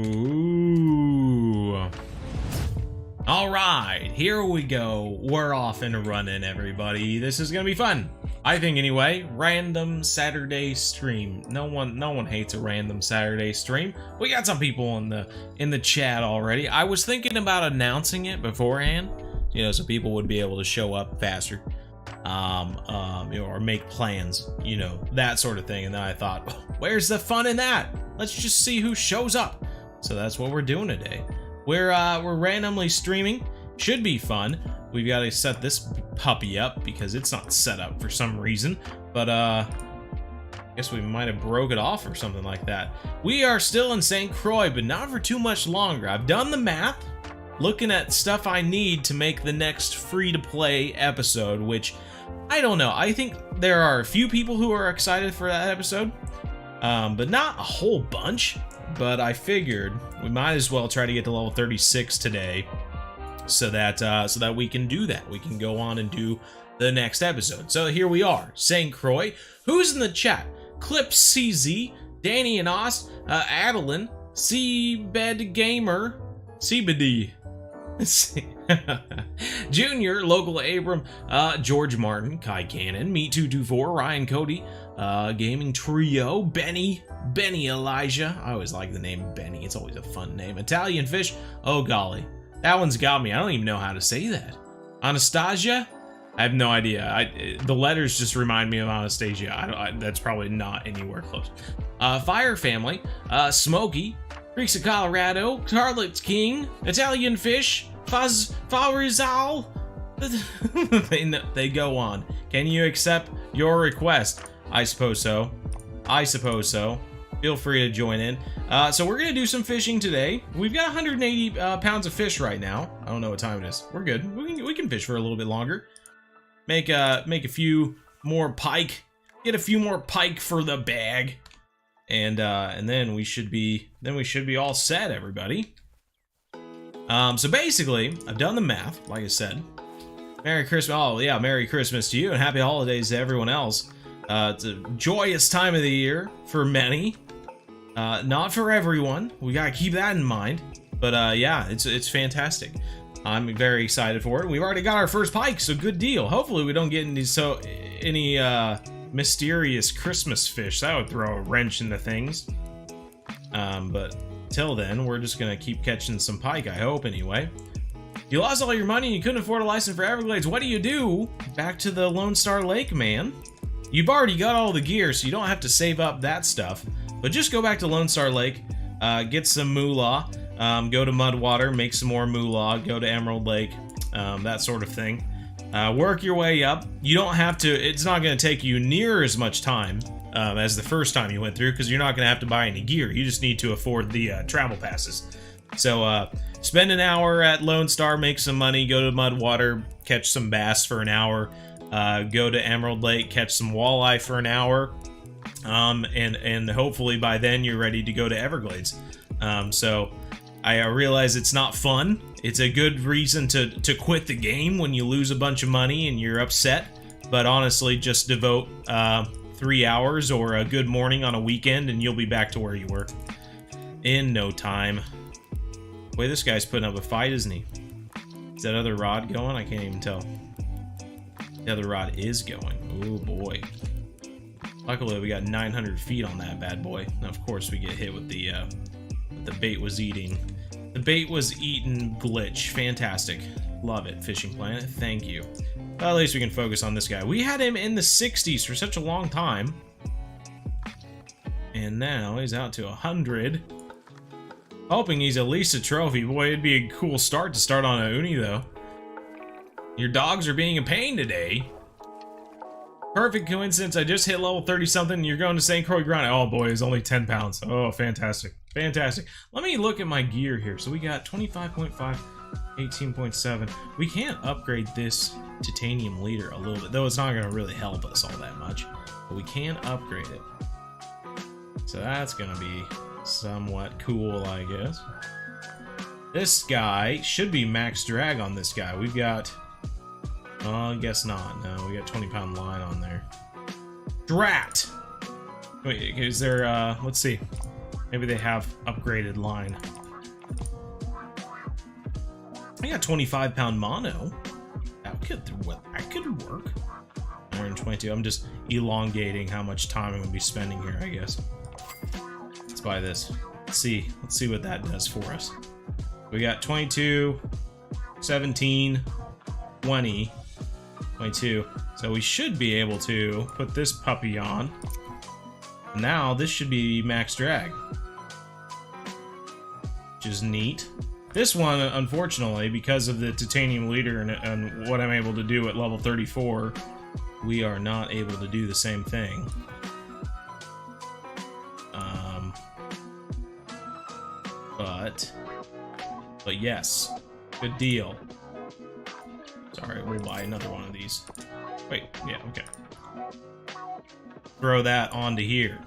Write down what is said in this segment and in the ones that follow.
Ooh. All right, here we go. We're off and running, everybody. This is gonna be fun. I think anyway. Random Saturday stream. No one hates a random Saturday stream. We got some people in the chat already. I was thinking about announcing it beforehand, you know, so people would be able to show up faster. You know, or make plans, you know, that sort of thing. And then I thought, where's the fun in that? Let's just see who shows up. So that's what we're doing today. We're randomly streaming. Should be fun. We've got to set this puppy up because it's not set up for some reason. But I guess we might have broke it off or something like that. We are still in St. Croix, but not for too much longer. I've done the math, looking at stuff I need to make the next free-to-play episode, which I don't know. I think there are a few people who are excited for that episode, but not a whole bunch. But I figured we might as well try to get to level 36 today, so that we can do that. We can go on and do the next episode. So here we are, St. Croix. Who's in the chat? Clip CZ, Danny and Oz, Adeline, Seabed Gamer, Cbd, Junior, Local Abram, George Martin, Kai Cannon, Me224, Ryan Cody, Gaming Trio, Benny Elijah. I always like the name Benny. It's always a fun name. Italian Fish. Oh golly, that one's got me. I don't even know how to say that. Anastasia. I have no idea. The letters just remind me of Anastasia. That's probably not anywhere close. Fire Family, Smokey, Creeks of Colorado, Carlet King, Italian Fish, Farizal. They go on. Can you accept your request? I suppose so. Feel free to join in. So we're gonna do some fishing today. We've got 180 pounds of fish right now. I don't know what time it is. We're good. We can fish for a little bit longer. Make a few more pike. Get a few more pike for the bag, and then we should be all set, everybody. So basically, I've done the math, like I said. Merry Christmas. Oh yeah, Merry Christmas to you, and Happy Holidays to everyone else. It's a joyous time of the year for many. Not for everyone. We gotta keep that in mind. But yeah, it's fantastic. I'm very excited for it. We've already got our first pike, so good deal. Hopefully we don't get any mysterious Christmas fish. That would throw a wrench into things. But till then, we're just gonna keep catching some pike, I hope, anyway. You lost all your money and you couldn't afford a license for Everglades. What do? Back to the Lone Star Lake, man. You've already got all the gear, so you don't have to save up that stuff. But just go back to Lone Star Lake, get some moolah, go to Mudwater, make some more moolah, go to Emerald Lake, that sort of thing. Work your way up. You don't have to, it's not going to take you near as much time as the first time you went through, because you're not going to have to buy any gear. You just need to afford the travel passes. So spend an hour at Lone Star, make some money, go to Mudwater, catch some bass for an hour, go to Emerald Lake, catch some walleye for an hour, and hopefully by then you're ready to go to Everglades. So I realize it's not fun. It's a good reason to quit the game when you lose a bunch of money and you're upset, but honestly, just devote 3 hours or a good morning on a weekend and you'll be back to where you were in no time. Boy, this guy's putting up a fight, isn't he? Is that other rod going? I can't even tell. The other rod is going. Oh boy. Luckily, we got 900 feet on that bad boy. Now, of course, we get hit with the bait was eating. The bait was eaten glitch. Fantastic. Love it, Fishing Planet. Thank you. Well, at least we can focus on this guy. We had him in the 60s for such a long time. And now he's out to 100. Hoping he's at least a trophy. Boy, it'd be a cool start to start on a uni, though. Your dogs are being a pain today. Perfect coincidence. I just hit level 30-something. You're going to St. Croix grind. Oh, boy, it's only 10 pounds. Oh, fantastic. Fantastic. Let me look at my gear here. So we got 25.5, 18.7. We can upgrade this titanium leader a little bit, though it's not going to really help us all that much. But we can upgrade it. So that's going to be somewhat cool, I guess. This guy should be max drag on this guy. We've got... I guess not. No, we got 20-pound line on there. Drat! Wait, is there, let's see. Maybe they have upgraded line. I got 25-pound mono. That could work. 122. I'm just elongating how much time I'm gonna be spending here, I guess. Let's buy this. Let's see what that does for us. We got 22, 17, 20, 22. So we should be able to put this puppy on. Now this should be max drag, which is neat. This one, unfortunately, because of the titanium leader and what I'm able to do at level 34, we are not able to do the same thing. But yes, good deal. Sorry, we'll buy another one of these. Wait, yeah, okay. Throw that onto here.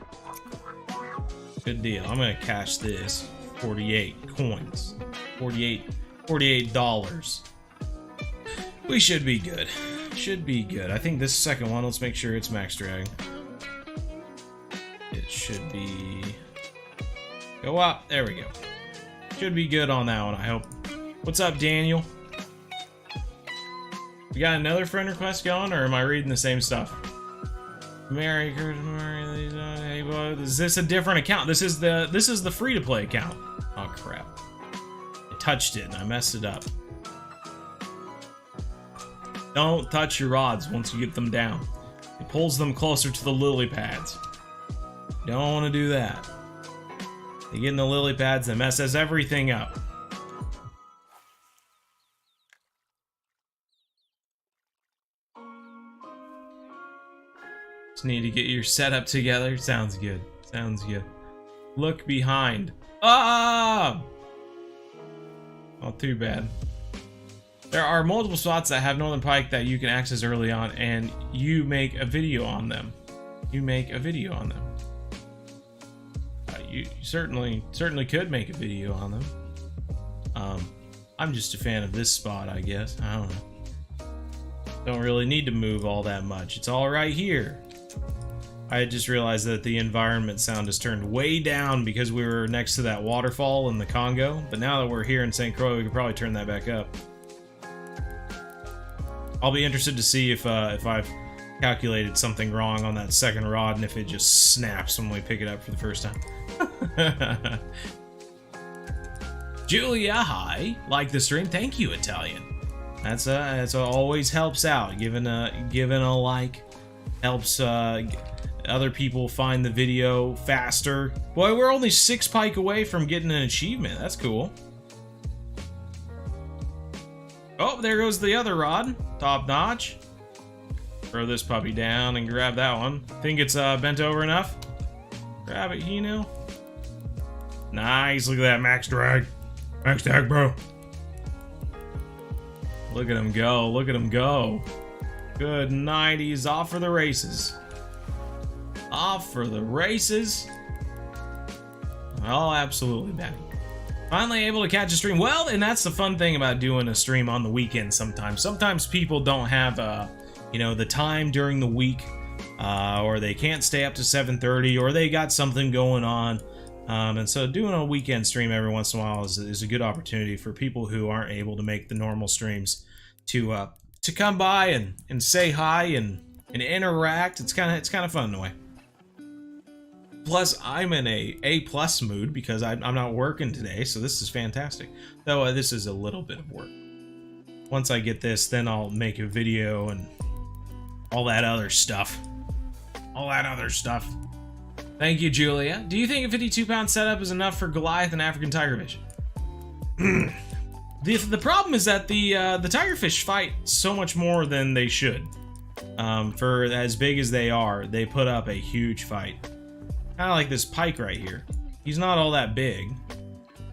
Good deal. I'm gonna cash this. 48 coins. $48. We should be good. Should be good. I think this second one, let's make sure it's max drag. It should be... Go up. There we go. Should be good on that one, I hope. What's up, Daniel? We got another friend request going, or am I reading the same stuff? Merry Christmas. Hey, boy, is this a different account? This is the free-to-play account. Oh crap. I touched it and I messed it up. Don't touch your rods once you get them down. It pulls them closer to the lily pads. Don't want to do that. They get in the lily pads and messes everything up. Just need to get your setup together. Sounds good. Sounds good. Look behind. Ah! Not too bad. There are multiple spots that have northern pike that you can access early on, and you make a video on them. You make a video on them. You certainly could make a video on them. I'm just a fan of this spot, I guess. I don't know. Don't really need to move all that much. It's all right here. I just realized that the environment sound has turned way down because we were next to that waterfall in the Congo. But now that we're here in St. Croix, we could probably turn that back up. I'll be interested to see if I've calculated something wrong on that second rod and if it just snaps when we pick it up for the first time. Julia, hi. Like the stream? Thank you, Italian. That's always helps out. Giving a like helps other people find the video faster. Boy, we're only 6 pike away from getting an achievement. That's cool. Oh, there goes the other rod. Top notch. Throw this puppy down and grab that one. Think it's bent over enough? Grab it, you know. Nice. Look at that max drag. Max drag, bro. Look at him go. Look at him go. Good night. He's off for the races. Off for the races. Oh, absolutely, Benny. Finally able to catch a stream. Well, and that's the fun thing about doing a stream on the weekend sometimes. Sometimes people don't have, you know, the time during the week, or they can't stay up to 7:30, or they got something going on. And so doing a weekend stream every once in a while is a good opportunity for people who aren't able to make the normal streams to come by and say hi and interact. It's kind of fun in a way. Plus, I'm in a plus mood because I'm not working today, so this is fantastic. Though this is a little bit of work. Once I get this, then I'll make a video and all that other stuff. All that other stuff. Thank you, Julia. Do you think a 52-pound setup is enough for Goliath and African tigerfish? The problem is that the tigerfish fight so much more than they should. For as big as they are, they put up a huge fight. Kind of like this pike right here. He's not all that big.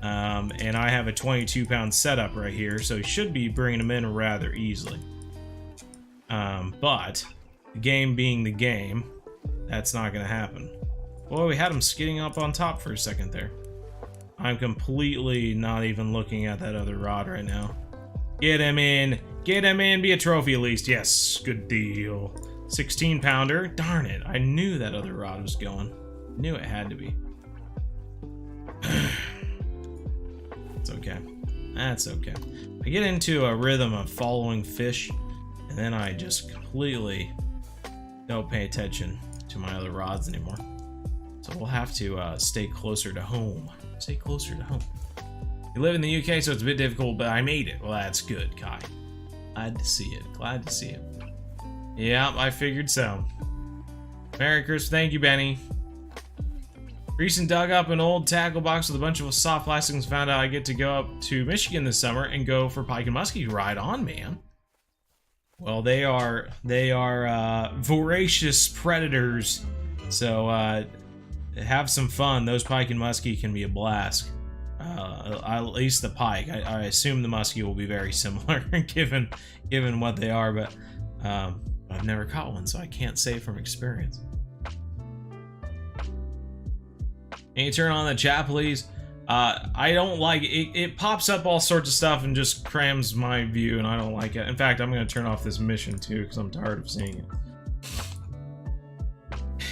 And I have a 22-pound setup right here, so he should be bringing him in rather easily. But the game being the game, that's not going to happen. Boy, we had him skidding up on top for a second there. I'm completely not even looking at that other rod right now. Get him in. Get him in. Be a trophy at least. Yes, good deal. 16-pounder. Darn it. I knew that other rod was going. Knew it had to be. It's okay. That's okay. I get into a rhythm of following fish, and then I just completely don't pay attention to my other rods anymore. So we'll have to stay closer to home. Stay closer to home. You live in the UK, so it's a bit difficult, but I made it. Well, that's good, Kai. Glad to see it. Glad to see it. Yeah, I figured so. Merry Christmas. Thank you, Benny. Recent dug up an old tackle box with a bunch of soft plastics. Found out I get to go up to Michigan this summer and go for pike and muskie. Right on, man. Well, they are voracious predators. So have some fun. Those pike and muskie can be a blast. At least the pike. I assume the muskie will be very similar given what they are, but I've never caught one, so I can't say from experience. Can you turn on the chat, please? I don't like it. It pops up all sorts of stuff and just crams my view, and I don't like it. In fact, I'm going to turn off this mission too because I'm tired of seeing it.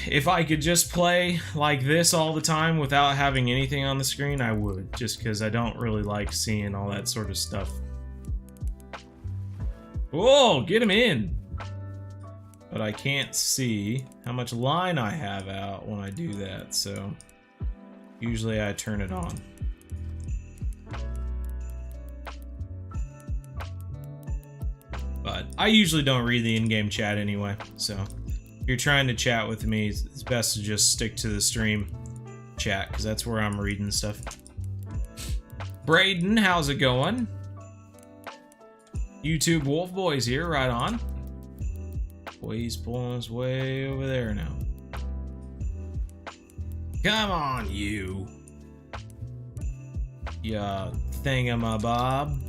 If I could just play like this all the time without having anything on the screen, I would, just because I don't really like seeing all that sort of stuff. Whoa, get him in! But I can't see how much line I have out when I do that, so usually I turn it on. But I usually don't read the in-game chat anyway, so if you're trying to chat with me, it's best to just stick to the stream chat, because that's where I'm reading stuff. Braden, how's it going? YouTube Wolf Boy's here, right on. Boy, he's pulling us way over there now. Come on, you. Ya thingamabob.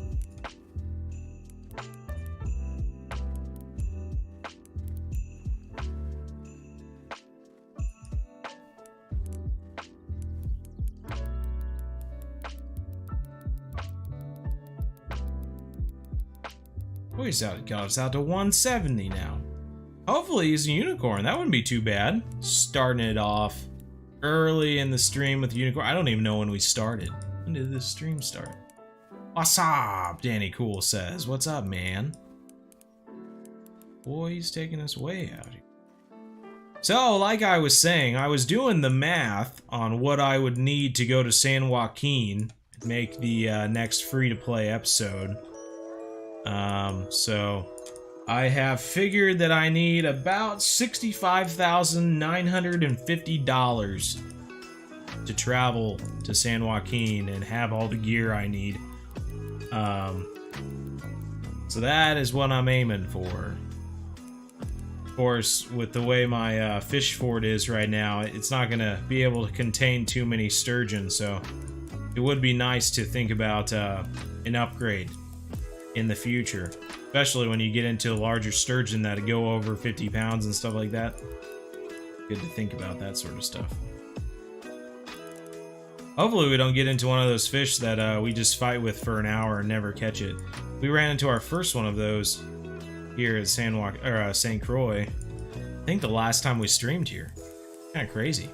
Oh, got us out to 170 now. Hopefully he's a unicorn. That wouldn't be too bad. Starting it off early in the stream with unicorn. I don't even know when we started. When did this stream start? What's up? Danny Cool says. What's up, man? Boy, he's taking us way out here. So, like I was saying, I was doing the math on what I would need to go to San Joaquin and make the next free-to-play episode. So I have figured that I need about $65,950 to travel to San Joaquin and have all the gear I need. So that is what I'm aiming for. Of course, with the way my fish fort is right now, it's not going to be able to contain too many sturgeon, so it would be nice to think about an upgrade in the future, especially when you get into larger sturgeon that go over 50 pounds and stuff like that. Good to think about that sort of stuff. Hopefully we don't get into one of those fish that we just fight with for an hour and never catch it. We ran into our first one of those here at St. Croix. I think the last time we streamed here. Kind of crazy.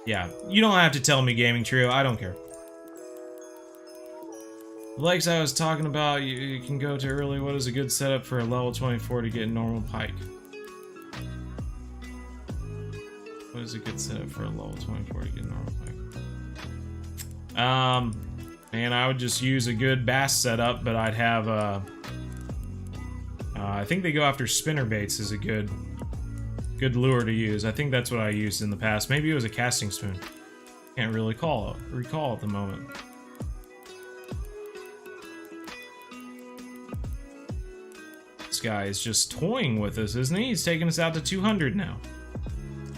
Yeah, you don't have to tell me, Gaming Trio. I don't care. The lakes I was talking about, you can go to early. What is a good setup for a level 24 to get normal pike? What is a good setup for a level 24 to get normal pike? Man, I would just use a good bass setup, but I'd have I think they go after spinner baits is a good lure to use. I think that's what I used in the past. Maybe it was a casting spoon. Can't really recall at the moment. This guy is just toying with us, isn't he? He's taking us out to 200 now.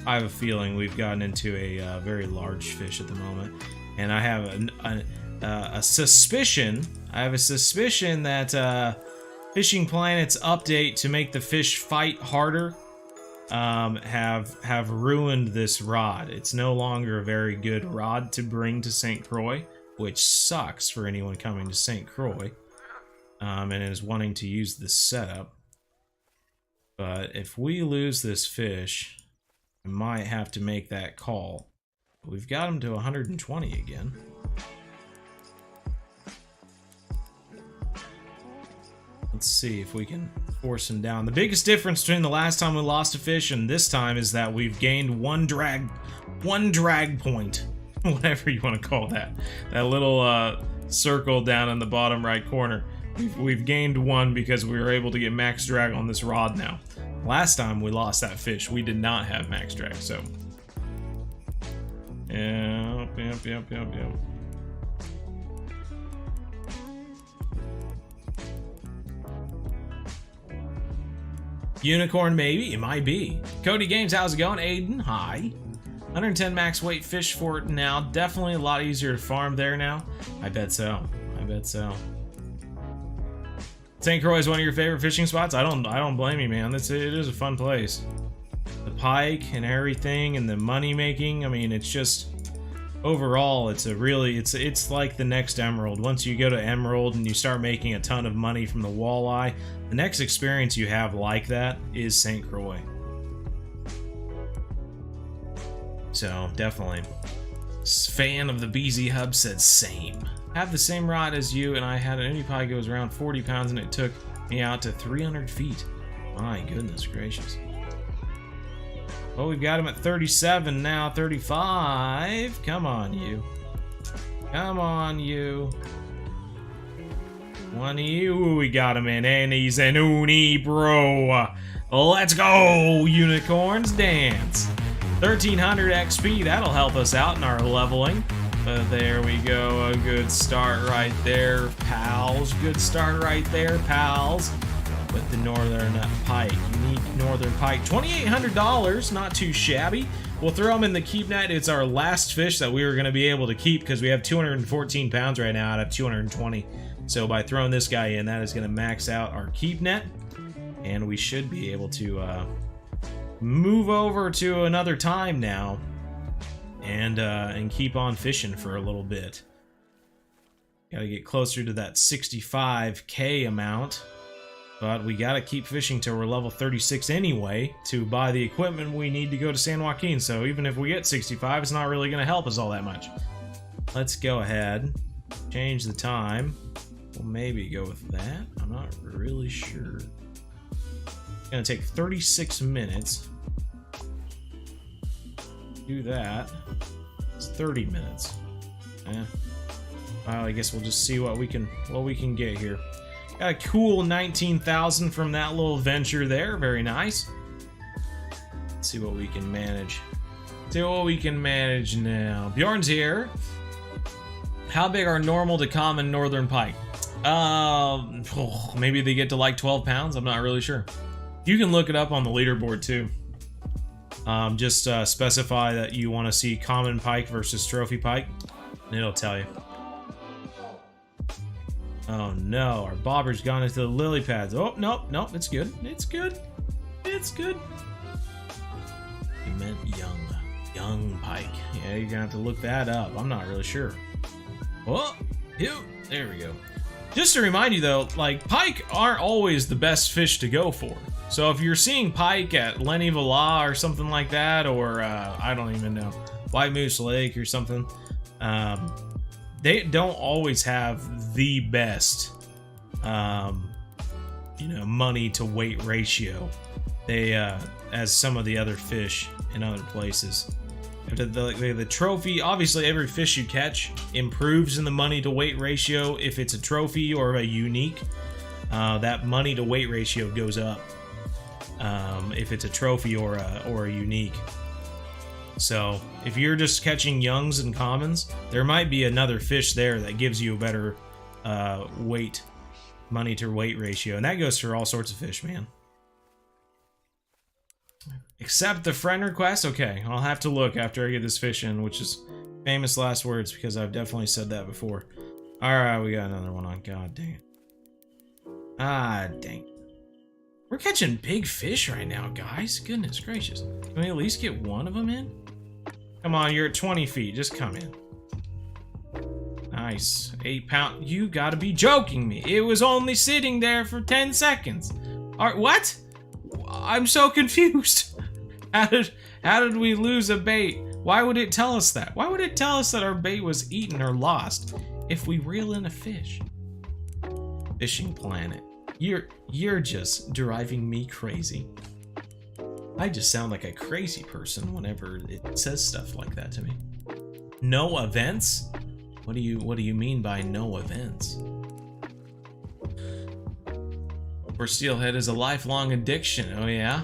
I have a feeling we've gotten into a very large fish at the moment, and I have a suspicion. I have a suspicion that Fishing Planet's update to make the fish fight harder have ruined this rod. It's no longer a very good rod to bring to St. Croix, which sucks for anyone coming to St. Croix and is wanting to use this setup. But if we lose this fish, I might have to make that call. We've got him to 120 again. Let's see if we can force him down. The biggest difference between the last time we lost a fish and this time is that we've gained one drag point. Whatever you want to call that. That little circle down in the bottom right corner. We've gained one because we were able to get max drag on this rod now. Last time we lost that fish, we did not have max drag, so. Yep. Unicorn, maybe? It might be. Cody Games, how's it going? Aiden, hi. 110 max weight fish for it now. Definitely a lot easier to farm there now. I bet so. I bet so. St. Croix is one of your favorite fishing spots? I don't blame you, man. It is a fun place. The pike and everything and the money making. I mean, it's just overall, it's like the next Emerald. Once you go to Emerald and you start making a ton of money from the walleye, the next experience you have like that is St. Croix. So definitely, fan of the bzhub said same. Have the same rod as you, and I had an Uni pike. It was around 40 pounds, and it took me out to 300 feet. My goodness gracious. Well, we've got him at 37 now, 35. Come on, you. Come on, you. One of you, we got him in, and he's an uni, bro. Let's go, unicorns dance. 1300 XP, that'll help us out in our leveling. But there we go, a good start right there, pals. Good start right there, pals. With the northern pike, unique northern pike, $2,800, not too shabby. We'll throw him in the keep net. It's our last fish that we were going to be able to keep because we have 214 pounds right now out of 220. So by throwing this guy in, that is going to max out our keep net, and we should be able to move over to another time now and keep on fishing for a little bit. Got to get closer to that 65K amount. But we gotta keep fishing till we're level 36 anyway to buy the equipment we need to go to San Joaquin. So even if we get 65, it's not really gonna help us all that much. Let's go ahead, change the time. We'll maybe go with that. I'm not really sure. It's gonna take 36 minutes. Do that. It's 30 minutes. Well, I guess we'll just see what we can get here. Got a cool 19,000 from that little venture there. Very nice. Let's see what we can manage. See what we can manage now. Bjorn's here. How big are normal to common northern pike? Maybe they get to like 12 pounds. I'm not really sure. You can look it up on the leaderboard too. Just specify that you want to see common pike versus trophy pike, and it'll tell you. Oh no, our bobber's gone into the lily pads. Oh, nope, it's good. It's good. It's good. You meant young pike. Yeah, you're gonna have to look that up. I'm not really sure. Oh, there we go. Just to remind you though, like, pike aren't always the best fish to go for. So if you're seeing pike at Lenny Villa or something like that, or I don't even know, White Moose Lake or something, they don't always have the best, money to weight ratio. They, as some of the other fish in other places. The trophy, obviously every fish you catch improves in the money to weight ratio. If it's a trophy or a unique, that money to weight ratio goes up. If it's a trophy or a unique. So if you're just catching youngs and commons, there might be another fish there that gives you a better money to weight ratio, and that goes for all sorts of fish, man. Accept the friend request. Okay, I'll have to look after I get this fish in, which is famous last words because I've definitely said that before. All right, we got another one on. God dang it. Ah, dang. We're catching big fish right now, guys. Goodness gracious. Can we at least get one of them in? Come on, you're at 20 feet. Just come in. Nice. 8 pound. You gotta be joking me. It was only sitting there for 10 seconds. Alright, what? I'm so confused. How did we lose a bait Why would it tell us that? Why would it tell us that our bait was eaten or lost if we reel in a fish? Fishing planet. You're just driving me crazy. I just sound like a crazy person whenever it says stuff like that to me. No events? What do you mean by no events? For steelhead is a lifelong addiction. Oh yeah?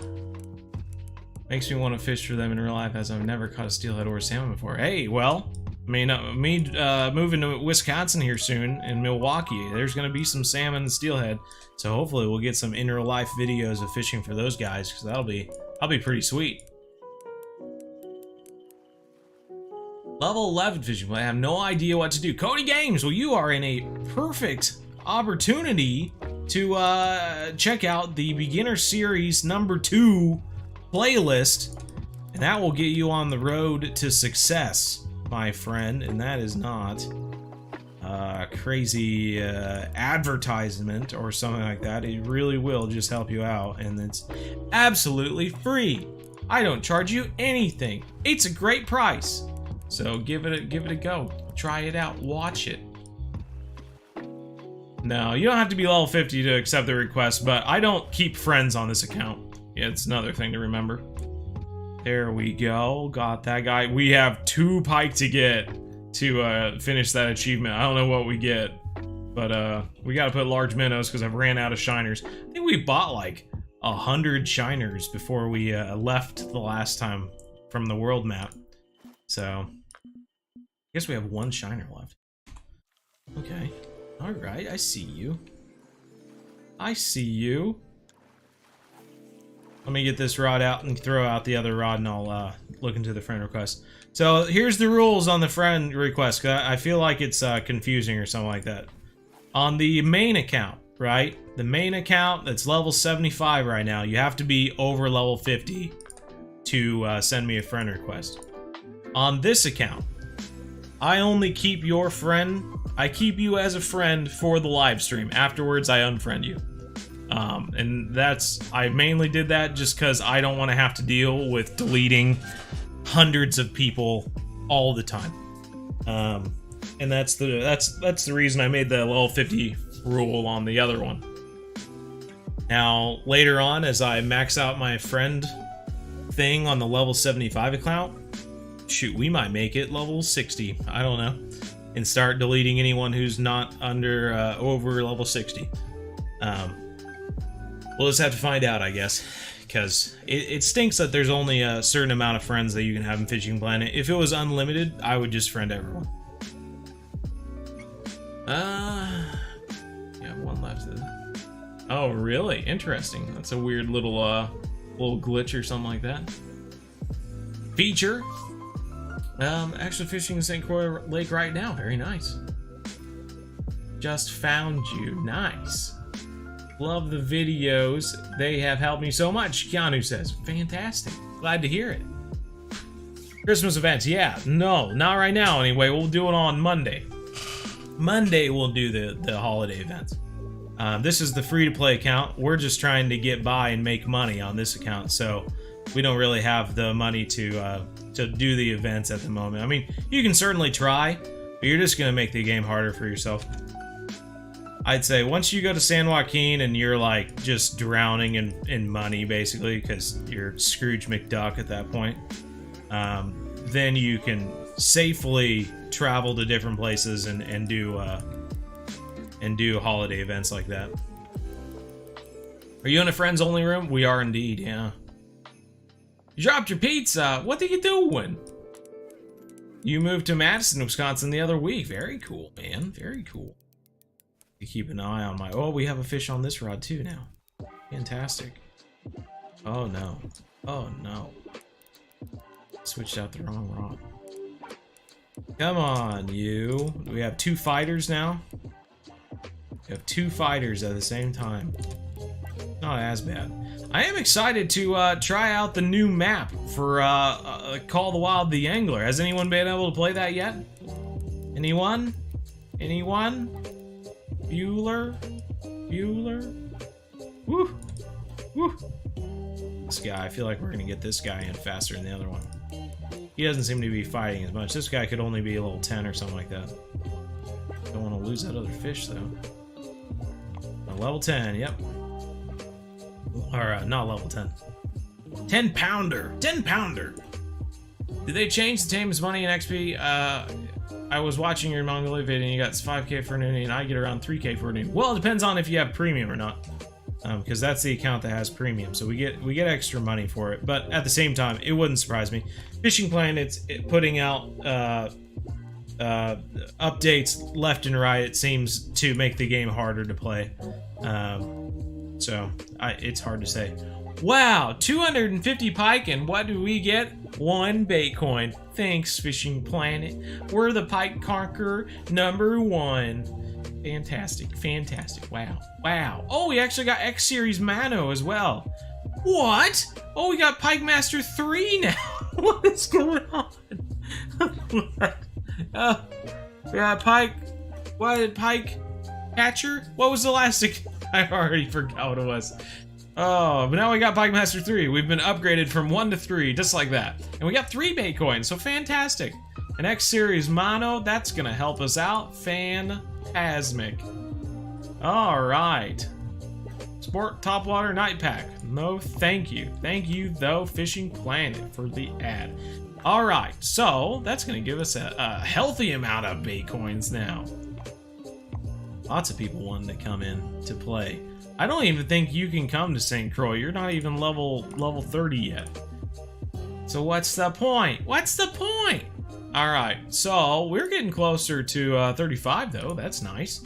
Makes me want to fish for them in real life, as I've never caught a steelhead or a salmon before. Hey, well, I mean, me moving to Wisconsin here soon, in Milwaukee, there's going to be some salmon and steelhead, so hopefully we'll get some in real life videos of fishing for those guys, because that'll be pretty sweet. Level 11 fishing. I have no idea what to do. Cody Games, well, you are in a perfect opportunity to check out the Beginner Series #2 playlist, and that will get you on the road to success, my friend. And that is not crazy advertisement or something like that. It really will just help you out, and it's absolutely free. I don't charge you anything. It's a great price, so give it a go. Try it out. Watch it. No, you don't have to be level 50 to accept the request, but I don't keep friends on this account. Yeah, it's another thing to remember. There we go. Got that guy. We have 2 pike to get to finish that achievement. I don't know what we get, but we got to put large minnows because I've ran out of shiners. I think we bought like 100 shiners before we left the last time from the world map. So I guess we have 1 shiner left. Okay. All right. I see you. I see you. Let me get this rod out and throw out the other rod, and I'll look into the friend request. So here's the rules on the friend request, 'cause I feel like it's confusing or something like that. On the main account, right? The main account that's level 75 right now, you have to be over level 50 to send me a friend request. On this account, I only keep your friend. I keep you as a friend for the live stream. Afterwards, I unfriend you. And I mainly did that just because I don't want to have to deal with deleting hundreds of people all the time. And that's the reason I made the level 50 rule on the other one. Now, later on, as I max out my friend thing on the level 75 account, shoot, we might make it level 60. I don't know. And start deleting anyone who's not over level 60. We'll just have to find out, I guess, because it stinks that there's only a certain amount of friends that you can have in Fishing Planet. If it was unlimited, I would just friend everyone. Yeah, 1 left. Oh, really? Interesting. That's a weird little glitch or something like that. Feature. Actually fishing in St. Croix Lake right now. Very nice. Just found you. Nice. Love the videos. They have helped me so much, Keanu says. Fantastic. Glad to hear it. Christmas events. Yeah, no, not right now anyway. We'll do it on Monday. Monday we'll do the holiday events. This is the free-to-play account. We're just trying to get by and make money on this account, so we don't really have the money to do the events at the moment. I mean, you can certainly try, but you're just gonna make the game harder for yourself. I'd say once you go to San Joaquin and you're like just drowning in money basically because you're Scrooge McDuck at that point, then you can safely travel to different places and do holiday events like that. Are you in a friends only room? We are indeed, yeah. You dropped your pizza. What are you doing? You moved to Madison, Wisconsin the other week. Very cool, man. Very cool. You keep an eye on my... Oh, we have a fish on this rod too now. Fantastic. Oh no. Oh no. Switched out the wrong rod. Come on, you. We have 2 fighters now. We have 2 fighters at the same time. Not as bad. I am excited to try out the new map for Call of the Wild the Angler. Has anyone been able to play that yet? Anyone? Anyone? Bueller? Bueller? Woo! Woo! This guy, I feel like we're gonna get this guy in faster than the other one. He doesn't seem to be fighting as much. This guy could only be a level 10 or something like that. Don't want to lose that other fish, though. Level 10, yep. Or, not level 10. 10 pounder! 10 pounder! Did they change the Tame's money and XP? I was watching your Mongolian video and you got 5k for an uni and I get around 3k for an uni. Well, it depends on if you have premium or not. Because that's the account that has premium, so we get extra money for it. But at the same time, it wouldn't surprise me. Fishing Planet, putting out updates left and right. It seems to make the game harder to play. So it's hard to say. Wow, 250 pike, and what do we get? 1 bait coin. Thanks, Fishing Planet. We're the pike conqueror #1. Fantastic, fantastic. Wow, wow. Oh, we actually got X Series Mano as well. What? Oh, we got Pike Master 3 now. What is going on? Yeah, Pike. What? Pike Catcher? What was the last? I already forgot what it was. Oh, but now we got Pike Master 3. We've been upgraded from 1 to 3, just like that. And we got 3 bait coins, so fantastic. An X Series Mono, that's gonna help us out. Fantastic. Alright. Sport Topwater Night Pack. No, thank you. Thank you, though, Fishing Planet, for the ad. Alright, so that's gonna give us a healthy amount of bait coins now. Lots of people wanting to come in to play. I don't even think you can come to St. Croix. You're not even level 30 yet. So what's the point? What's the point? Alright, so we're getting closer to 35 though. That's nice.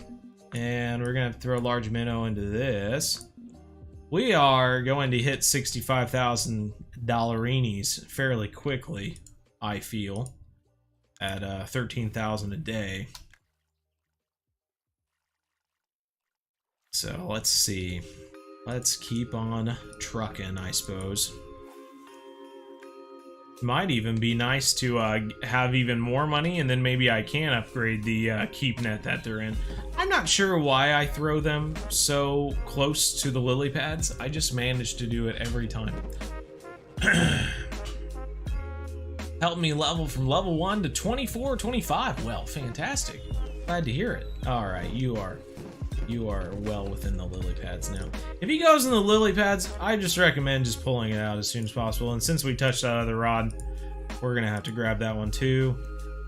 And we're going to throw a large minnow into this. We are going to hit 65,000 dollarinis fairly quickly, I feel, at 13,000 a day. So let's see. Let's keep on trucking, I suppose. Might even be nice to have even more money, and then maybe I can upgrade the keep net that they're in. I'm not sure why I throw them so close to the lily pads. I just manage to do it every time. Help me level from level 1 to 24, 25. Well, fantastic. Glad to hear it. All right, you are well within the lily pads now. If he goes in the lily pads, I just recommend just pulling it out as soon as possible. And since we touched that other rod, we're gonna have to grab that one too.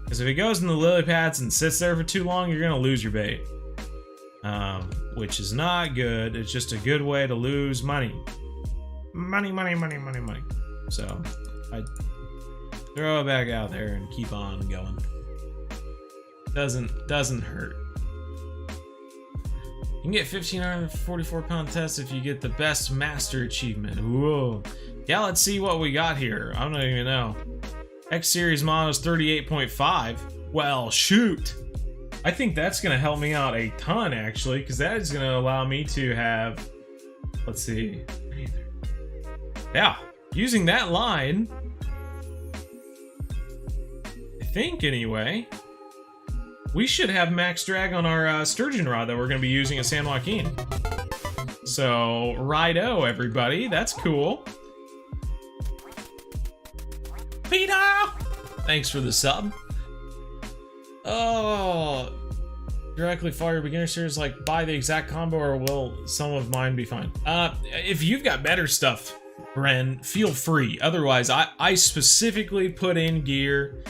Because if it goes in the lily pads and sits there for too long, you're gonna lose your bait. Which is not good. It's just a good way to lose money. Money. So I throw it back out there and keep on going. Doesn't hurt. You can get 1,544 pound test if you get the best master achievement. Whoa. Yeah, let's see what we got here. I don't even know. X Series Mono's 38.5. Well, shoot. I think that's going to help me out a ton, actually, because that is going to allow me to have... Let's see. Yeah, using that line... I think, anyway... We should have max drag on our sturgeon rod that we're going to be using at San Joaquin. So, righto, everybody. That's cool. Peter! Thanks for the sub. Oh, directly fire beginner series, like buy the exact combo, or will some of mine be fine? If you've got better stuff, Bren, feel free. Otherwise, I specifically put in gear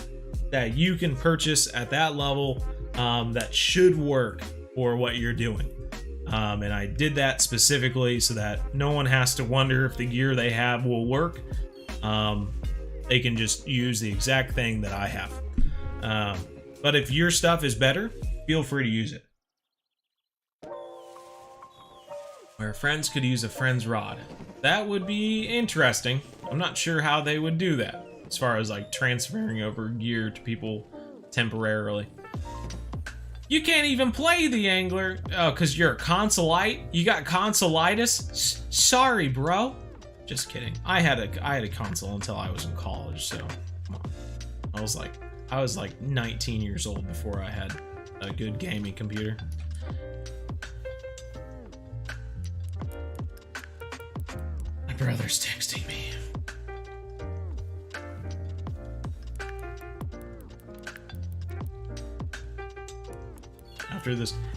that you can purchase at that level that should work for what you're doing. And I did that specifically so that no one has to wonder if the gear they have will work. They can just use the exact thing that I have. But if your stuff is better, feel free to use it. Where friends could use a friend's rod. That would be interesting. I'm not sure how they would do that, as far as like transferring over gear to people temporarily. You can't even play the angler. Oh, because you're a consolite? You got consolitis? Sorry, bro. Just kidding. I had a console until I was in college, so come on. I was like 19 years old before I had a good gaming computer. My brother's texting me.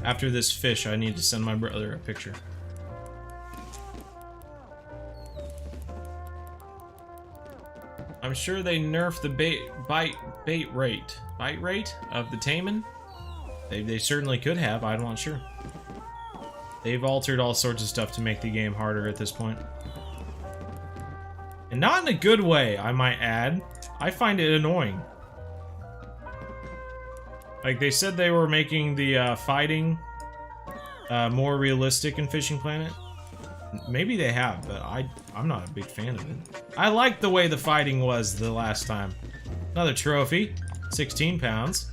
after this fish, I need to send my brother a picture. I'm sure they nerfed the bite rate of the Taman. They certainly could have. I'm not sure. They've altered all sorts of stuff to make the game harder at this point. And not in a good way, I might add. I find it annoying. Like, they said they were making the fighting more realistic in Fishing Planet. Maybe they have, but I'm not a big fan of it. I liked the way the fighting was the last time. Another trophy. 16 pounds.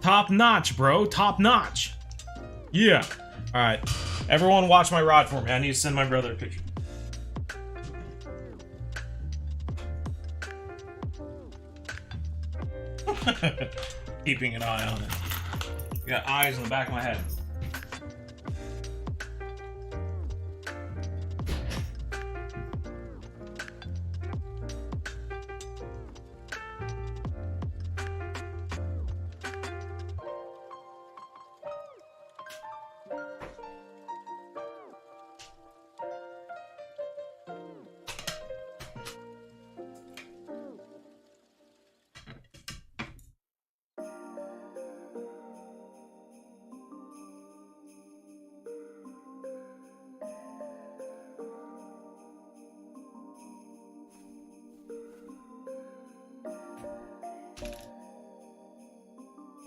Top notch, bro. Top notch. Yeah. Alright. Everyone watch my rod for me. I need to send my brother a picture. Keeping an eye on it. I got eyes in the back of my head.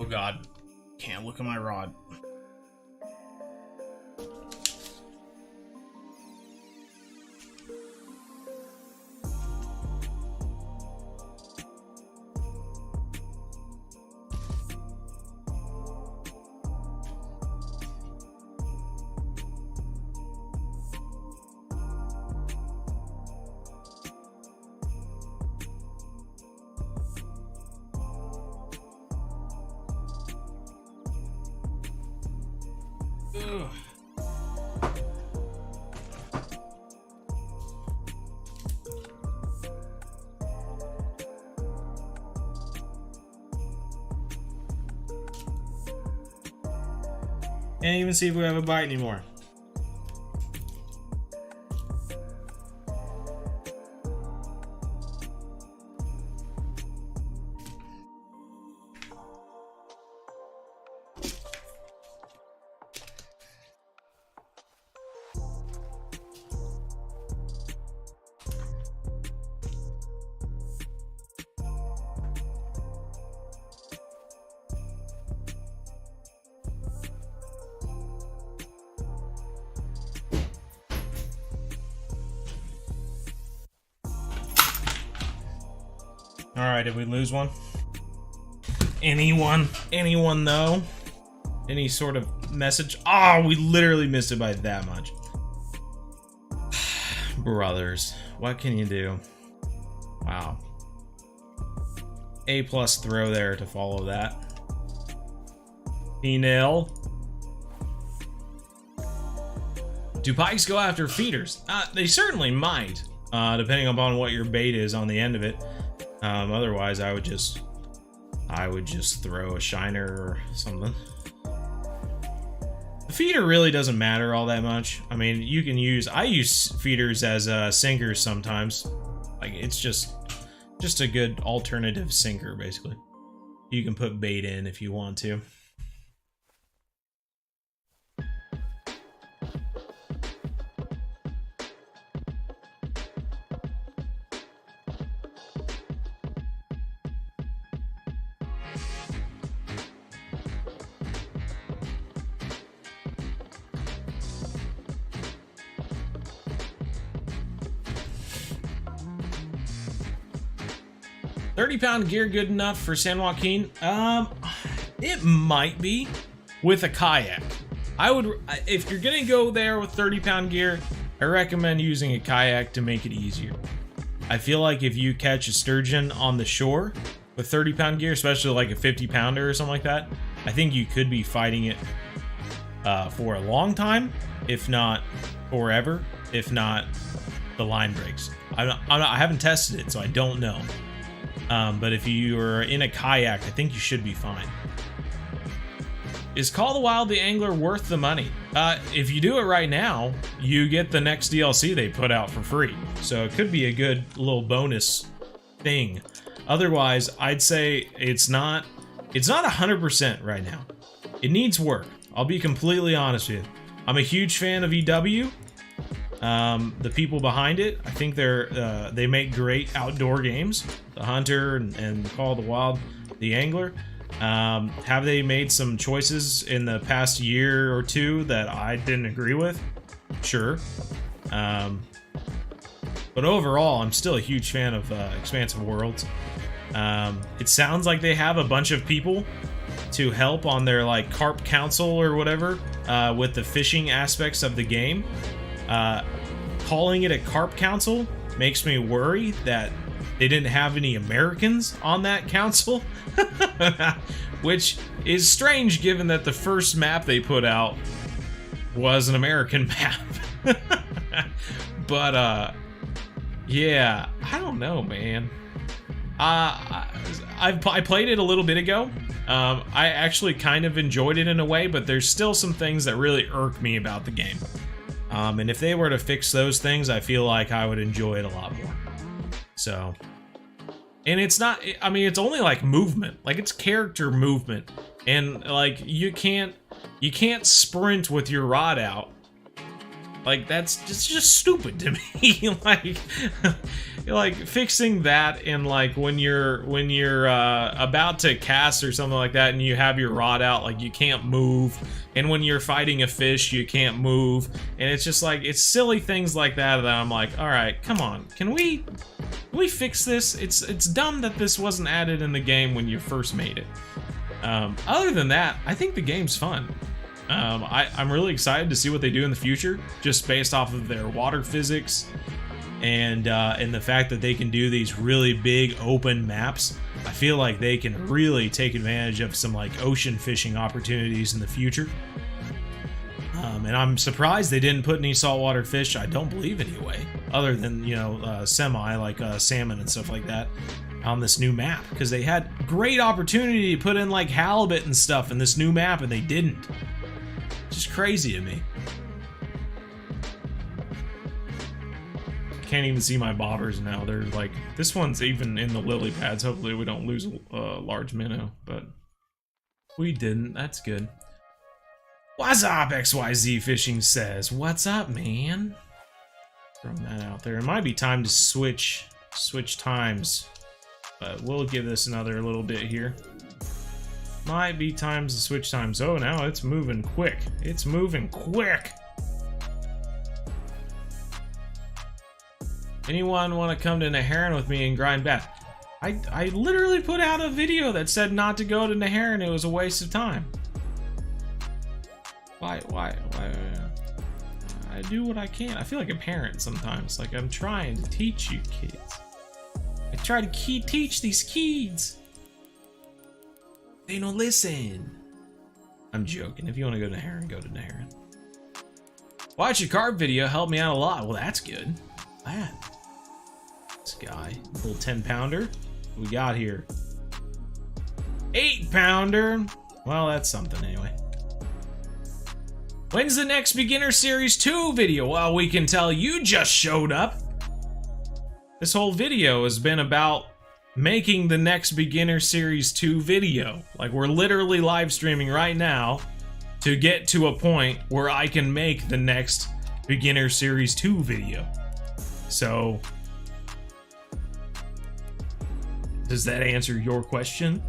Oh god, can't look at my rod. Ugh. Can't even see if we have a bite anymore. Alright, did we lose one? Anyone? Anyone though? Any sort of message? Oh, we literally missed it by that much. Brothers, what can you do? Wow. A+ throw there to follow that. P-nil. Do pikes go after feeders? They certainly might, depending upon what your bait is on the end of it. Otherwise, I would just throw a shiner or something. The feeder really doesn't matter all that much. I mean, you can I use feeders as sinkers sometimes. Like, it's just a good alternative sinker, basically. You can put bait in if you want to. £30 gear good enough for San Joaquin? It might be with a kayak. If you're gonna go there with £30 gear, I recommend using a kayak to make it easier. I feel like if you catch a sturgeon on the shore with £30 gear, especially like a 50-pounder or something like that, I think you could be fighting it for a long time, if not forever, if not the line breaks. I haven't tested it, so I don't know. But if you are in a kayak, I think you should be fine. Is Call of the Wild the Angler worth the money? If you do it right now, you get the next DLC they put out for free. So it could be a good little bonus thing. Otherwise, I'd say it's not 100% right now. It needs work. I'll be completely honest with you. I'm a huge fan of EW. The people behind it, I think they make great outdoor games. The Hunter and Call of the Wild, the Angler. Have they made some choices in the past year or two that I didn't agree with? Sure. But overall, I'm still a huge fan of Expansive Worlds. It sounds like they have a bunch of people to help on their like carp council or whatever with the fishing aspects of the game. Calling it a carp council makes me worry that they didn't have any Americans on that council, which is strange given that the first map they put out was an American map. But yeah, I don't know, man. I played it a little bit ago. I actually kind of enjoyed it in a way, but there's still some things that really irk me about the game. And if they were to fix those things, I feel like I would enjoy it a lot more. So, and it's not, I mean, it's only like movement, like it's character movement, and like you can't sprint with your rod out. Like it's just stupid to me. like fixing that, and like when you're about to cast or something like that, and you have your rod out, like you can't move, and when you're fighting a fish, you can't move, and it's just like it's silly things like that I'm like, all right, come on, can we fix this? It's dumb that this wasn't added in the game when you first made it. Other than that, I think the game's fun. I'm really excited to see what they do in the future, just based off of their water physics and the fact that they can do these really big open maps. I feel like they can really take advantage of some like ocean fishing opportunities in the future. And I'm surprised they didn't put any saltwater fish, I don't believe anyway, other than, you know, semi, like salmon and stuff like that on this new map, because they had great opportunity to put in like halibut and stuff in this new map, and they didn't. Just crazy to me. Can't even see my bobbers now. They're like, this one's even in the lily pads. Hopefully we don't lose a large minnow, but we didn't. That's good. What's up, XYZ Fishing says? What's up, man? Throwing that out there. It might be time to switch times, but we'll give this another little bit here. Might be time to switch times. Oh, now it's moving quick. It's moving quick. Anyone want to come to Neherrin with me and grind bass? I literally put out a video that said not to go to Neherrin. It was a waste of time. Why? I do what I can. I feel like a parent sometimes. Like I'm trying to teach you kids. I try to teach these kids. They don't listen. I'm joking. If you want to go to Neherrin, go to Neherrin. Watch your carp video. Helped me out a lot. Well, that's good. Glad. This guy. Little 10-pounder. We got here. 8-pounder. Well, that's something anyway. When's the next Beginner Series 2 video? Well, we can tell you just showed up. This whole video has been about making the next Beginner Series 2 video. Like, we're literally live streaming right now to get to a point where I can make the next Beginner Series 2 video. So, does that answer your question?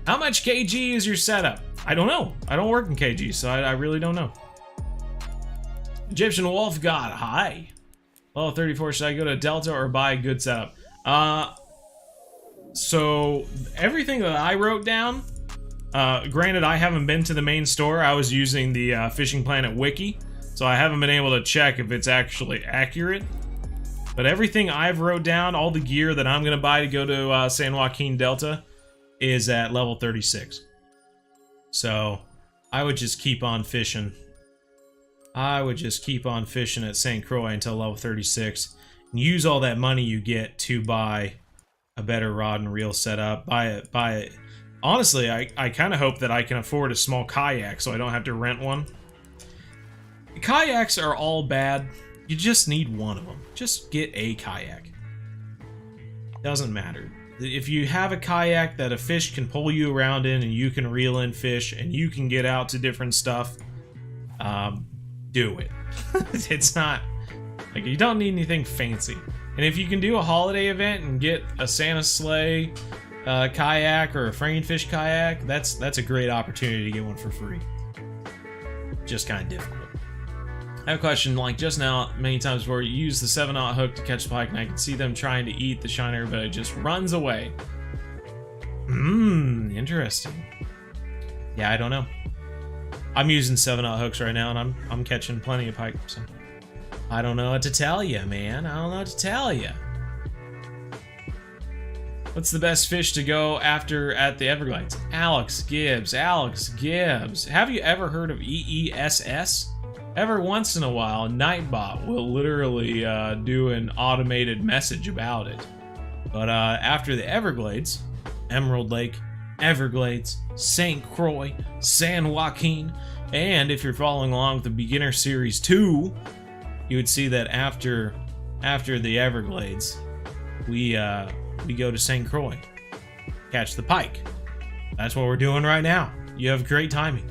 How much kg is your setup? I don't know. I don't work in kg, so I really don't know. Egyptian Wolf God, hi. Level 34, should I go to Delta or buy a good setup? So everything that I wrote down, granted I haven't been to the main store. I was using the Fishing Planet wiki, so I haven't been able to check if it's actually accurate. But everything I've wrote down, all the gear that I'm gonna buy to go to San Joaquin Delta, is at level 36. So I would just keep on fishing. I would just keep on fishing at St. Croix until level 36. And use all that money you get to buy a better rod and reel setup. Buy it. Honestly, I kind of hope that I can afford a small kayak so I don't have to rent one. Kayaks are all bad. You just need one of them. Just get a kayak. Doesn't matter. If you have a kayak that a fish can pull you around in and you can reel in fish and you can get out to different stuff, do it. It's not, like, you don't need anything fancy. And if you can do a holiday event and get a Santa sleigh kayak or a framed fish kayak, that's a great opportunity to get one for free. Just kind of difficult. I have a question, like just now, many times before, you use the 7/0 hook to catch the pike, and I can see them trying to eat the shiner, but it just runs away. Interesting. Yeah, I don't know. I'm using 7/0 hooks right now, and I'm catching plenty of pike, so I don't know what to tell you, man. I don't know what to tell you. What's the best fish to go after at the Everglades? Alex Gibbs. Alex Gibbs. Have you ever heard of EESS? Every once in a while, Nightbot will literally do an automated message about it. But after the Everglades, Emerald Lake, Everglades, St. Croix, San Joaquin, and if you're following along with the Beginner Series 2, you would see that after the Everglades, we go to St. Croix, catch the pike. That's what we're doing right now. You have great timing.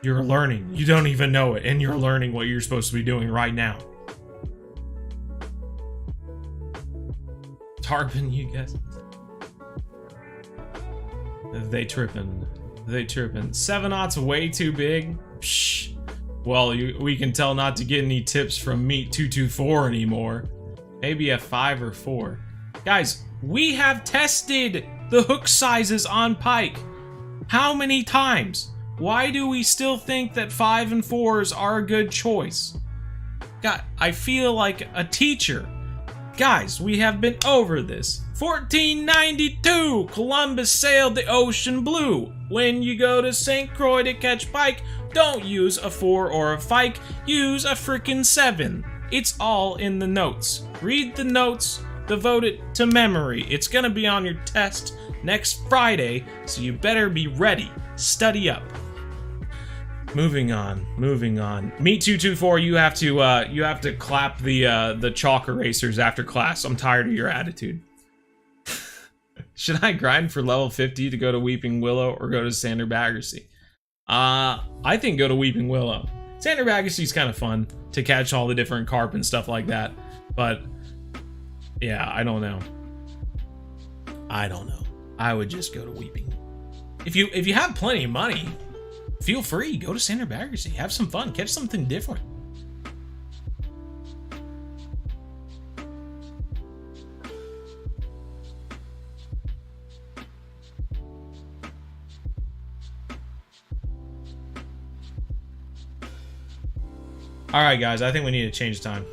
You're learning. You don't even know it, and you're learning what you're supposed to be doing right now. Tarpon, you guys. They tripping. 7/0's way too big. Psh. Well, we can tell not to get any tips from Meat224 anymore. Maybe a 5 or 4. Guys, we have tested the hook sizes on pike. How many times? Why do we still think that 5 and 4s are a good choice? God, I feel like a teacher. Guys, we have been over this. 1492, Columbus sailed the ocean blue. When you go to St. Croix to catch pike, don't use a 4 or a pike, use a frickin' 7. It's all in the notes. Read the notes, devote it to memory. It's gonna be on your test next Friday, so you better be ready. Study up. Moving on. Meat224, you have to clap the chalk erasers after class. I'm tired of your attitude. Should I grind for level 50 to go to Weeping Willow or go to Sander Baggersea? I think go to Weeping Willow. Sander Baggersea's kind of fun to catch all the different carp and stuff like that, but yeah, I don't know. I would just go to Weeping. If you have plenty of money, feel free, go to Sander Baggersea, have some fun, catch something different. Alright guys, I think we need to change time.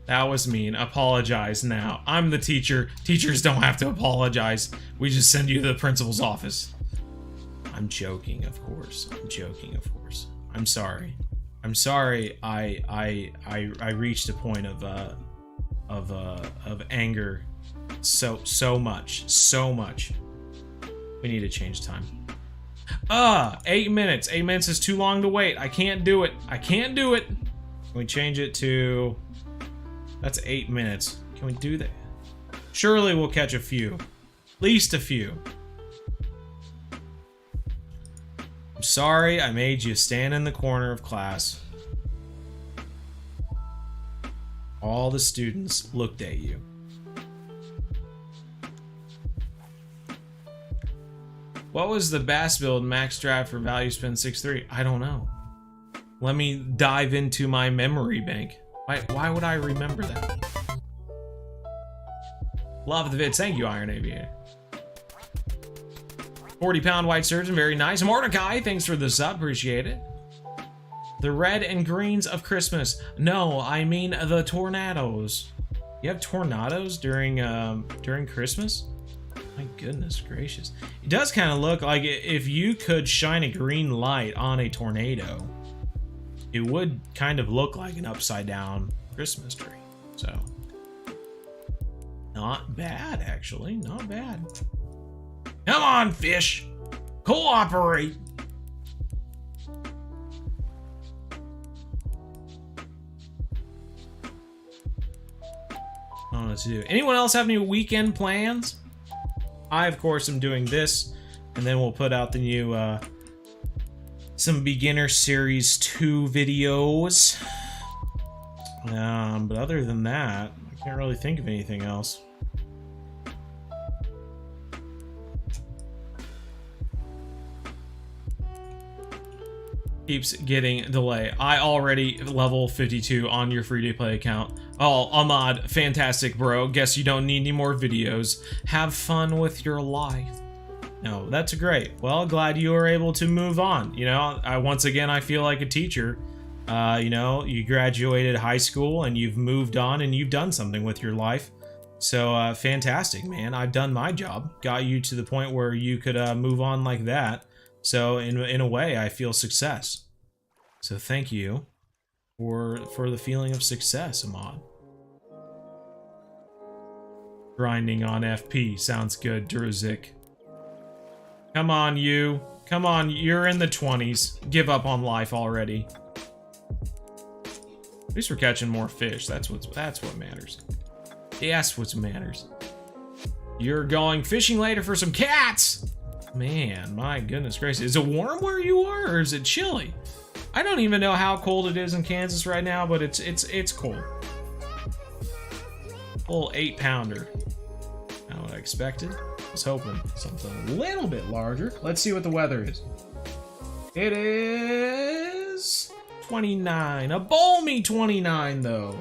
That was mean. Apologize now. I'm the teacher. Teachers don't have to apologize. We just send you to the principal's office. I'm joking, of course. I'm sorry. I reached a point of anger so much. We need to change time. 8 minutes. 8 minutes is too long to wait. I can't do it. Can we change it to... That's 8 minutes. Can we do that? Surely we'll catch a few. At least a few. I'm sorry I made you stand in the corner of class. All the students looked at you. What was the bass build max drive for value spin 6.3? I don't know. Let me dive into my memory bank. Why would I remember that? Love the vids. Thank you, Iron Aviator. 40-pound white sturgeon, very nice. Mordecai, thanks for the sub, appreciate it. The red and greens of Christmas. No, I mean the tornadoes. You have tornadoes during Christmas? My goodness gracious. It does kind of look like if you could shine a green light on a tornado, it would kind of look like an upside down Christmas tree. So, Not bad, actually. Not bad. Come on, fish. Cooperate. I don't know what to do. Anyone else have any weekend plans? I, of course, am doing this, and then we'll put out the new, some beginner series 2 videos. But other than that, I can't really think of anything else. Keeps getting delay. I already level 52 on your free-to-play account. Oh, Ahmad, fantastic, bro. Guess you don't need any more videos. Have fun with your life. No, that's great. Well, glad you were able to move on. You know, once again, I feel like a teacher. You know, you graduated high school and you've moved on and you've done something with your life. So, fantastic, man. I've done my job. Got you to the point where you could move on like that. So, in a way, I feel success. So, thank you for the feeling of success, Ahmad. Grinding on FP. Sounds good, Druzik. Come on, you. Come on, you're in the 20s. Give up on life already. At least we're catching more fish. That's what matters. That's what matters. You're going fishing later for some cats. Man, my goodness gracious. Is it warm where you are, or is it chilly? I don't even know how cold it is in Kansas right now, but it's cold. Full 8-pounder. Not what I expected. I was hoping something a little bit larger. Let's see what the weather is. It is 29. A balmy 29, though.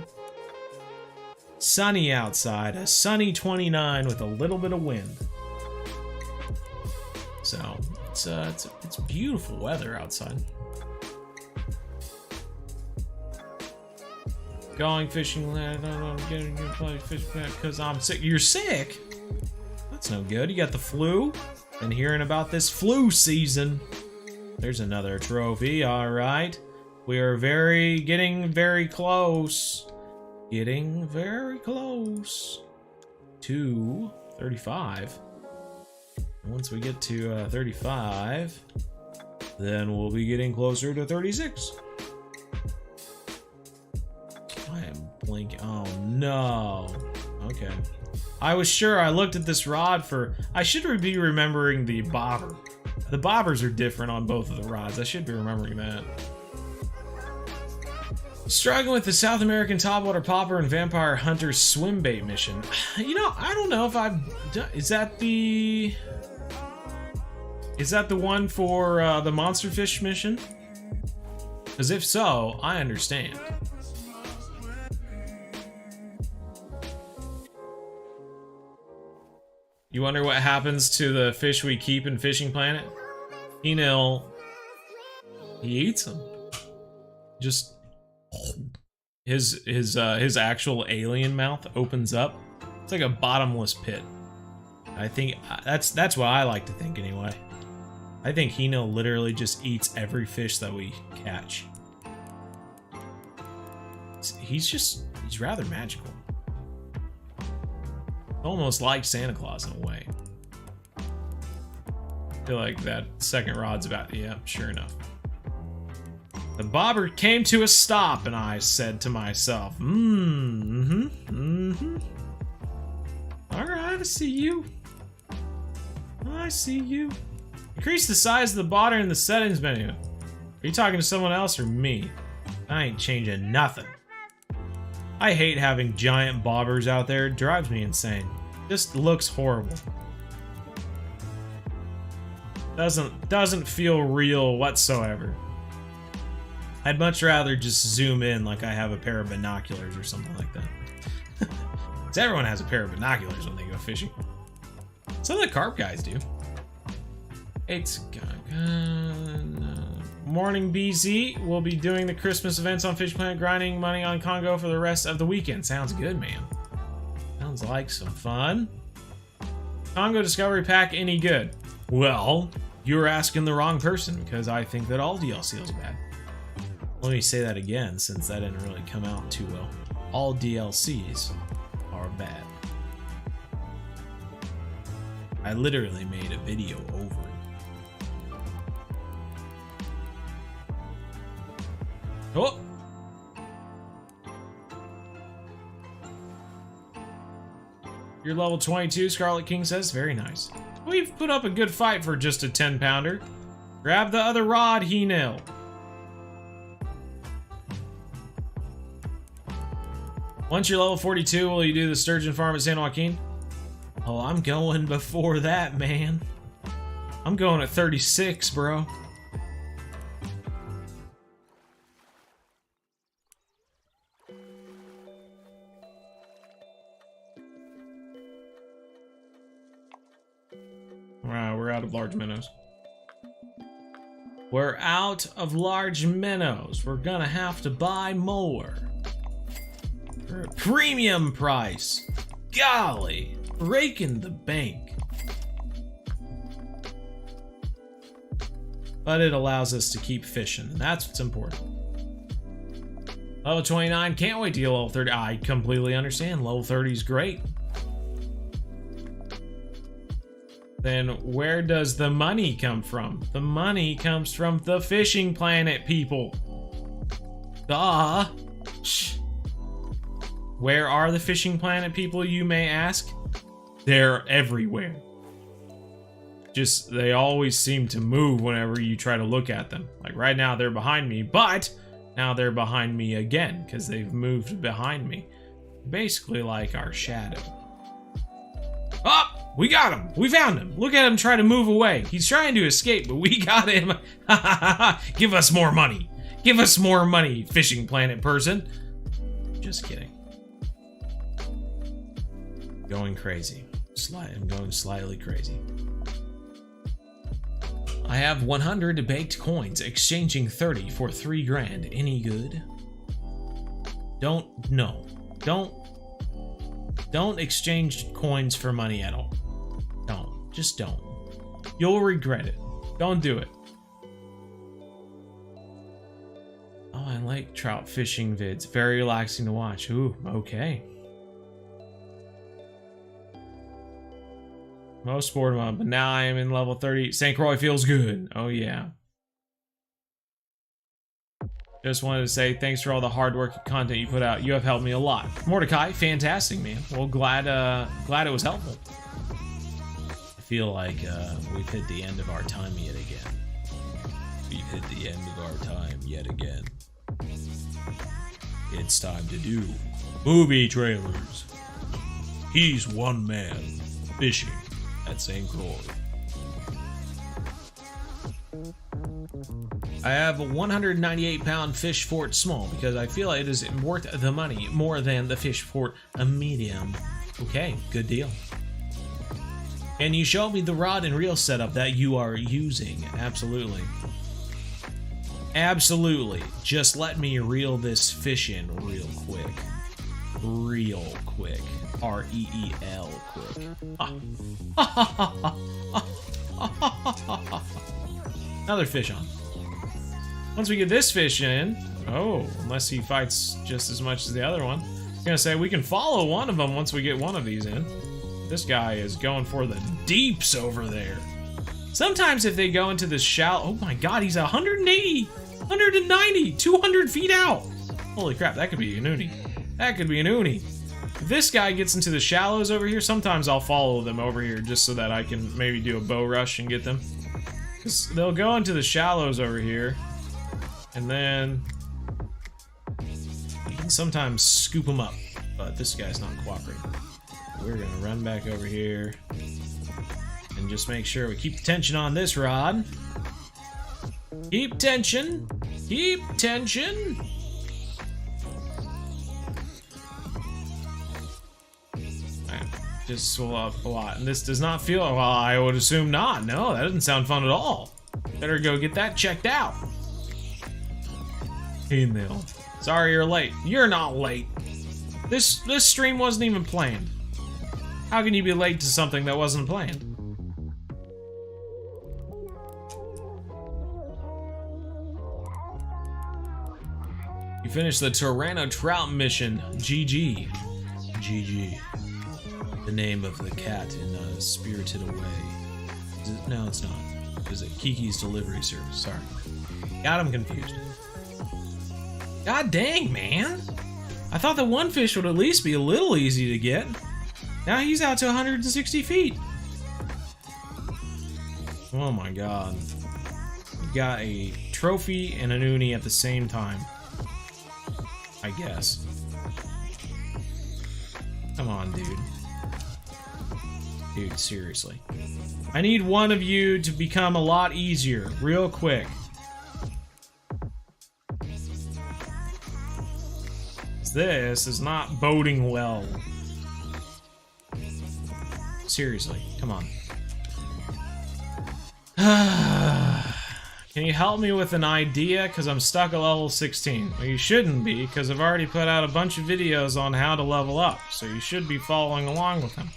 Sunny outside. A sunny 29 with a little bit of wind. So it's beautiful weather outside. Going fishing. I don't know. I'm getting to fish because I'm sick. You're sick? That's no good. You got the flu? Been hearing about this flu season. There's another trophy. All right. We are getting very close. Getting very close to 35. Once we get to 35, then we'll be getting closer to 36. I am blinking. Oh no. Okay. I was sure. I looked at this rod for... I should be remembering the bobber. The bobbers are different on both of the rods. I should be remembering that. Struggling with the South American topwater popper and vampire hunter swim bait mission. You know, I don't know if I've done... Is that the one for the monster fish mission? Because if so, I understand. You wonder what happens to the fish we keep in Fishing Planet? He eats them. Just his actual alien mouth opens up. It's like a bottomless pit. I think that's what I like to think anyway. I think Hino literally just eats every fish that we catch. He's rather magical. Almost like Santa Claus in a way. I feel like that second rod's about... Yeah, sure enough. The bobber came to a stop, and I said to myself, Alright, I see you. I see you. Increase the size of the bobber in the settings menu. Are you talking to someone else or me? I ain't changing nothing. I hate having giant bobbers out there. It drives me insane. Just looks horrible. Doesn't feel real whatsoever. I'd much rather just zoom in like I have a pair of binoculars or something like that. Because everyone has a pair of binoculars when they go fishing. Some of the carp guys do. It's Morning BZ. We'll be doing the Christmas events on Fish Planet, grinding money on Congo for the rest of the weekend. Sounds good, man. Sounds like some fun. Congo Discovery Pack any good? Well, you're asking the wrong person, because I think that all DLC is bad. Let me say that again, since that didn't really come out too well. All DLCs are bad. I literally made a video over it. Oh! You're level 22, Scarlet King says. Very nice. We've put up a good fight for just a 10-pounder. Grab the other rod, He-Nil. Once you're level 42, will you do the sturgeon farm at San Joaquin? Oh, I'm going before that, man. I'm going at 36, bro. Wow, we're out of large minnows. We're out of large minnows. We're gonna have to buy more. For a premium price. Golly, breaking the bank. But it allows us to keep fishing, and that's what's important. Level 29, can't wait to get level 30. I completely understand, level 30 is great. Then where does the money come from? The money comes from the fishing planet, people. Duh. Shh. Where are the fishing planet people, you may ask? They're everywhere. Just, they always seem to move whenever you try to look at them. Like right now they're behind me, but now they're behind me again because they've moved behind me. Basically like our shadow. Oh! We got him! We found him! Look at him try to move away. He's trying to escape, but we got him. Give us more money. Give us more money, fishing planet person. Just kidding. Going crazy. I'm going slightly crazy. I have 100 baked coins, exchanging 30 for 3 grand. Any good? No. Don't exchange coins for money at all. Don't. Just don't. You'll regret it. Don't do it. Oh, I like trout fishing vids. Very relaxing to watch. Ooh, okay. Most boredom up, but now I am in level 30. St. Croix feels good. Oh, yeah. Just wanted to say thanks for all the hard work and content you put out. You have helped me a lot. Mordecai, fantastic, man. Well, glad it was helpful. I feel like we've hit the end of our time yet again. We've hit the end of our time yet again. It's time to do movie trailers. He's one man fishing at St. Croix. I have a 198-pound fish fort small because I feel it is worth the money more than the fish fort a medium. Okay, good deal. Can you show me the rod and reel setup that you are using? Absolutely. Absolutely. Just let me reel this fish in real quick. Real quick. R-E-E-L quick. Another fish on. Once we get this fish in, oh, unless he fights just as much as the other one. I was gonna say we can follow one of them once we get one of these in. This guy is going for the deeps over there. Sometimes if they go into the shallow, oh my god, he's 180, 190, 200 feet out. Holy crap, that could be an uni. That could be an uni. If this guy gets into the shallows over here, sometimes I'll follow them over here just so that I can maybe do a bow rush and get them. Because they'll go into the shallows over here, and then you can sometimes scoop them up, but this guy's not cooperating. We're gonna run back over here and just make sure we keep the tension on this rod. Keep tension. Keep tension. Just swell up a lot, and this does not feel, well, I would assume not. No, that doesn't sound fun at all. Better go get that checked out. Email. Sorry you're late. You're not late. This stream wasn't even planned. How can you be late to something that wasn't planned? You finished the Toronto Trout mission. GG. GG. the name of the cat in Spirited Away. No, it's not. Is it Kiki's Delivery Service? Sorry. Got him confused. God dang, man. I thought the one fish would at least be a little easy to get. Now he's out to 160 feet. Oh my god. We got a trophy and an uni at the same time. I guess. Come on, dude. Dude, seriously. I need one of you to become a lot easier, real quick. This is not boding well. Seriously, come on. Can you help me with an idea? Because I'm stuck at level 16. Well, you shouldn't be, because I've already put out a bunch of videos on how to level up, so you should be following along with them.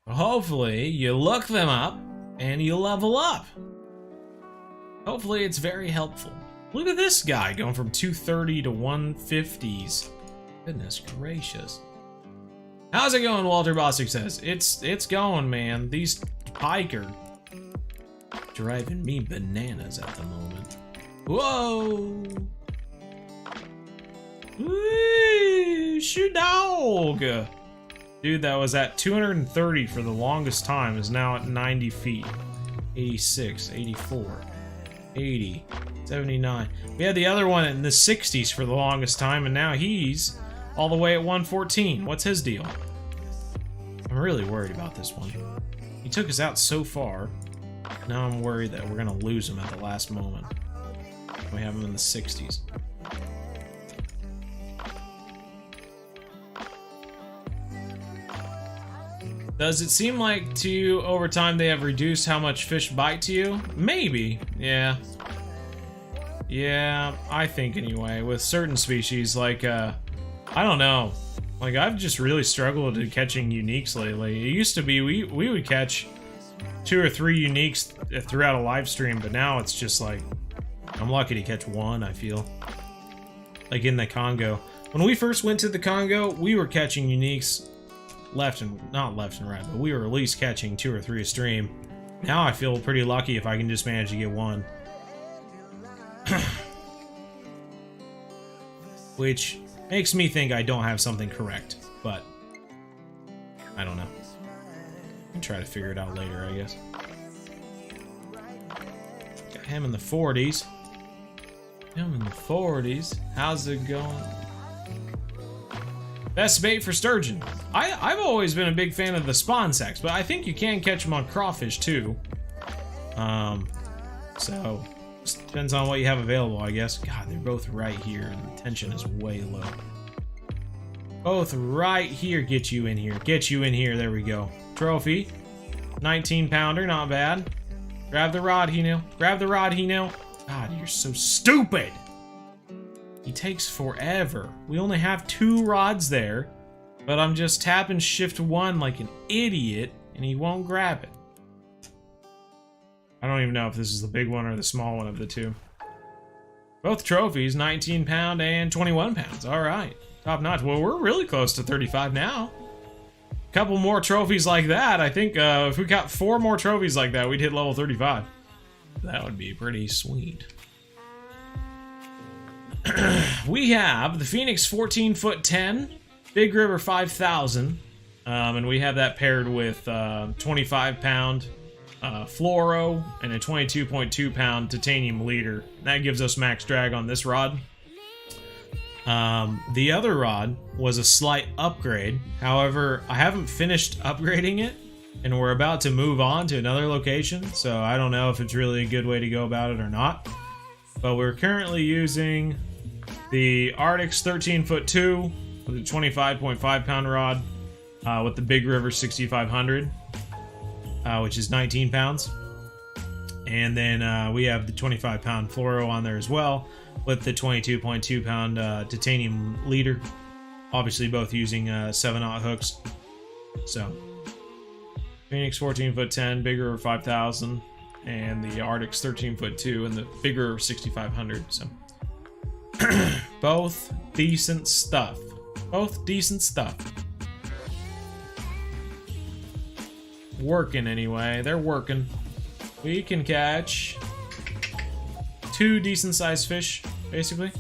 Hopefully, you look them up, and you level up. Hopefully, it's very helpful. Look at this guy going from 230 to 150s. Goodness gracious. How's it going, Walter Bostick says? It's going, man. These pike are driving me bananas at the moment. Whoa! Woo! Shoot dog! Dude, that was at 230 for the longest time, is now at 90 feet. 86, 84, 80, 79. We had the other one in the 60s for the longest time, and now he's all the way at 114. What's his deal? I'm really worried about this one. He took us out so far. Now I'm worried that we're gonna lose him at the last moment. We have him in the 60s. Does it seem like over time they have reduced how much fish bite to you? Maybe, yeah. Yeah, I think anyway. With certain species, like, I don't know. Like, I've just really struggled at catching uniques lately. It used to be we would catch 2 or 3 uniques throughout a live stream, but now it's just like, I'm lucky to catch one, I feel. Like in the Congo. When we first went to the Congo, we were catching uniques not left and right, but we were at least catching 2 or 3 a stream. Now I feel pretty lucky if I can just manage to get one. Which makes me think I don't have something correct, but I don't know. I can try to figure it out later, I guess. Got him in the 40s. Him in the 40s. How's it going? Best bait for sturgeon. I've always been a big fan of the spawn sex, but I think you can catch them on crawfish too. So just depends on what you have available, I guess. God, they're both right here, and the tension is way low. Both right here. Get you in here. Get you in here. There we go. Trophy. 19-pounder, not bad. Grab the rod, Hino. Grab the rod, Hino. God, you're so stupid. He takes forever. We only have 2 rods there, but I'm just tapping shift 1 like an idiot, and he won't grab it. I don't even know if this is the big one or the small one of the 2. Both trophies, 19-pound and 21 pounds. All right, top notch. Well, we're really close to 35 now. A couple more trophies like that. I think if we got 4 more trophies like that, we'd hit level 35. That would be pretty sweet. We have the Phoenix 14'10", Big River 5000, and we have that paired with 25-pound fluoro and a 22.2-pound titanium leader. That gives us max drag on this rod. The other rod was a slight upgrade. However, I haven't finished upgrading it, and we're about to move on to another location, so I don't know if it's really a good way to go about it or not. But we're currently using the Arctic's 13'2" with a 25.5-pound rod with the Big River 6500, which is 19 pounds. And then we have the 25-pound fluoro on there as well with the 22.2-pound titanium leader. Obviously both using 7/0 hooks. So Phoenix 14'10", Big River 5000, and the Arctic's 13'2" and the Big River 6500. So Both decent stuff. Both decent stuff. Working anyway. They're working. We can catch 2 decent sized fish, basically.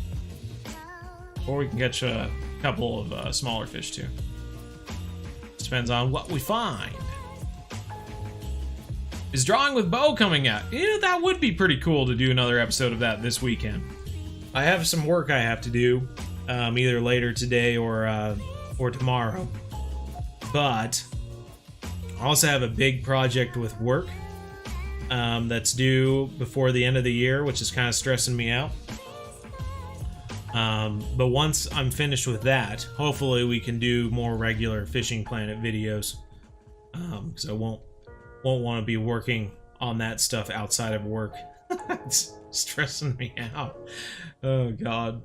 Or we can catch a couple of smaller fish too. Just depends on what we find. Is Drawing with Bo coming out? Yeah, that would be pretty cool to do another episode of that this weekend. I have some work I have to do, either later today or tomorrow. But I also have a big project with work that's due before the end of the year, which is kind of stressing me out. But once I'm finished with that, hopefully we can do more regular Fishing Planet videos. Because I won't want to be working on that stuff outside of work. It's stressing me out. Oh god.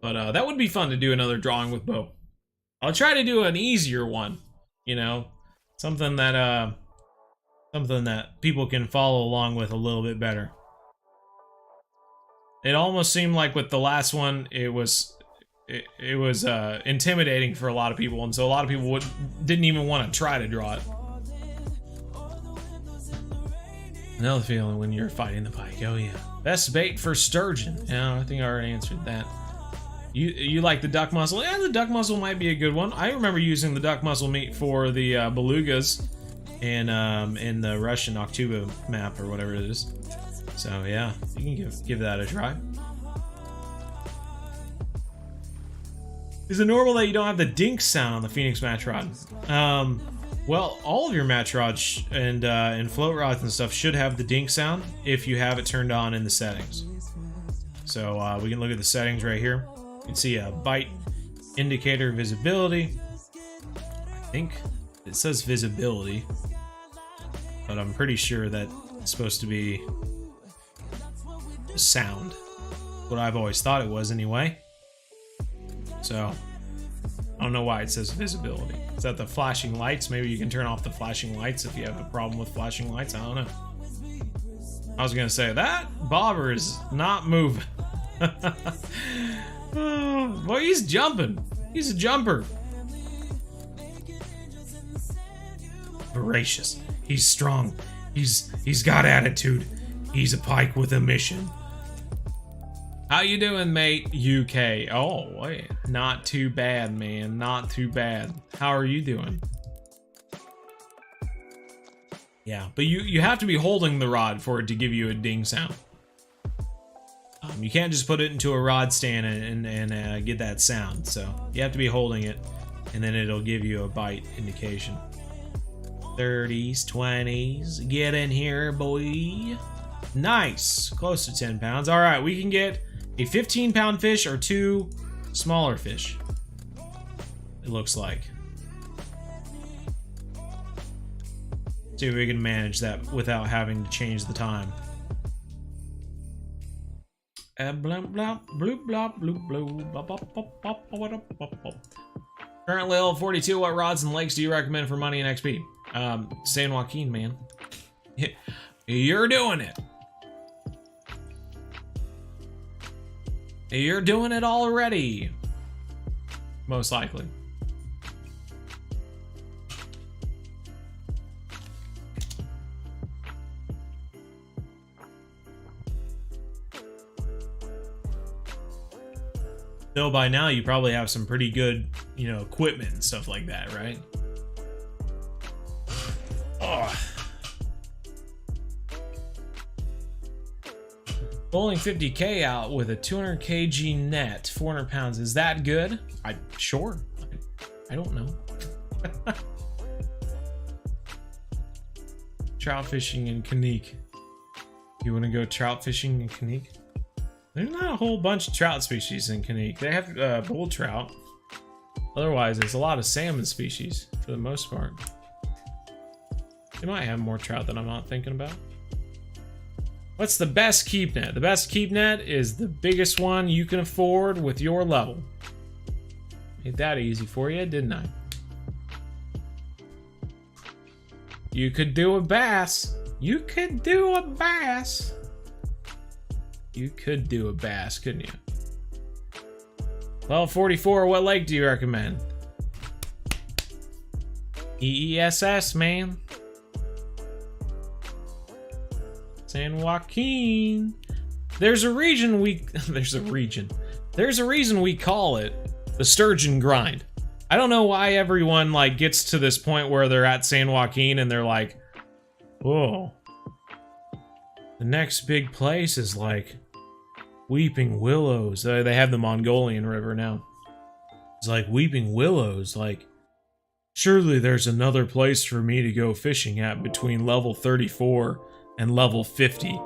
But that would be fun to do another Drawing with Bo. I'll try to do an easier one, you know, something that people can follow along with a little bit better. It almost seemed like with the last one, it was intimidating for a lot of people, and so a lot of people didn't even want to try to draw it. Another feeling when you're fighting the pike. Oh yeah. Best bait for sturgeon. Yeah, I think I already answered that. You like the duck mussel? Yeah, the duck mussel might be a good one. I remember using the duck mussel meat for the belugas in the Russian Oktuba map or whatever it is. So yeah, you can give that a try. Is it normal that you don't have the dink sound on the Phoenix match rod? Well, all of your match rods and float rods and stuff should have the dink sound if you have it turned on in the settings. So we can look at the settings right here. You can see a bite indicator visibility. I think it says visibility, but I'm pretty sure that it's supposed to be sound. What I've always thought it was anyway. So I don't know why it says visibility. Is that the flashing lights? Maybe you can turn off the flashing lights if you have a problem with flashing lights. I don't know. I was gonna say that bobber is not moving. Oh, boy, he's jumping. He's a jumper. Voracious. He's strong. He's got attitude. He's a pike with a mission. How you doing, mate? UK. Oh, wait. Not too bad, man. Not too bad. How are you doing? Yeah, but you have to be holding the rod for it to give you a ding sound. You can't just put it into a rod stand and get that sound. So you have to be holding it, and then it'll give you a bite indication. 30s, 20s. Get in here, boy. Nice. Close to 10 pounds. All right, we can get a 15-pound fish or 2 smaller fish. It looks like. See if we can manage that without having to change the time. Currently level 42. What rods and legs do you recommend for money and XP? San Joaquin, man. You're doing it. You're doing it already. Most likely. So by now you probably have some pretty good, you know, equipment and stuff like that, right? Oh. Bowling 50K out with a 200 kg net, 400 pounds. Is that good? Sure. I don't know. Trout fishing in Kayak. You want to go trout fishing in Kayak? There's not a whole bunch of trout species in Kayak. They have bull trout. Otherwise, there's a lot of salmon species for the most part. They might have more trout that I'm not thinking about. What's the best keep net? The best keep net is the biggest one you can afford with your level. Made that easy for you, didn't I? You could do a bass. You could do a bass. You could do a bass, couldn't you? Well, 44, what lake do you recommend? EESS, man. San Joaquin. There's a reason we call it the sturgeon grind. I don't know why everyone like gets to this point where they're at San Joaquin and they're like, whoa, the next big place is like Weeping Willows. They have the Mongolian River now. It's like Weeping Willows. Like, surely there's another place for me to go fishing at between level 34 and level 50.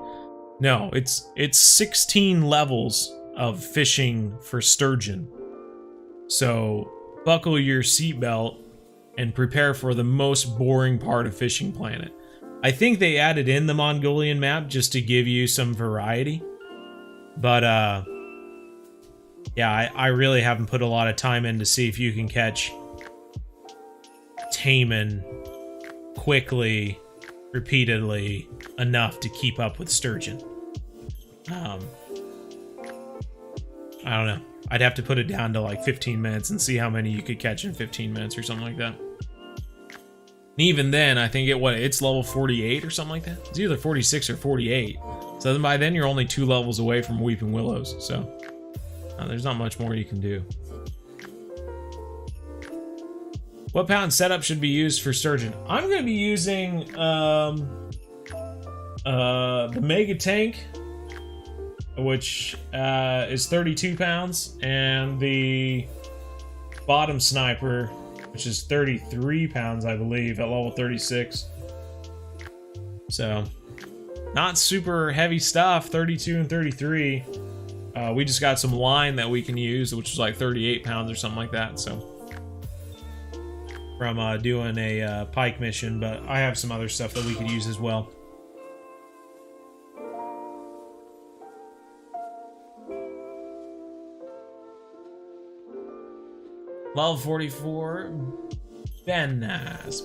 No, it's 16 levels of fishing for sturgeon. So buckle your seatbelt and prepare for the most boring part of Fishing Planet. I think they added in the Mongolian map just to give you some variety. But, yeah, I really haven't put a lot of time in to see if you can catch taimen quickly, repeatedly, enough to keep up with sturgeon. I don't know. I'd have to put it down to like 15 minutes and see how many you could catch in 15 minutes or something like that. And even then, I think it's level 48 or something like that. It's either 46 or 48. So then by then you're only 2 levels away from Weeping Willows. So there's not much more you can do. What pound setup should be used for sturgeon? I'm going to be using the Mega Tank, which is 32 pounds, and the Bottom Sniper, which is 33 pounds, I believe, at level 36. So, not super heavy stuff, 32 and 33. We just got some line that we can use, which is like 38 pounds or something like that, so. From doing a pike mission, but I have some other stuff that we could use as well. Level 44, Benaz.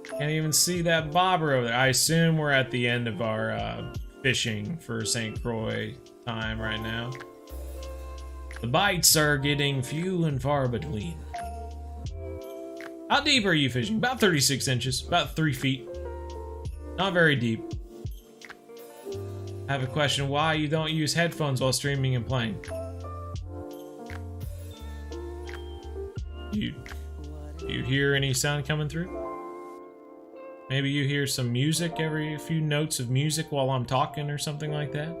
Can't even see that bobber over there. I assume we're at the end of our fishing for St. Croix time right now. The bites are getting few and far between. How deep are you fishing? About 36 inches, about 3 feet. Not very deep. I have a question, why you don't use headphones while streaming and playing? You hear any sound coming through? Maybe you hear some music, every few notes of music while I'm talking or something like that?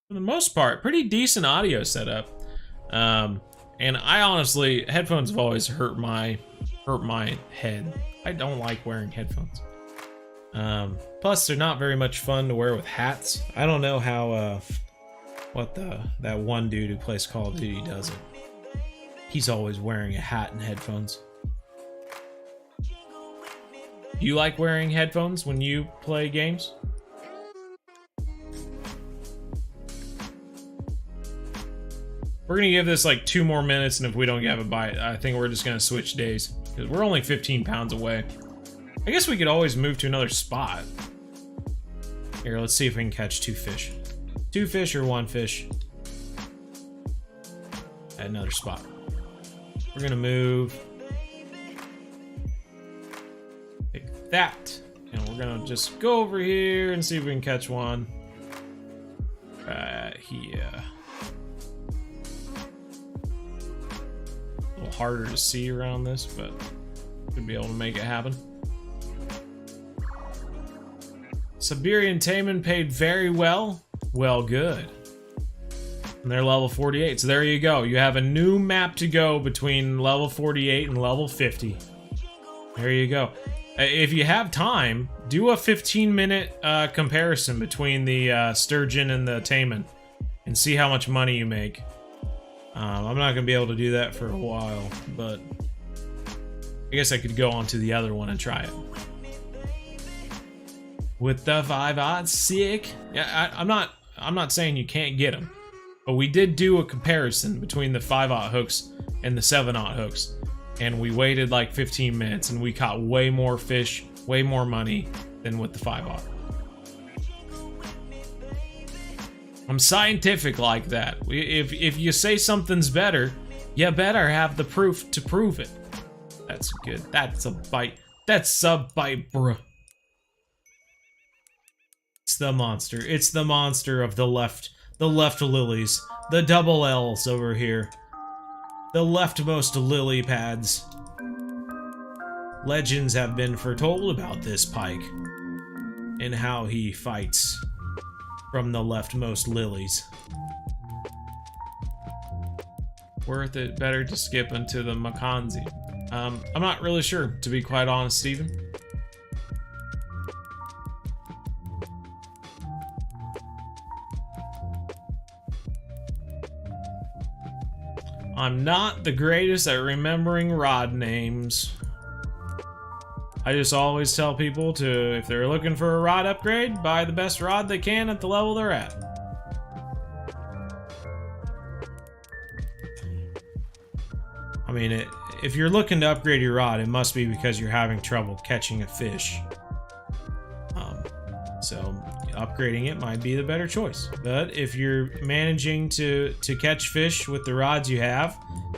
For the most part, pretty decent audio setup. And I honestly, headphones have always hurt my head. I don't like wearing headphones. Plus, they're not very much fun to wear with hats. I don't know how, that one dude who plays Call of Duty does it. He's always wearing a hat and headphones. Do you like wearing headphones when you play games? We're gonna give this like 2 more minutes, and if we don't get a bite, I think we're just gonna switch days. Because we're only 15 pounds away. I guess we could always move to another spot. Here, let's see if we can catch 2 fish. 2 fish or 1 fish. At another spot. We're gonna move. Like that. And we're gonna just go over here and see if we can catch one. Right here. A little harder to see around this, but should be able to make it happen. Siberian Taimen paid very well. Well, good. And they're level 48, so there you go. You have a new map to go between level 48 and level 50. There you go. If you have time, do a 15-minute comparison between the sturgeon and the taimen and see how much money you make. I'm not going to be able to do that for a while, but I guess I could go on to the other one and try it. With the 5/0, sick. Yeah, I'm not saying you can't get them, but we did do a comparison between the 5/0 hooks and the 7/0 hooks. and we waited like 15 minutes, and we caught way more fish, way more money than with the 5-aught. I'm scientific like that. If you say something's better, you better have the proof to prove it. That's good. That's a bite. That's a bite, bruh. It's the monster. It's the monster of the left lilies. The double L's over here. The leftmost lily pads. Legends have been foretold about this pike and how he fights from the leftmost lilies. Worth it better to skip into the Mackenzie. I'm not really sure, to be quite honest, Steven. I'm not the greatest at remembering rod names. I just always tell people to, if they're looking for a rod upgrade, buy the best rod they can at the level they're at. I mean, if you're looking to upgrade your rod, it must be because you're having trouble catching a fish. So upgrading it might be the better choice. But if you're managing to catch fish with the rods you have,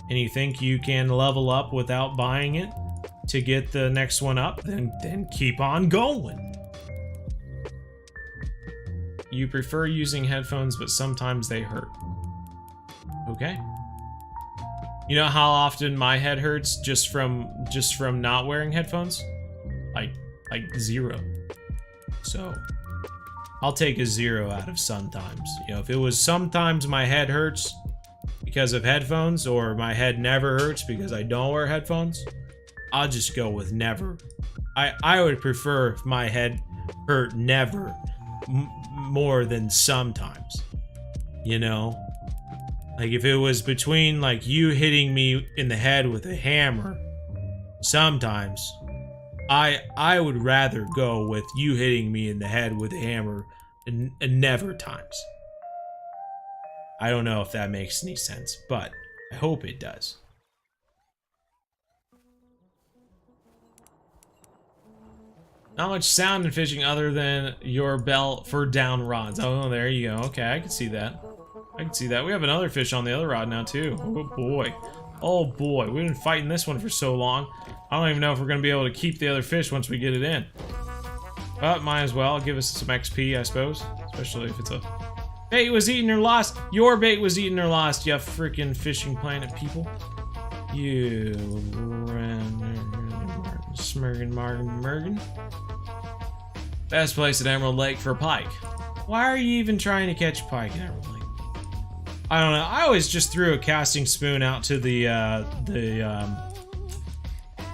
and you think you can level up without buying it to get the next one up, then keep on going. You prefer using headphones, but sometimes they hurt. Okay. You know how often my head hurts just from not wearing headphones? Like 0. So I'll take a 0 out of sometimes. You know, if it was sometimes my head hurts because of headphones, or my head never hurts because I don't wear headphones, I'll just go with never. I would prefer if my head hurt never more than sometimes. You know? Like if it was between like you hitting me in the head with a hammer sometimes, I would rather go with you hitting me in the head with a hammer and never times. I don't know if that makes any sense, but I hope it does. Not much sound in fishing other than your bell for down rods. Oh, there you go. Okay, I can see that. I can see that. We have another fish on the other rod now, too. Oh, boy. Oh, boy. We've been fighting this one for so long. I don't even know if we're going to be able to keep the other fish once we get it in. But might as well give us some XP, I suppose. Especially if it's a... Bait was eaten or lost. Your bait was eaten or lost, you freaking fishing planet people. You... Smurgen, Mergen. Best place at Emerald Lake for pike. Why are you even trying to catch pike in Emerald Lake? I don't know. I always just threw a casting spoon out to the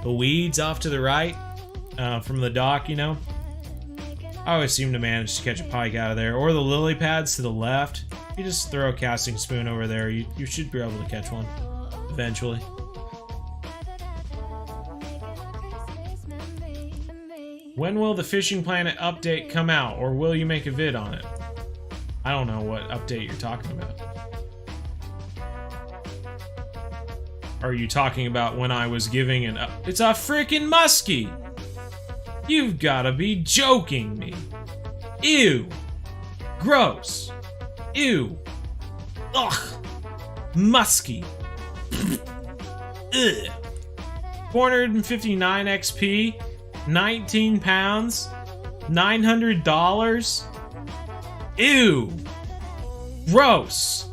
weeds off to the right from the dock, you know. I always seem to manage to catch a pike out of there. Or the lily pads to the left. You just throw a casting spoon over there. You should be able to catch one eventually. When will the Fishing Planet update come out, or will you make a vid on it? I don't know what update you're talking about. Are you talking about when I was giving an It's a freaking muskie! You've gotta be joking me. Ew. Gross. Ew. Ugh. Muskie. Ugh. 459 XP. 19 pounds. $900. Ew. Gross.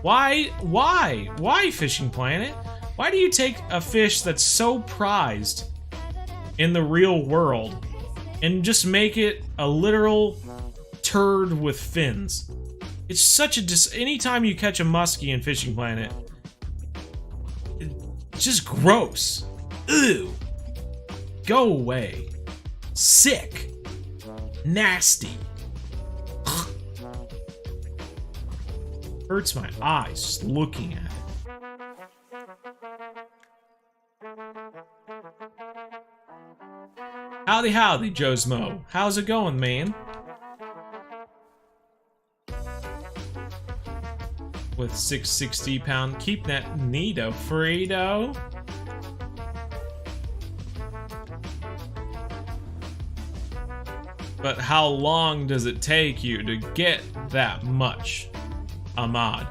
Why, Fishing Planet? Why do you take a fish that's so prized in the real world and just make it a literal turd with fins? It's such a anytime you catch a muskie in Fishing Planet, it's just gross. Ew. Go away. Sick. Nasty. Hurts my eyes just looking at it. Howdy, howdy, Josmo. How's it going, man? With 660 pound keep net neato Frito. But how long does it take you to get that much a mod?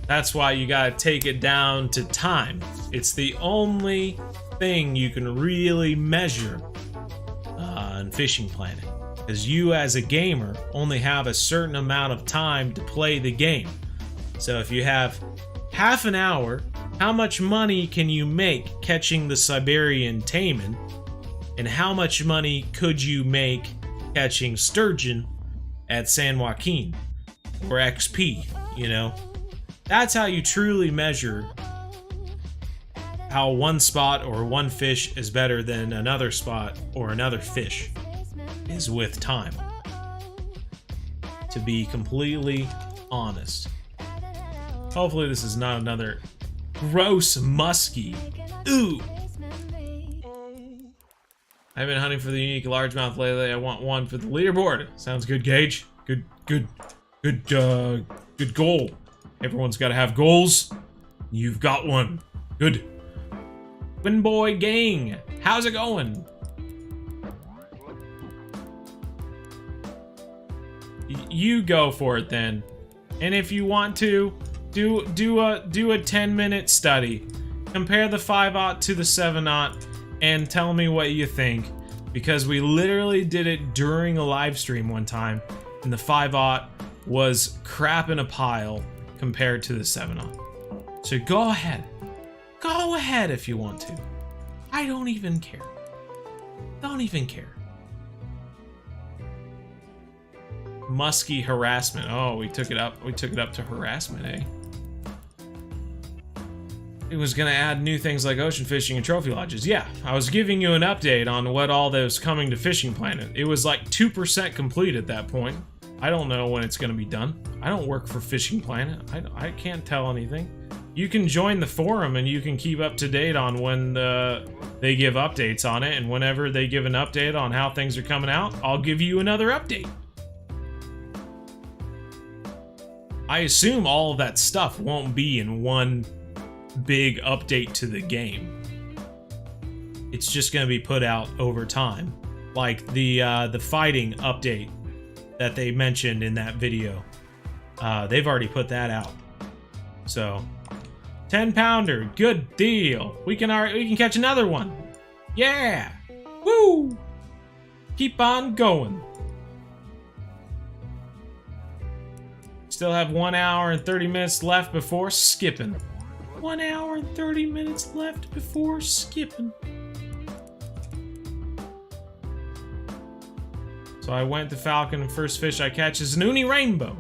That's why you gotta take it down to time. It's the only thing you can really measure in Fishing Planet. Because you as a gamer only have a certain amount of time to play the game. So if you have half an hour, how much money can you make catching the Siberian taimen? And how much money could you make catching sturgeon at San Joaquin? Or XP, you know? That's how you truly measure how one spot or one fish is better than another spot or another fish, is with time. To be completely honest. Hopefully this is not another gross muskie. Ooh! I've been hunting for the unique largemouth lately. I want one for the leaderboard. Sounds good, Gage. Good goal. Everyone's got to have goals. You've got one. Good. Twin Boy Gang, how's it going? You go for it then. And if you want to, do a 10-minute study. Compare the 5/0 to the 7/0 and tell me what you think. Because we literally did it during a live stream one time, and the 5/0 was crap in a pile compared to the 7/0. So go ahead. Go ahead if you want to. I don't even care. Don't even care. Musky harassment. Oh, we took it up. We took it up to harassment, eh? It was gonna add new things like ocean fishing and trophy lodges. Yeah, I was giving you an update on what all those coming to Fishing Planet. It was like 2% complete at that point. I don't know when it's gonna be done. I don't work for Fishing Planet. I can't tell anything. You can join the forum and you can keep up to date on when they give updates on it, and whenever they give an update on how things are coming out, I'll give you another update. I assume all of that stuff won't be in one big update to the game. It's just going to be put out over time, like the fighting update that they mentioned in that video. They've already put that out. So 10-pounder, good deal. We can catch another one. Yeah, woo! Keep on going. Still have 1 hour and 30 minutes left before skipping. 1 hour and 30 minutes left before skipping. So I went to Falcon, and first fish I catch is an uni rainbow.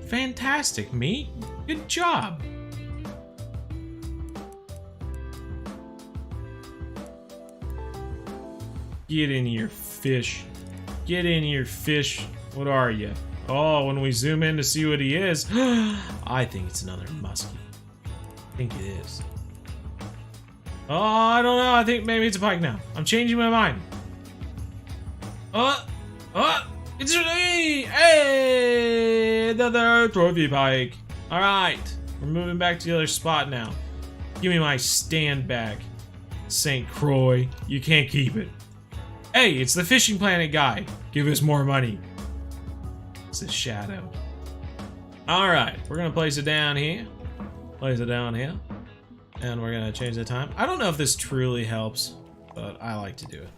Fantastic, meat. Good job. Get in here, fish. Get in here, fish. What are you? Oh, when we zoom in to see what he is, I think it's another muskie. I think it is. Oh, I don't know. I think maybe it's a pike now. I'm changing my mind. It's me! Hey! Another trophy pike. Alright. We're moving back to the other spot now. Give me my stand back, St.Croix. You can't keep it. Hey, it's the Fishing Planet guy. Give us more money. It's a shadow. Alright, we're gonna place it down here. Place it down here. And we're gonna change the time. I don't know if this truly helps, but I like to do it.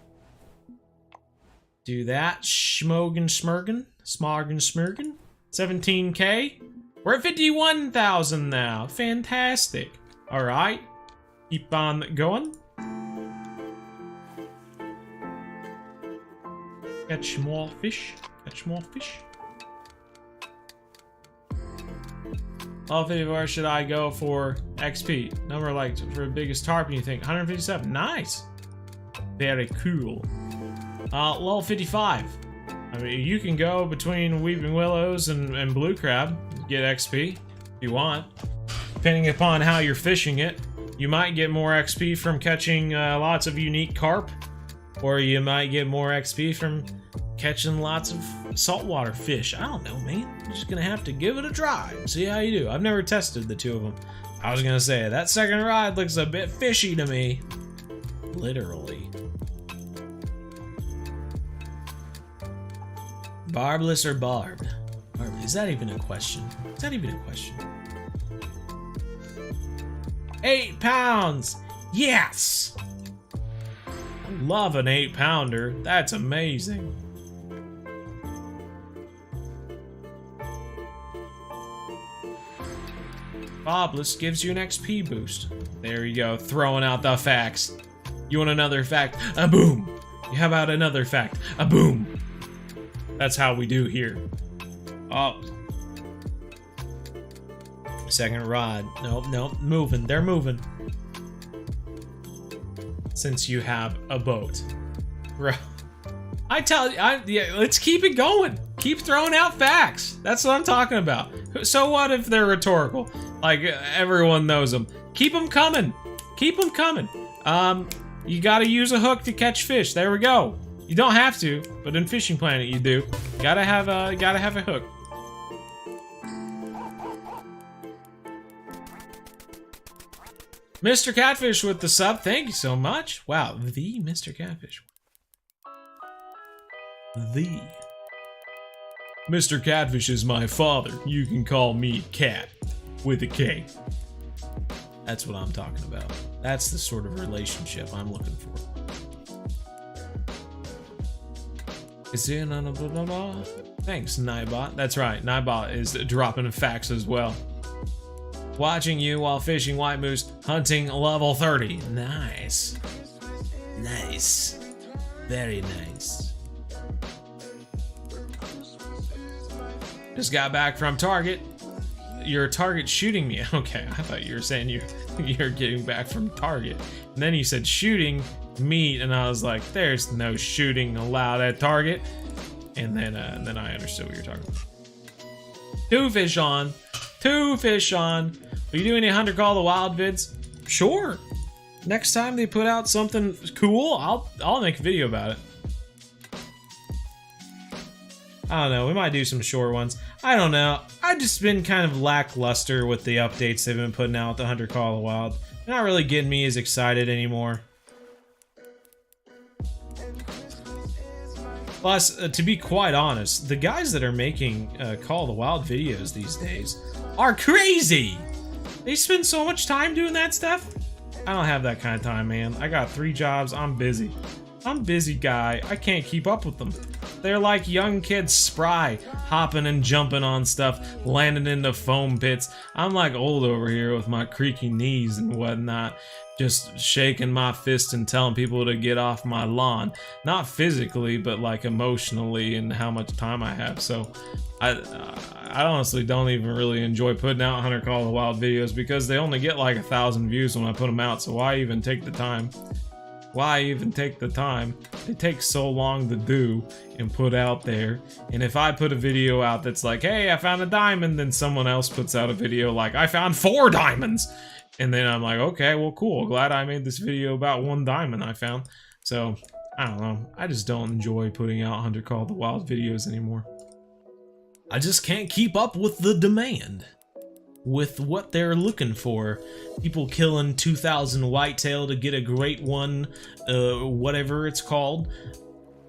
Do that. Schmogen smurgen. Smorgen smurgen. 17K. We're at 51,000 now. Fantastic. Alright. Keep on going. Catch more fish. Catch more fish. All 54 should I go for XP? Number like for the biggest tarpon, you think? 157. Nice. Very cool. Level 55. I mean, you can go between Weeping Willows and Blue Crab. Get XP if you want. Depending upon how you're fishing it, you might get more XP from catching lots of unique carp, or you might get more XP from catching lots of saltwater fish. I don't know, man. You're just gonna have to give it a try and see how you do. I've never tested the two of them. I was gonna say, that second ride looks a bit fishy to me. Literally. Barbless or barbed? Is that even a question? Is that even a question? 8 pounds! Yes! I love an 8-pounder. That's amazing. Barbless gives you an XP boost. There you go, throwing out the facts. You want another fact? A boom! How about another fact? A boom! That's how we do here. Oh. Second rod. Nope, nope, moving. They're moving. Since you have a boat. Bro. I tell you, yeah, let's keep it going. Keep throwing out facts. That's what I'm talking about. So what if they're rhetorical? Like, everyone knows them. Keep them coming. Keep them coming. You gotta use a hook to catch fish. There we go. You don't have to, but in Fishing Planet you do. Gotta have a hook. Mr. Catfish with the sub, thank you so much. Wow, the Mr. Catfish. The Mr. Catfish is my father. You can call me Cat with a K. That's what I'm talking about. That's the sort of relationship I'm looking for. Is it blah, blah, blah, blah? Thanks, Nibot. That's right, Nibot is dropping facts as well. Watching you while fishing white moose, hunting level 30. Nice. Nice. Very nice. Just got back from Target. Your Target shooting me. Okay, I thought you were saying you're getting back from Target. And then you said shooting meat, and I was like, there's no shooting allowed at Target. And then I understood what you're talking about. 2 fish on. 2 fish on. Are you doing any Hunter Call the Wild vids? Sure. Next time they put out something cool, I'll make a video about it. I don't know, we might do some short ones. I don't know. I've just been kind of lackluster with the updates they've been putting out with the Hunter Call the Wild. They're not really getting me as excited anymore. Plus, to be quite honest, the guys that are making Call the Wild videos these days are crazy! They spend so much time doing that stuff. I don't have that kind of time, man. I got 3 jobs, I'm busy. I'm a busy guy, I can't keep up with them. They're like young kids spry, hopping and jumping on stuff, landing into foam pits. I'm like old over here with my creaky knees and whatnot, just shaking my fist and telling people to get off my lawn. Not physically, but like emotionally and how much time I have. So I honestly don't even really enjoy putting out Hunter Call the Wild videos because they only get like 1,000 views when I put them out. So why even take the time? Why even take the time? It takes so long to do and put out there. And if I put a video out that's like, hey, I found a diamond, then someone else puts out a video like, I found 4 diamonds. And then I'm like, okay, well, cool. Glad I made this video about 1 diamond I found. So, I don't know. I just don't enjoy putting out Hunter Call the Wild videos anymore. I just can't keep up with the demand. With what they're looking for. People killing 2,000 whitetail to get a great one, whatever it's called.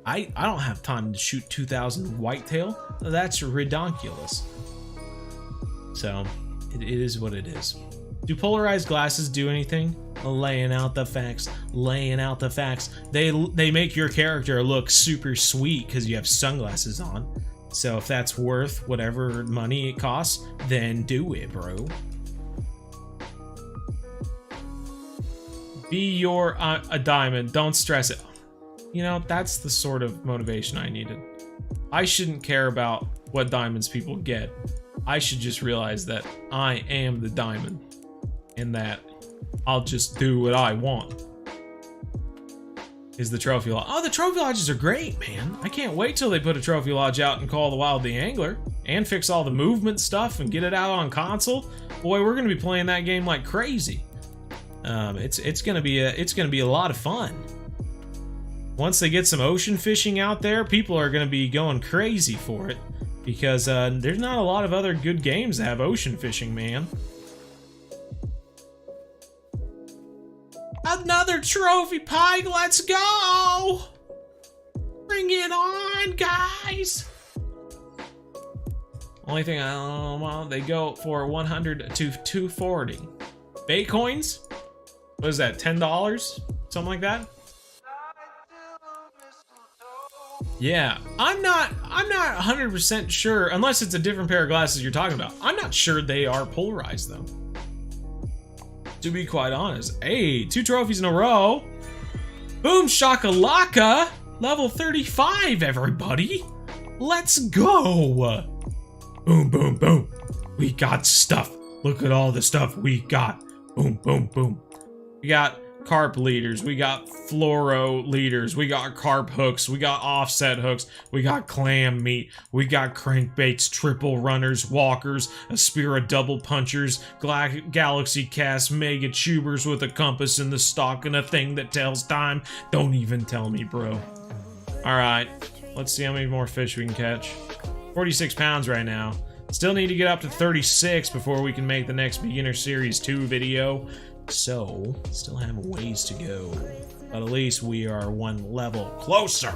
I don't have time to shoot 2,000 whitetail. That's redonkulous. So, it is what it is. Do polarized glasses do anything? Laying out the facts, laying out the facts. They make your character look super sweet because you have sunglasses on. So if that's worth whatever money it costs, then do it, bro. Be your a diamond, don't stress it. You know, that's the sort of motivation I needed. I shouldn't care about what diamonds people get. I should just realize that I am the diamond. And that I'll just do what I want. Is the trophy lodge. Oh, the trophy lodges are great, man. I can't wait till they put a trophy lodge out and Call the Wild the Angler and fix all the movement stuff and get it out on console. Boy, we're gonna be playing that game like crazy. It's gonna be a lot of fun. Once they get some ocean fishing out there, people are gonna be going crazy for it because there's not a lot of other good games that have ocean fishing, man. Another trophy pike, let's go! Bring it on, guys! Only thing I don't know, well, they go for 100 to 240. Bait coins? What is that, $10? Something like that? Yeah, I'm not 100% sure, unless it's a different pair of glasses you're talking about. I'm not sure they are polarized though, to be quite honest. Hey, 2 trophies in a row. Boom shakalaka, level 35, everybody. Let's go. Boom, boom, boom. We got stuff. Look at all the stuff we got. Boom, boom, boom. We got carp leaders, we got fluoro leaders, we got carp hooks, we got offset hooks, we got clam meat, we got crankbaits, triple runners, walkers, a spear of double punchers, galaxy cast, mega tubers with a compass in the stock and a thing that tells time. Don't even tell me, bro. Alright, let's see how many more fish we can catch. 46 pounds right now. Still need to get up to 36 before we can make the next beginner series 2 video. So, still have ways to go, but at least we are 1 level closer.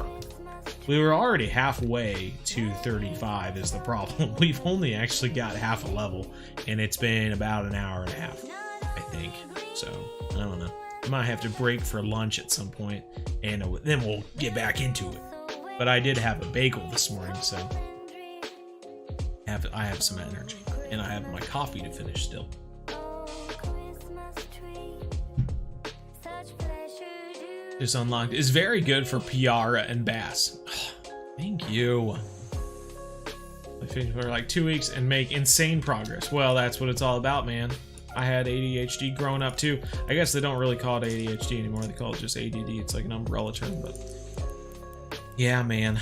We were already halfway to 35 is the problem. We've only actually got half a level, and it's been about an hour and a half, I think. So, I don't know. I might have to break for lunch at some point, and then we'll get back into it. But I did have a bagel this morning, so I have some energy, and I have my coffee to finish still. Just unlocked. It's very good for Piara and bass. Thank you. I finished for like 2 weeks and make insane progress. Well, that's what it's all about, man. I had ADHD growing up too. I guess they don't really call it ADHD anymore. They call it just ADD. It's like an umbrella term, but yeah, man.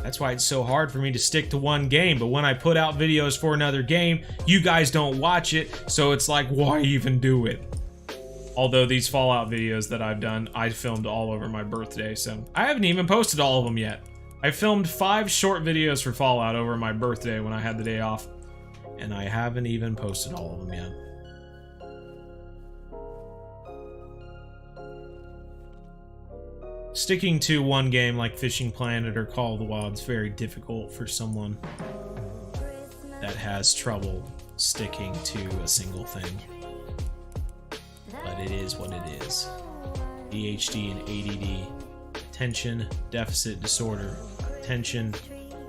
That's why it's so hard for me to stick to one game. But when I put out videos for another game, you guys don't watch it. So it's like, why even do it? Although these Fallout videos that I've done, I filmed all over my birthday, so I haven't even posted all of them yet. I filmed 5 short videos for Fallout over my birthday when I had the day off, and I haven't even posted all of them yet. Sticking to one game like Fishing Planet or Call of the Wild is very difficult for someone that has trouble sticking to a single thing. But it is what it is. ADHD and ADD. Attention Deficit Disorder. Attention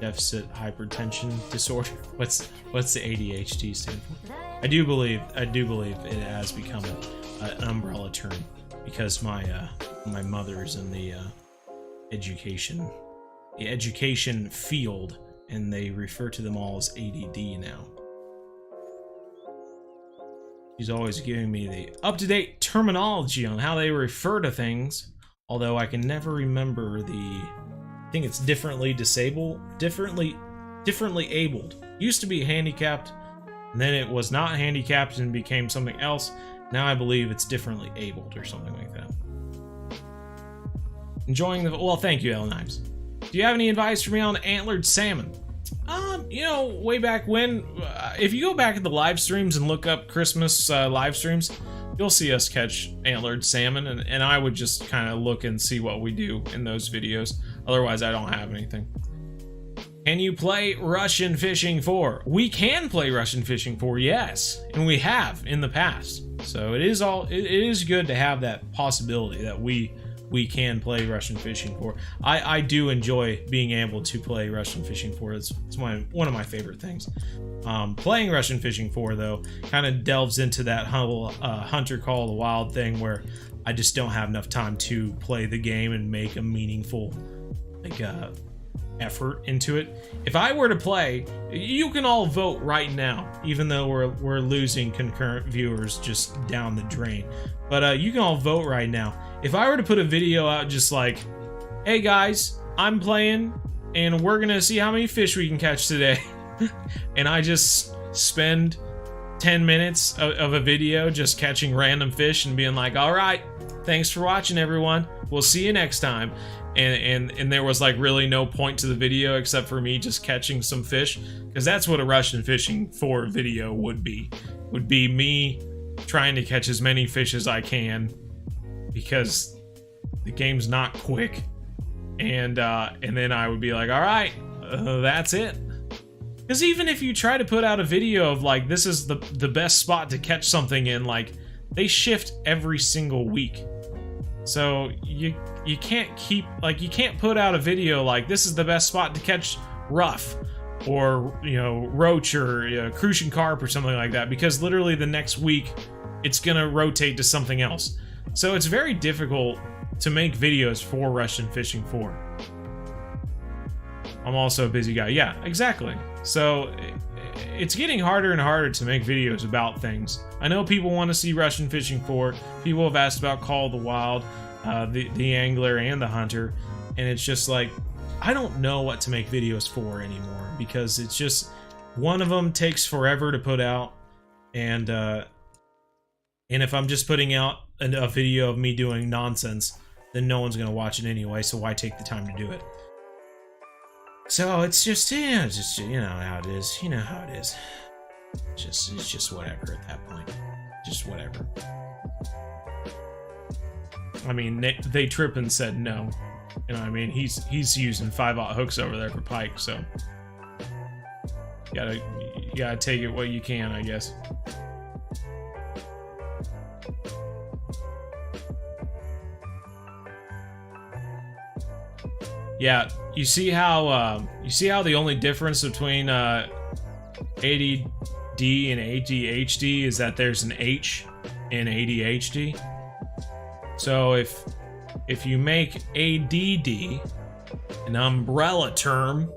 Deficit Hypertension Disorder. What's the ADHD stand for? I do believe it has become an umbrella term because my mother's in the education field, and they refer to them all as ADD now. She's always giving me the up-to-date terminology on how they refer to things, although I can never remember I think it's differently abled. Used to be handicapped, and then it was not handicapped and became something else. Now I believe it's differently abled or something like that. Enjoying the, well, thank you, L-Knives. Do you have any advice for me on antlered salmon? You know, way back when, if you go back at the live streams and look up Christmas live streams, you'll see us catch antlered salmon, and I would just kind of look and see what we do in those videos. Otherwise, I don't have anything. Can you play Russian Fishing 4? We can play Russian Fishing 4, yes, and we have in the past. So it is good to have that possibility that we can play Russian Fishing 4. I do enjoy being able to play Russian Fishing 4. It's one of my favorite things. Playing Russian Fishing 4, though, kind of delves into that whole Hunter Call of the Wild thing where I just don't have enough time to play the game and make a meaningful effort into it. If I were to play, you can all vote right now, even though we're losing concurrent viewers just down the drain. But you can all vote right now. If I were to put a video out just like, hey guys, I'm playing and we're gonna see how many fish we can catch today, and I just spend 10 minutes of a video just catching random fish and being like, all right, thanks for watching everyone, we'll see you next time, and there was like really no point to the video except for me just catching some fish, because that's what a Russian Fishing 4 video would be me trying to catch as many fish as I can, because the game's not quick, and then I would be like, all right, that's it. Because even if you try to put out a video of like, this is the best spot to catch something in, like, they shift every single week. So you can't keep, like, you can't put out a video like, this is the best spot to catch rough, or, you know, roach, or crucian carp, or something like that, because literally the next week it's gonna rotate to something else. So it's very difficult to make videos for Russian Fishing 4. I'm also a busy guy. Yeah, exactly. So it's getting harder and harder to make videos about things. I know people want to see Russian Fishing 4. People have asked about Call of the Wild, the Angler, and the Hunter. And it's just like, I don't know what to make videos for anymore, because it's just, one of them takes forever to put out. And if I'm just putting out a video of me doing nonsense, then no one's going to watch it anyway, so why take the time to do it? So it's just, yeah, it's just, you know how it is. You know how it is. It's just whatever at that point. Just whatever. I mean, they trip and said no. You know what I mean? He's using 5/0 hooks over there for pike, so you gotta take it what you can, I guess. Yeah, you see how the only difference between ADD and ADHD is that there's an H in ADHD. So if you make ADD an umbrella term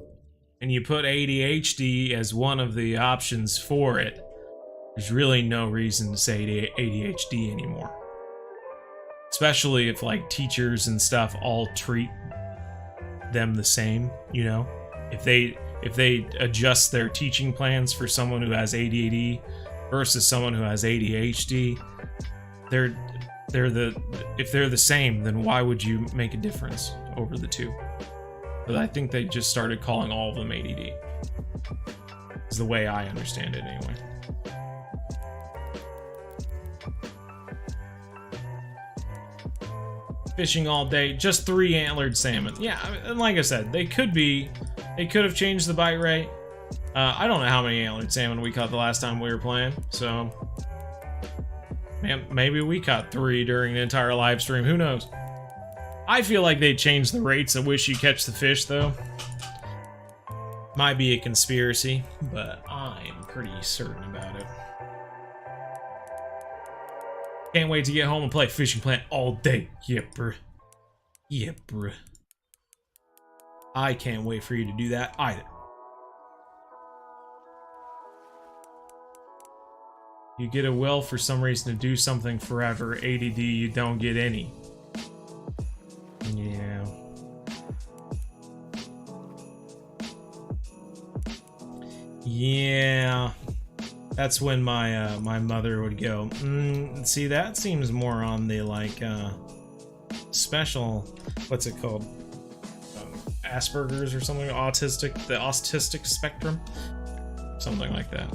and you put ADHD as one of the options for it, there's really no reason to say ADHD anymore. Especially if like teachers and stuff all treat them the same, you know? If they adjust their teaching plans for someone who has ADD versus someone who has ADHD, if they're the same, then why would you make a difference over the two? But I think they just started calling all of them ADD. Is the way I understand it anyway. Fishing all day, just 3 antlered salmon. Yeah, and like I said, they could have changed the bite rate. I don't know how many antlered salmon we caught the last time we were playing, so man, maybe we caught 3 during the entire live stream. Who knows? I feel like they changed the rates at which you catch the fish, though. Might be a conspiracy, but I'm pretty certain about it. Can't wait to get home and play Fishing Planet all day. Yeah, bruh. Yeah, bruh. I can't wait for you to do that either. You get a will for some reason to do something forever. ADD, you don't get any. Yeah. Yeah. That's when my my mother would go, see, that seems more on the like special, what's it called, Asperger's or something, the autistic spectrum, something like that.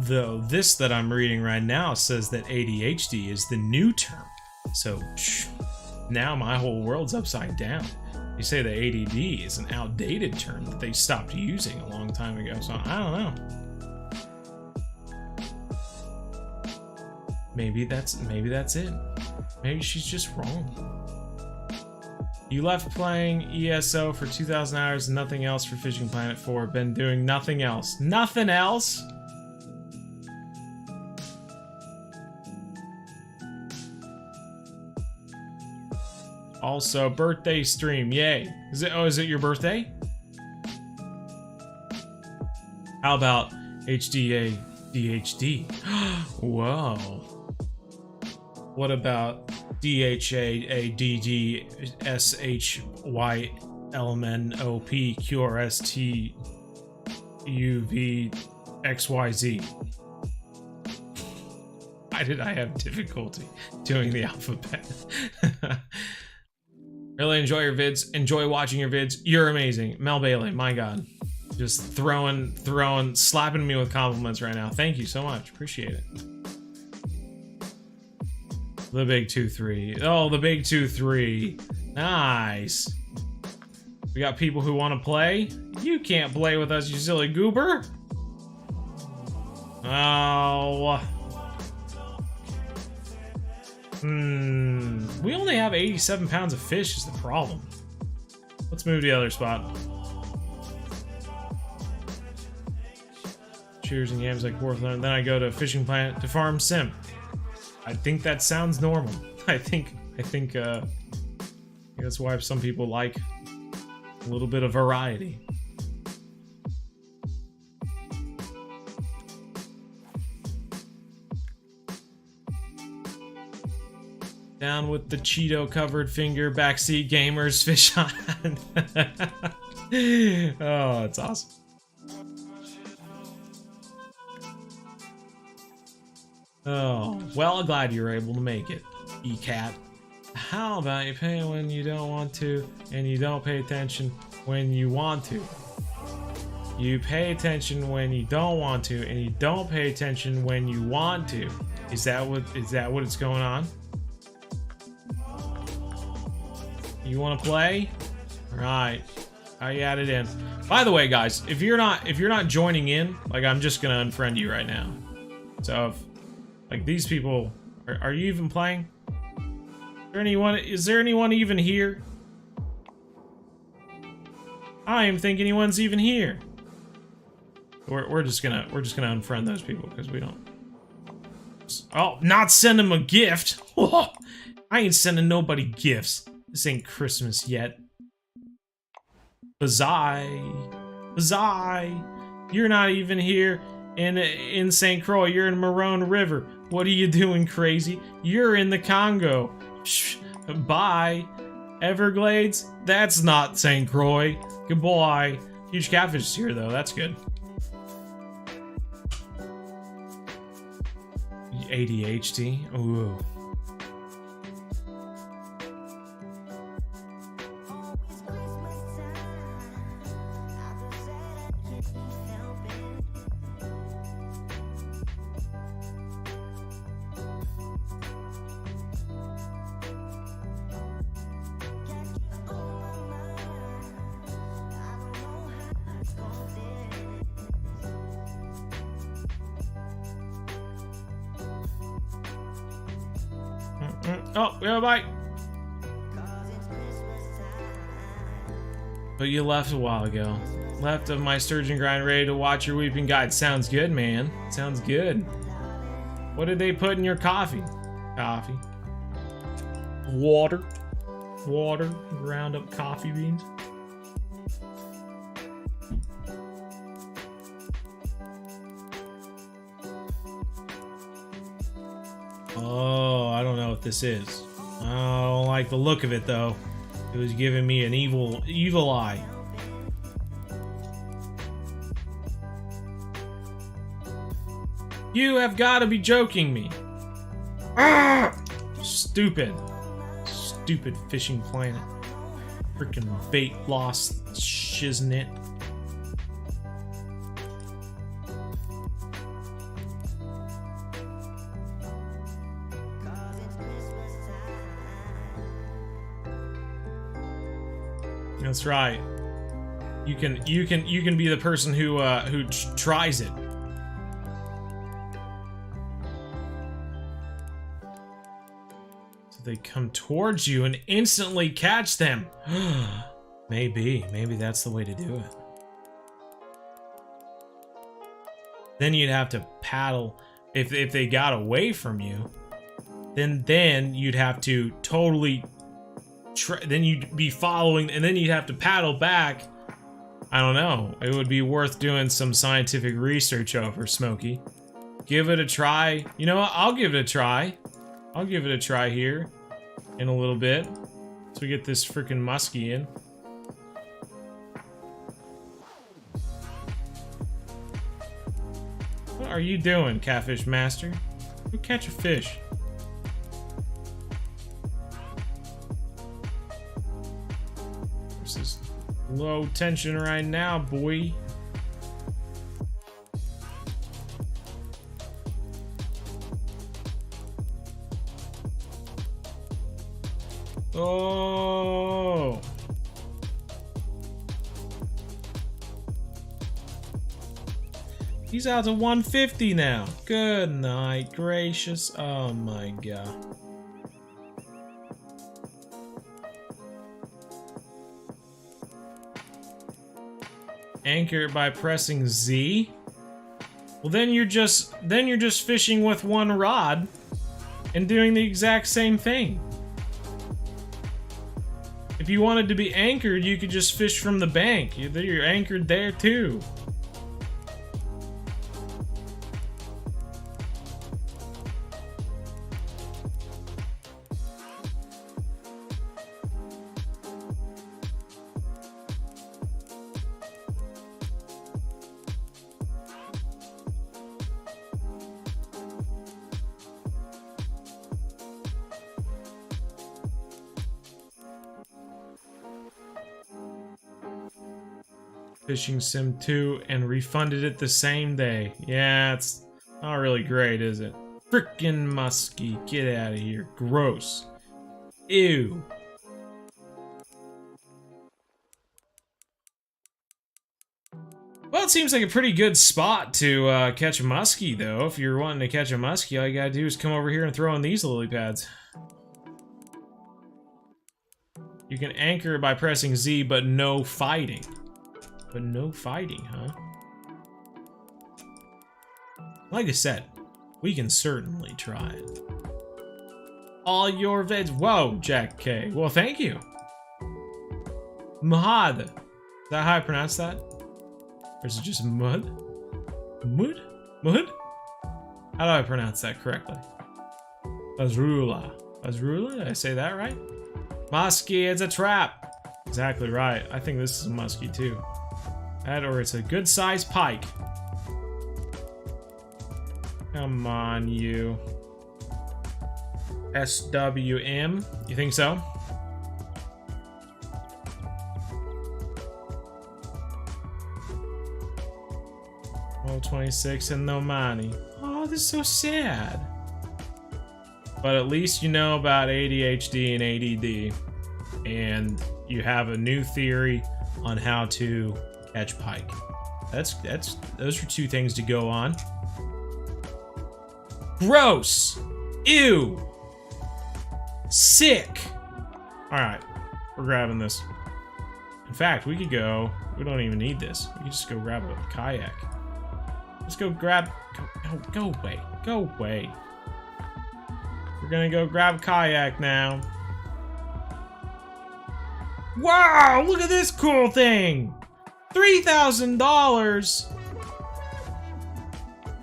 Though this that I'm reading right now says that ADHD is the new term. So now my whole world's upside down. You say that ADD is an outdated term that they stopped using a long time ago. So I don't know. Maybe that's it. Maybe she's just wrong. You left playing ESO for 2,000 hours and nothing else for Fishing Planet 4. Been doing nothing else. Nothing else? Also, birthday stream, yay. Is it your birthday? How about HDA DHD? Whoa. What about DHAADDSHYLMNOPQRST XUVXYZ. Why did I have difficulty doing the alphabet? Really enjoy your vids. Enjoy watching your vids. You're amazing. Mel Bailey, my God. Just slapping me with compliments right now. Thank you so much. Appreciate it. The big 2-3. Oh, the big 2-3. Nice. We got people who want to play. You can't play with us, you silly goober. Oh. We only have 87 pounds of fish is the problem. Let's move to the other spot. Cheers and yams like Portland. Then I go to fishing plant to farm sim. I think that sounds normal. I think that's why some people like a little bit of variety. Down with the Cheeto-covered finger, backseat gamers, fish on. Oh, it's awesome. Oh, well, glad you were able to make it, E-Cat. How about you pay when you don't want to, and you don't pay attention when you want to? You pay attention when you don't want to, and you don't pay attention when you want to. Is that what it's going on? You want to play? All right, I added in. By the way, guys, if you're not joining in, like, I'm just gonna unfriend you right now. So if, like, these people, are you even playing? Is there anyone even here? I am thinking anyone's even here. We're just gonna unfriend those people because we don't. Oh, not send them a gift. Oh, I ain't sending nobody gifts. This ain't Christmas yet. Bazai. You're not even here in St. Croix. You're in Marone River. What are you doing, crazy? You're in the Congo. Shh. Bye. Everglades? That's not St. Croix. Goodbye. Huge catfish is here, though. That's good. ADHD? Ooh. Oh, we have a bite. But you left a while ago. Left of my sturgeon grind, ready to watch your weeping guide. Sounds good, man. Sounds good. What did they put in your coffee? Coffee. Water. Water. Ground up coffee beans. Oh, I don't know what this is. I don't like the look of it, though. It was giving me an evil eye. You have got to be joking me. Ah! Stupid fishing planet. Freaking bait lost shiznit. That's right. You can be the person who tries it. So they come towards you and instantly catch them. Maybe that's the way to do it. Then you'd have to paddle if they got away from you. Then you'd have to totally. Then you'd be following, and then you'd have to paddle back. I don't know. It would be worth doing some scientific research over, Smokey. Give it a try. You know what? I'll give it a try. I'll give it a try here in a little bit. So we get this freaking muskie in. What are you doing, Catfish Master? Go catch a fish. This is low tension right now, boy. Oh. He's out to 150 now. Good night, gracious. Oh my god. Anchor it by pressing Z. Well, then you're just fishing with one rod and doing the exact same thing. If you wanted to be anchored, you could just fish from the bank. You're anchored there too. Fishing Sim 2 and refunded it the same day. Yeah, it's not really great, is it? Frickin' muskie, get out of here. Gross. Ew. Well, it seems like a pretty good spot to catch a muskie, though. If you're wanting to catch a muskie, all you gotta do is come over here and throw in these lily pads. You can anchor by pressing Z, but no fighting. But no fighting, huh? Like I said, we can certainly try it. All your vids. Whoa, Jack K. Well, thank you. Mahad. Is that how I pronounce that? Or is it just mud? Mud? Mud? How do I pronounce that correctly? Bazrula. Bazrula? Did I say that right? Muskie, it's a trap. Exactly right. I think this is a muskie too. That or it's a good sized pike. Come on, you. SWM. You think so? Oh, 26 and no money. Oh, this is so sad. But at least you know about ADHD and ADD. And you have a new theory on how to catch pike. Those are two things to go on. Gross! Ew! Sick! Alright, we're grabbing this. In fact, we could go, we don't even need this. We could just go grab a kayak. Let's go grab, go away, go away. We're gonna go grab kayak now. Wow, look at this cool thing! $3,000!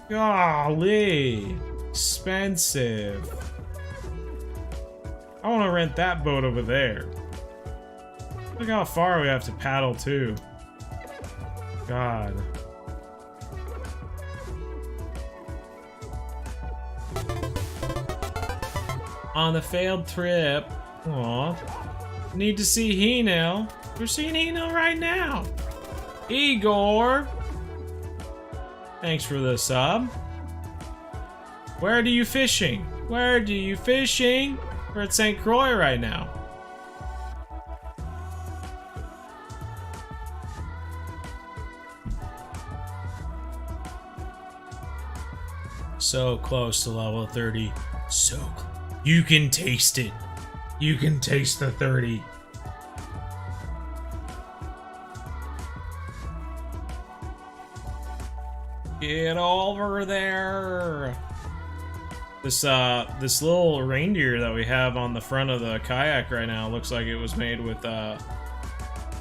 Golly, expensive. I want to rent that boat over there. Look how far we have to paddle too. God. On the failed trip. Aw. Need to see Hino. We're seeing Hino right now. Igor. Thanks for the sub. Where do you fishing? Where do you fishing? We're at St. Croix right now. So close to level 30. So close. You can taste it. You can taste the 30. Get over there. This little reindeer that we have on the front of the kayak right now looks like it was made with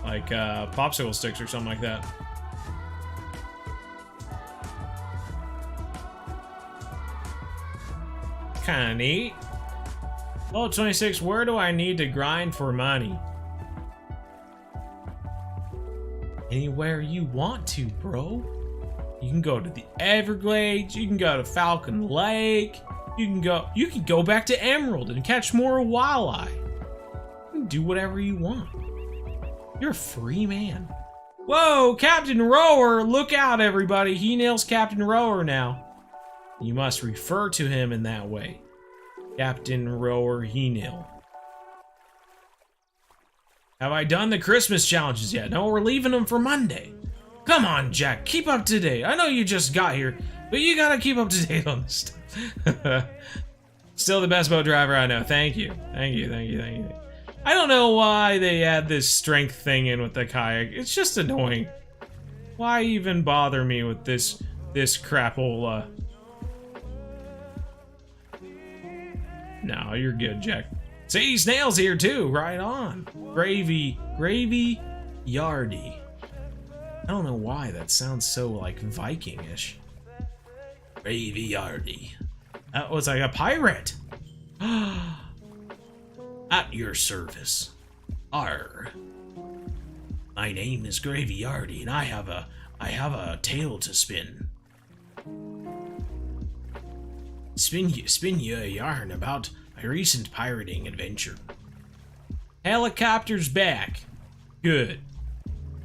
popsicle sticks or something like that. Kinda neat. Oh, 26, where do I need to grind for money? Anywhere you want to, bro. You can go to the Everglades. You can go to Falcon Lake. You can go back to Emerald and catch more walleye. You can do whatever you want. You're a free man. Whoa, Captain Rower, look out everybody. He nails Captain Rower now. You must refer to him in that way. Captain Rower He-Nail. Have I done the Christmas challenges yet? No, we're leaving them for Monday. Come on, Jack, keep up to date. I know you just got here, but you gotta keep up to date on this stuff. Still the best boat driver I know. Thank you. Thank you, thank you, thank you. I don't know why they add this strength thing in with the kayak. It's just annoying. Why even bother me with this crapola? No, you're good, Jack. See, Snail's here too. Right on. Gravy Yardy. I don't know why that sounds so like Viking-ish. Gravy Yardy. That was like a pirate. At your service. Arr. My name is Gravy Yardy, and I have a tale to spin. Spin you a yarn about my recent pirating adventure. Helicopter's back. Good.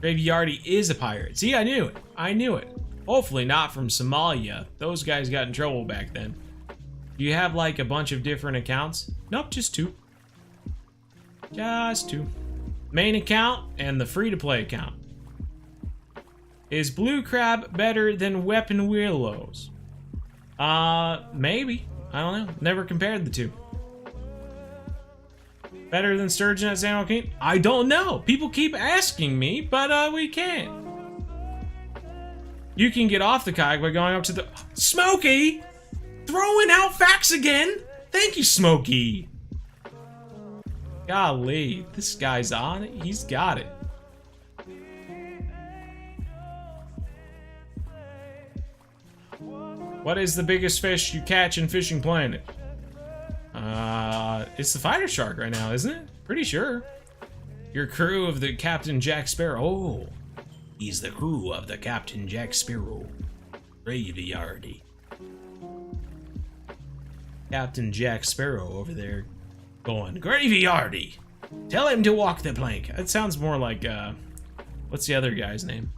Gravy Yardy is a pirate. See, I knew it. I knew it. Hopefully not from Somalia. Those guys got in trouble back then. Do you have like a bunch of different accounts? Nope, just two. Just two. Main account and the free-to-play account. Is Blue Crab better than Weapon Willows? Maybe. I don't know. Never compared the two. Better than Sturgeon at San Joaquin? I don't know. People keep asking me, but we can't. You can get off the kayak by going up to the... Smokey! Throwing out facts again! Thank you, Smokey! Golly, this guy's on it. He's got it. What is the biggest fish you catch in Fishing Planet? It's the fighter shark right now, isn't it? Pretty sure. Your crew of the Captain Jack Sparrow. Oh, he's the crew of the Captain Jack Sparrow. Gravy Yardy. Captain Jack Sparrow over there going, Gravy Yardy. Tell him to walk the plank. That sounds more like, what's the other guy's name?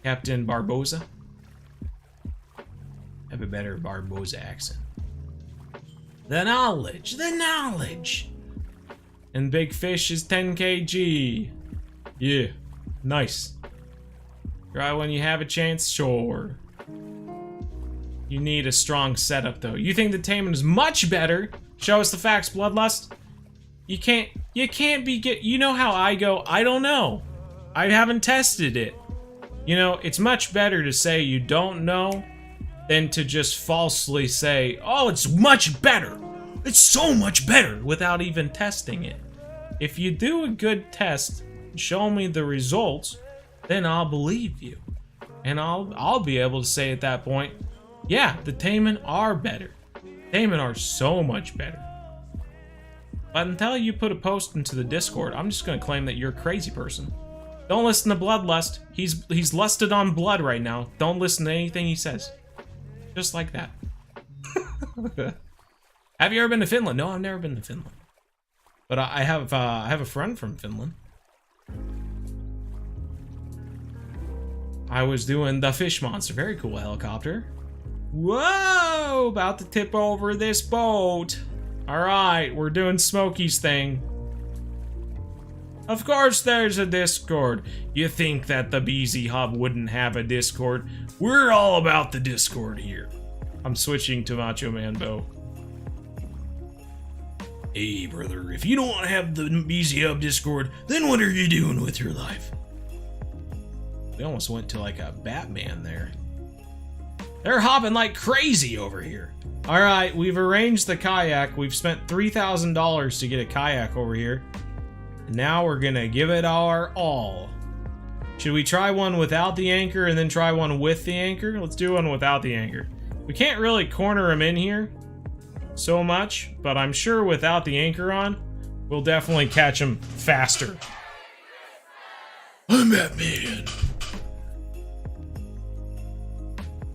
Captain Barboza? Have a better Barboza accent. The knowledge, the knowledge. And big fish is 10 kg. Yeah, nice. Try when you have a chance, sure. You need a strong setup though. You think the taming is much better? Show us the facts, Bloodlust. You can't you know how I go, I don't know. I haven't tested it. You know, it's much better to say you don't know than to just falsely say, oh, it's much better. It's so much better without even testing it. If you do a good test, show me the results, then I'll believe you. And I'll be able to say at that point, yeah, the Tayman are better. Tayman are so much better. But until you put a post into the Discord, I'm just gonna claim that you're a crazy person. Don't listen to Bloodlust. He's lusted on blood right now. Don't listen to anything he says. Just like that. Have you ever been to Finland? No, I've never been to Finland. But I have a friend from Finland. I was doing the Fish Monster. Very cool helicopter. Whoa! About to tip over this boat. Alright, we're doing Smokey's thing. Of course there's a Discord. You think that the bzhub wouldn't have a Discord? We're all about the Discord here. I'm switching to Macho Man Bo. Hey brother, if you don't have the bzhub Discord, then what are you doing with your life? We almost went to like a Batman there. They're hopping like crazy over here. Alright, we've arranged the kayak. We've spent $3,000 to get a kayak over here. And now we're gonna give it our all. Should we try one without the anchor and then try one with the anchor? Let's do one without the anchor. We can't really corner him in here so much, but I'm sure without the anchor on, we'll definitely catch him faster. I'm Batman.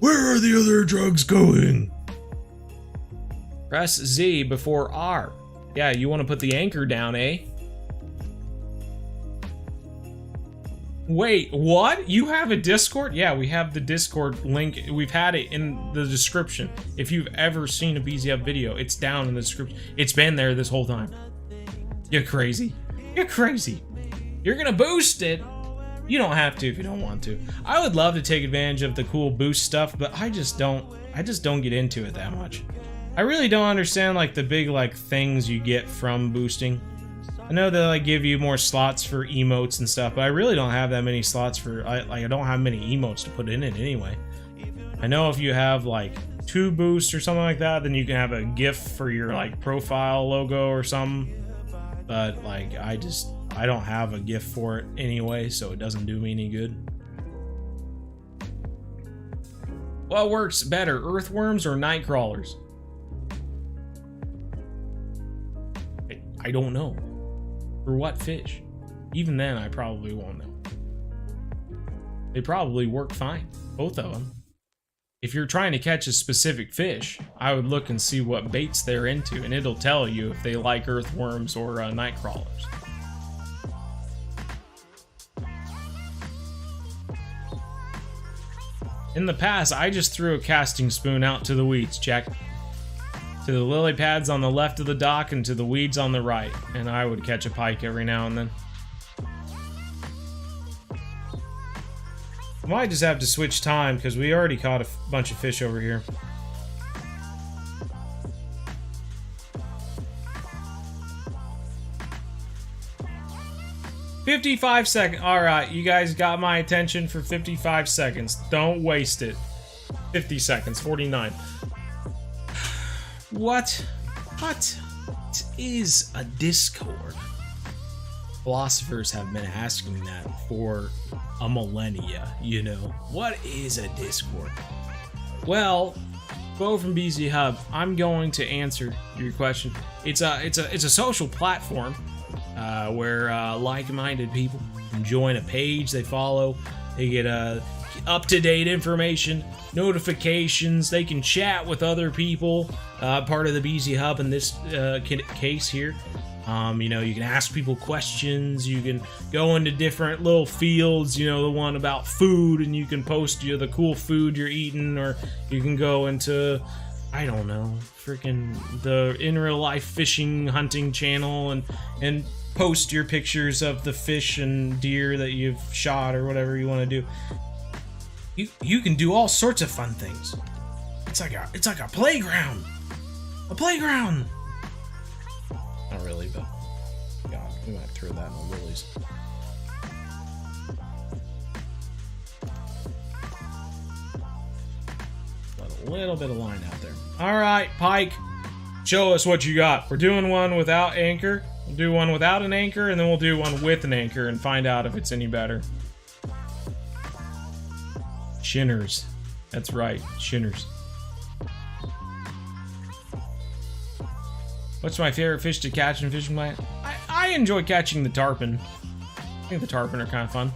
Where are the other drugs going? Press Z before R. Yeah, you want to put the anchor down, eh? Wait, what? You have a Discord? Yeah, we have the Discord link. We've had it in the description. If you've ever seen a bzhub video, it's down in the description. It's been there this whole time. You're crazy. You're crazy. You're gonna boost it. You don't have to if you don't want to. I would love to take advantage of the cool boost stuff, but I just don't get into it that much. I really don't understand like the big like things you get from boosting. I know they like give you more slots for emotes and stuff, but I really don't have that many slots for I don't have many emotes to put in it anyway. I know if you have like 2 boosts or something like that, then you can have a GIF for your like profile logo or something. But like I don't have a GIF for it anyway, so it doesn't do me any good. What works better, earthworms or night crawlers? I don't know. For what fish? Even then, I probably won't know. They probably work fine, both of them. If you're trying to catch a specific fish, I would look and see what baits they're into, and it'll tell you if they like earthworms or night crawlers. In the past, I just threw a casting spoon out to the weeds, check. To the lily pads on the left of the dock and to the weeds on the right, and I would catch a pike every now and then. I might just have to switch time because we already caught a bunch of fish over here. $55 seconds. Alright, you guys got my attention for 55 seconds. Don't waste it. 50 seconds, 49. What is a Discord? Philosophers have been asking that for a millennia, you know. What is a Discord? Well, Bo from bzhub, I'm going to answer your question. It's a social platform where like-minded people can join a page they follow. They get up-to-date information, notifications. They can chat with other people. Part of the bzhub in this case here. You know, you can ask people questions. You can go into different little fields. You know, the one about food, and you can post the cool food you're eating, or you can go into, I don't know, freaking the in real life fishing hunting channel and post your pictures of the fish and deer that you've shot or whatever you want to do. You can do all sorts of fun things. It's like a playground. A playground. Not really, but God, we might throw that in the willies. Let a little bit of line out there. All right, Pike, show us what you got. We're doing one without anchor. We'll do one without an anchor, and then we'll do one with an anchor and find out if it's any better. Shinners. That's right, shinners. What's my favorite fish to catch in fishing plant? I enjoy catching the tarpon. I think the tarpon are kind of fun.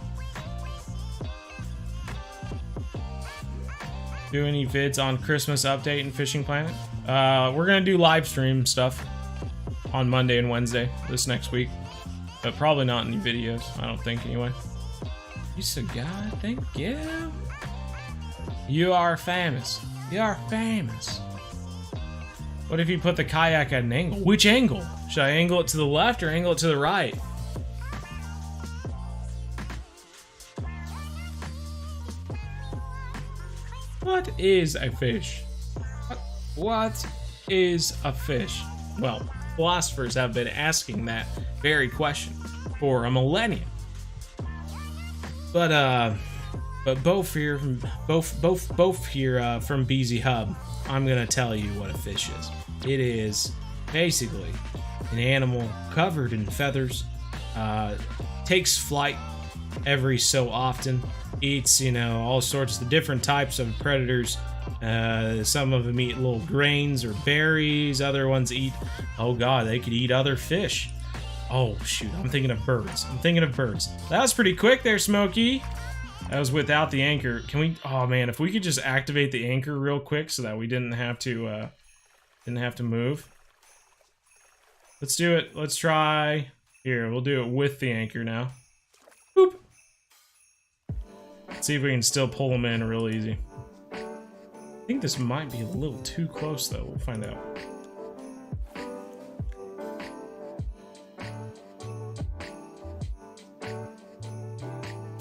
Do any vids on Christmas update and fishing planet? We're gonna do live stream stuff on Monday and Wednesday this next week, but probably not any videos. I don't think anyway. You said God, thank you. You are famous. You are famous. What if you put the kayak at an angle? Which angle? Should I angle it to the left or angle it to the right? What is a fish? What is a fish? Well, philosophers have been asking that very question for a millennia. But both here from bzhub, I'm gonna tell you what a fish is. It is basically an animal covered in feathers, takes flight every so often, eats, you know, all sorts of different types of predators. Some of them eat little grains or berries, other ones eat, oh god, they could eat other fish. Oh shoot, I'm thinking of birds. That was pretty quick there, Smokey. That was without the anchor. Can we? Oh man, if we could just activate the anchor real quick so that we didn't have to move. Let's do it. Let's try. Here, we'll do it with the anchor now. Boop. Let's see if we can still pull them in real easy. I think this might be a little too close though. We'll find out.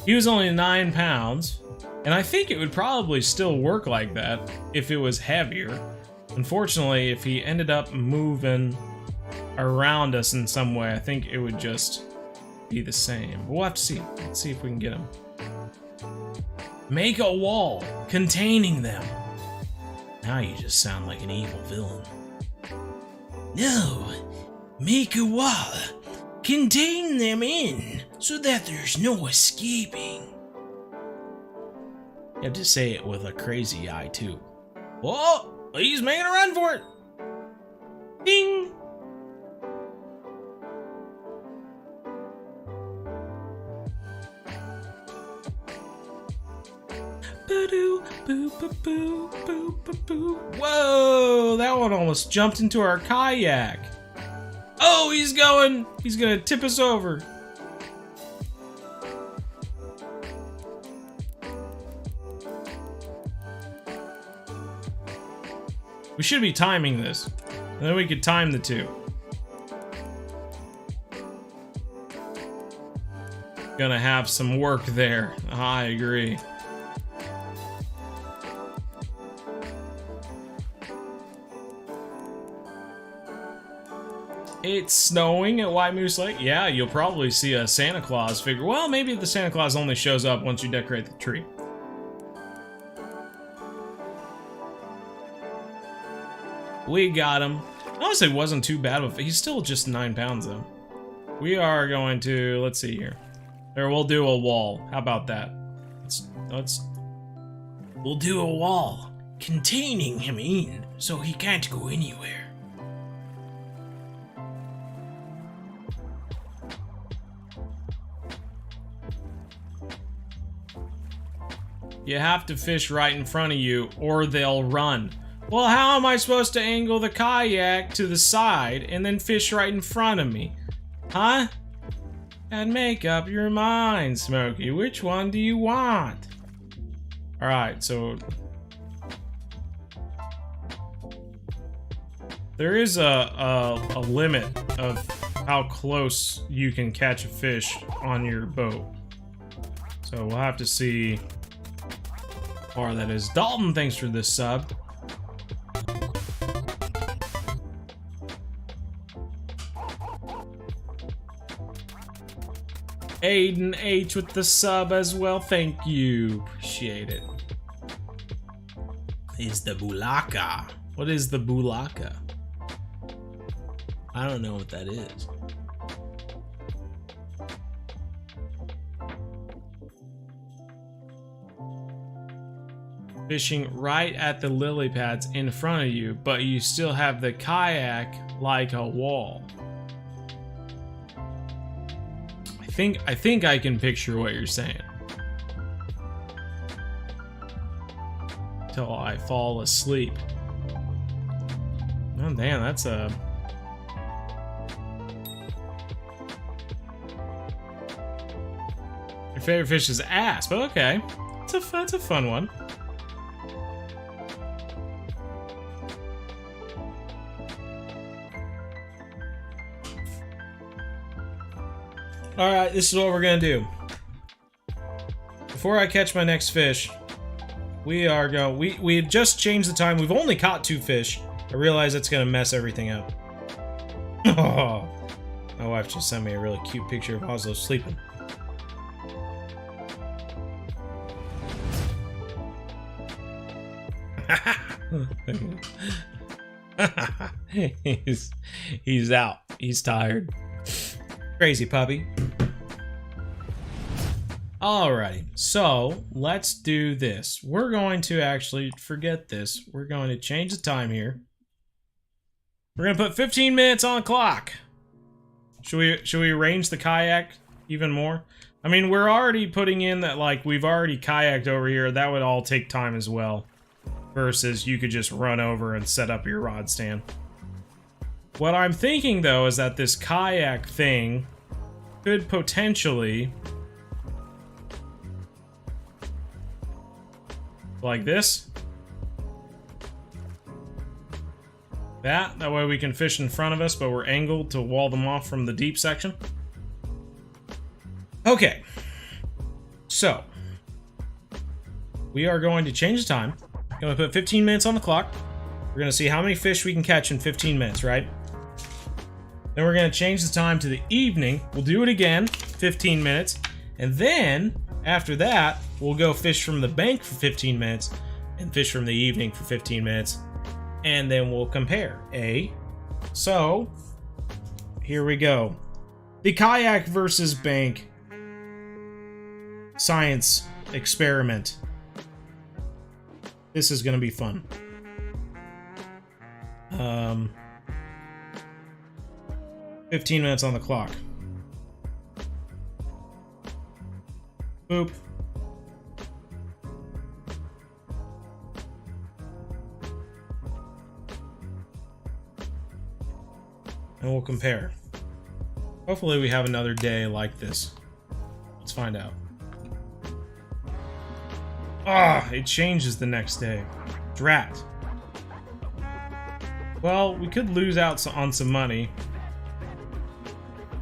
He was only 9 pounds, and I think it would probably still work like that if it was heavier. Unfortunately, if he ended up moving around us in some way, I think it would just be the same. But we'll have to see. Let's see if we can get him. Make a wall containing them. Now you just sound like an evil villain. No, make a wall. Contain them in, so that there's no escaping. You have to say it with a crazy eye, too. Oh, he's making a run for it. Ding. Boo, boo, boo, boo, boo, boo, boo. Whoa, that one almost jumped into our kayak. Oh, he's gonna tip us over. We should be timing this. And then we could time the two. Gonna have some work there. I agree. It's snowing at White Moose Lake. Yeah, you'll probably see a Santa Claus figure. Well, maybe the Santa Claus only shows up once you decorate the tree. We got him. Honestly, it wasn't too bad. He's still just 9 pounds, though. We are going to... Let's see here. There, we'll do a wall. How about that? We'll do a wall containing him in, so he can't go anywhere. You have to fish right in front of you, or they'll run. Well, how am I supposed to angle the kayak to the side and then fish right in front of me? Huh? And make up your mind, Smokey. Which one do you want? Alright, so... there is a limit of how close you can catch a fish on your boat. So we'll have to see... far that is. Dalton, thanks for this sub. Aiden H with the sub as well. Thank you. Appreciate it. Is the bulaka. What is the bulaka? I don't know what that is. Fishing right at the lily pads in front of you, but you still have the kayak like a wall. I think I can picture what you're saying. Till I fall asleep. Oh damn, that's a... your favorite fish is ass, but okay. That's a fun one. Alright, this is what we're gonna do. Before I catch my next fish, we are going... We had just changed the time. We've only caught 2 fish. I realize it's gonna mess everything up. Oh, my wife just sent me a really cute picture of Oslo sleeping. He's out. He's tired. Crazy puppy. Alrighty, so let's do this. We're going to actually forget this. We're going to change the time here. We're gonna put 15 minutes on the clock. Should we arrange the kayak even more? I mean, we're already putting in that, like, we've already kayaked over here. That would all take time as well. Versus you could just run over and set up your rod stand. What I'm thinking, though, is that this kayak thing could potentially... like this. That way we can fish in front of us, but we're angled to wall them off from the deep section. Okay. So, we are going to change the time. I'm going to put 15 minutes on the clock. We're going to see how many fish we can catch in 15 minutes, right? Then we're going to change the time to the evening. We'll do it again, 15 minutes. And then, after that, we'll go fish from the bank for 15 minutes and fish from the evening for 15 minutes. And then we'll compare. So, here we go. The kayak versus bank science experiment. This is going to be fun. 15 minutes on the clock. Boop. And we'll compare. Hopefully we have another day like this. Let's find out. Ah, it changes the next day. Drat. Well, we could lose out on some money.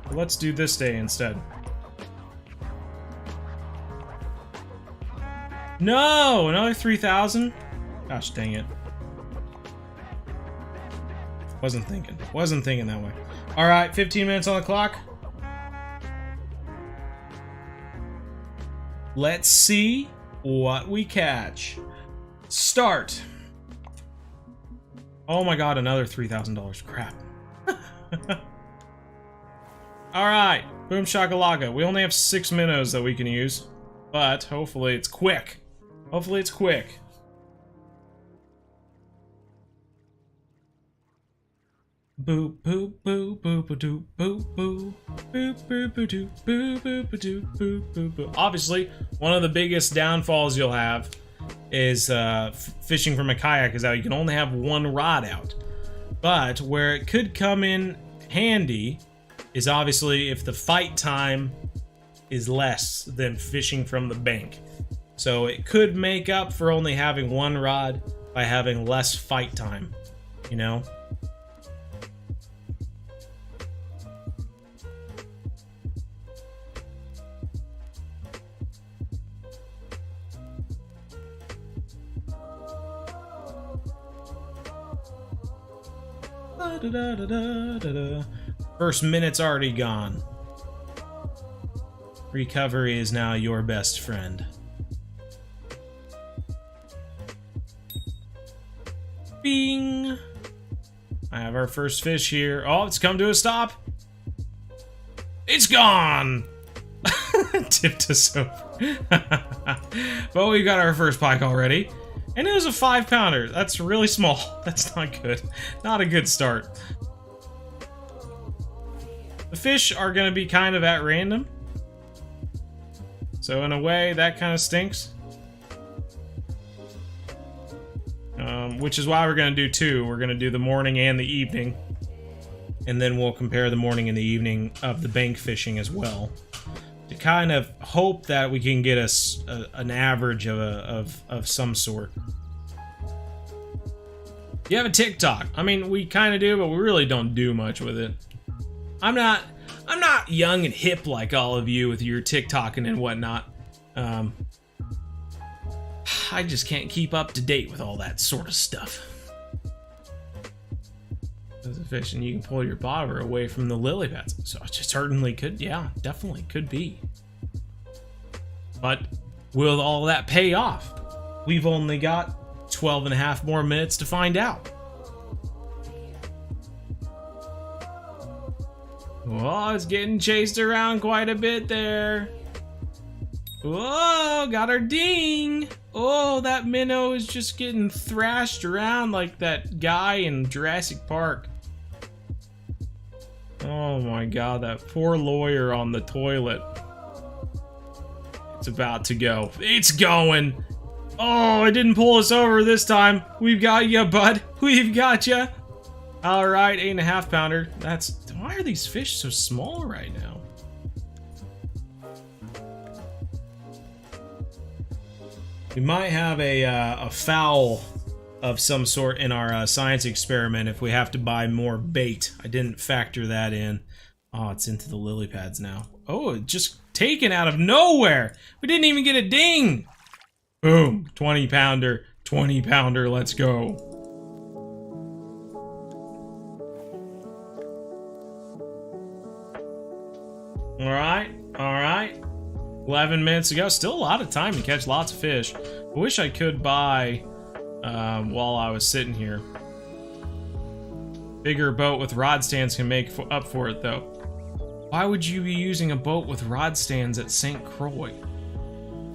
But let's do this day instead. No! Another 3,000? Gosh dang it. Wasn't thinking that way. Alright, 15 minutes on the clock. Let's see what we catch. Start. Oh my god, another $3,000. Crap. Alright, boom shakalaka. We only have 6 minnows that we can use, but hopefully it's quick. Hopefully it's quick. Boop boop boop boop boop boop boop boop boop boop boop boop boop boop boop. Obviously, one of the biggest downfalls you'll have is fishing from a kayak is that you can only have one rod out. But where it could come in handy is obviously if the fight time is less than fishing from the bank. So it could make up for only having one rod by having less fight time, you know? First minute's already gone. Recovery is now your best friend. Bing! I have our first fish here. Oh, it's come to a stop. It's gone! Tipped us over. But we got our first pike already. And it was a 5-pounder. That's really small. That's not good. Not a good start. The fish are going to be kind of at random. So in a way, that kind of stinks. Which is why we're going to do two. We're going to do the morning and the evening. And then we'll compare the morning and the evening of the bank fishing as well. To kind of hope that we can get us an average of some sort. You have a TikTok. I mean, we kind of do, but we really don't do much with it. I'm not young and hip like all of you with your TikToking and whatnot. I just can't keep up to date with all that sort of stuff. As a fish, and you can pull your bobber away from the lily pads. So it certainly could, yeah, definitely could be. But will all that pay off? We've only got 12 and a half more minutes to find out. Oh, it's getting chased around quite a bit there. Whoa, got our ding. Oh, that minnow is just getting thrashed around like that guy in Jurassic Park. Oh my god, that poor lawyer on the toilet. It's about to go. It's going. Oh, it didn't pull us over this time. We've got you, bud. We've got you. All right, 8.5 pounder. Why are these fish so small right now? We might have a foul of some sort in our science experiment if we have to buy more bait. I didn't factor that in. Oh, it's into the lily pads now. Oh, it just taken out of nowhere. We didn't even get a ding. Boom, 20 pounder, 20 pounder, let's go. All right. 11 minutes ago, still a lot of time to catch lots of fish. I wish I could buy, while I was sitting here. Bigger boat with rod stands can make up for it though. Why would you be using a boat with rod stands at St. Croix?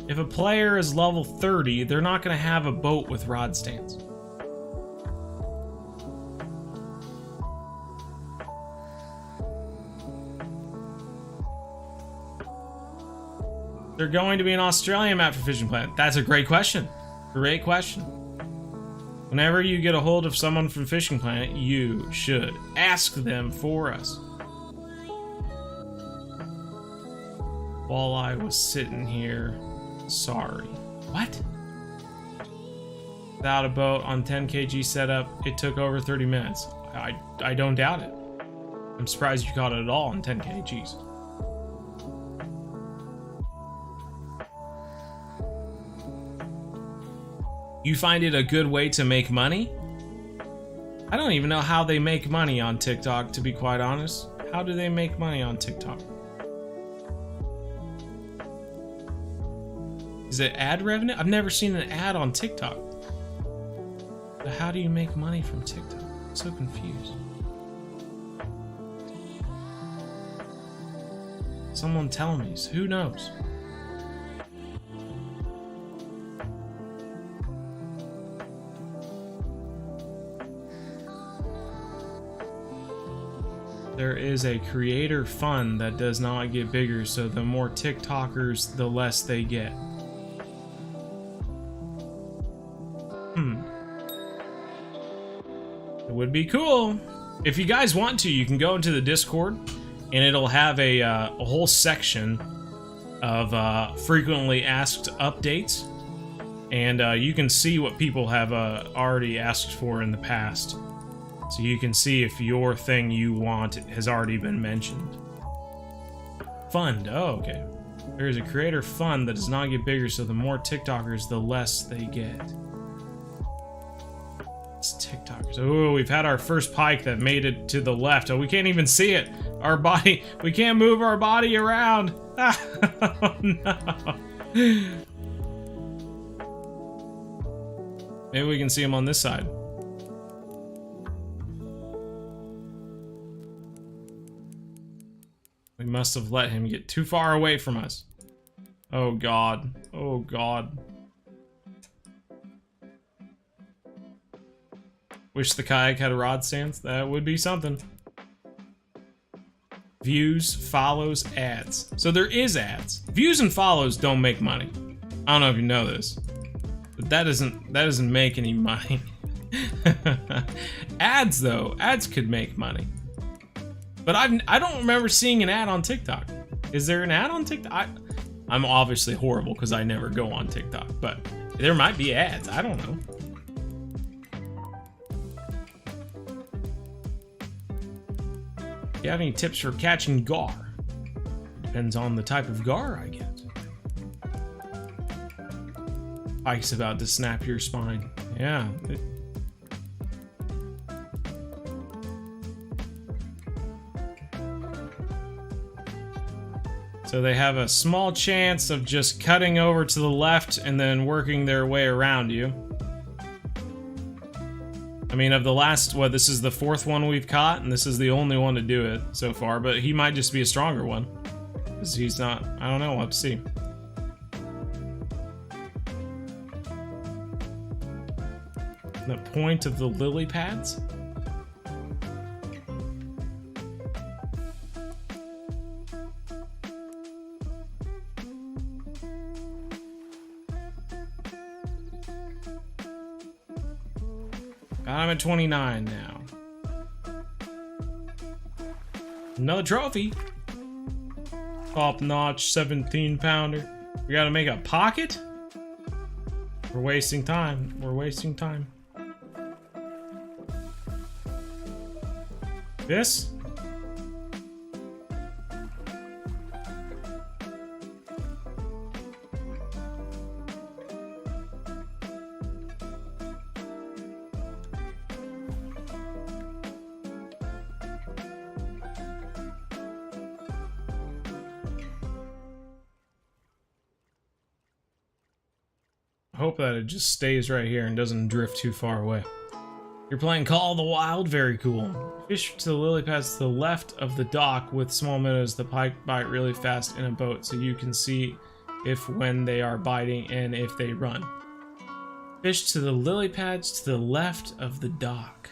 If a player is level 30, they're not going to have a boat with rod stands. They're going to be an Australian map for Fishing Planet. That's a great question. Great question. Whenever you get a hold of someone from Fishing Planet, you should ask them for us. While I was sitting here, sorry. What? Without a boat on 10 kg setup, it took over 30 minutes. I don't doubt it. I'm surprised you caught it at all on 10 kgs. You find it a good way to make money? I don't even know how they make money on TikTok, to be quite honest. How do they make money on TikTok? Is it ad revenue? I've never seen an ad on TikTok. But how do you make money from TikTok? I'm so confused. Someone tell me. Who knows? There is a creator fund that does not get bigger, so the more TikTokers, the less they get. It would be cool. If you guys want to, you can go into the Discord, and it'll have a whole section of frequently asked updates, and you can see what people have already asked for in the past. So you can see if your thing you want has already been mentioned. Fund, oh, okay. There is a creator fund that does not get bigger, so the more TikTokers, the less they get. It's TikTokers. Oh, we've had our first pike that made it to the left. Oh, we can't even see it. Our body, we can't move our body around. Oh, no. Maybe we can see him on this side. We must have let him get too far away from us. Oh God. Oh God. Wish the kayak had a rod stance. That would be something. Views, follows, ads. So there is ads. Views and follows don't make money. I don't know if you know this, but that doesn't make any money. Ads though, ads could make money. But I don't remember seeing an ad on TikTok. Is there an ad on TikTok? I'm obviously horrible because I never go on TikTok, but there might be ads. I don't know. Do you have any tips for catching gar? Depends on the type of gar, I guess. Pike's about to snap your spine. Yeah. So they have a small chance of just cutting over to the left and then working their way around you. I mean, of the last, what, this is the 4th one we've caught, and this is the only one to do it so far, but he might just be a stronger one. Because he's not, I don't know, we'll have to see. The point of the lily pads? I'm at 29 now. Another trophy. Top notch 17 pounder. We gotta make a pocket? We're wasting time. We're wasting time. This? I hope that it just stays right here and doesn't drift too far away. You're playing Call of the Wild? Very cool. Fish to the lily pads to the left of the dock with small minnows. The pike bite really fast in a boat, so you can see if when they are biting and if they run. Fish to the lily pads to the left of the dock.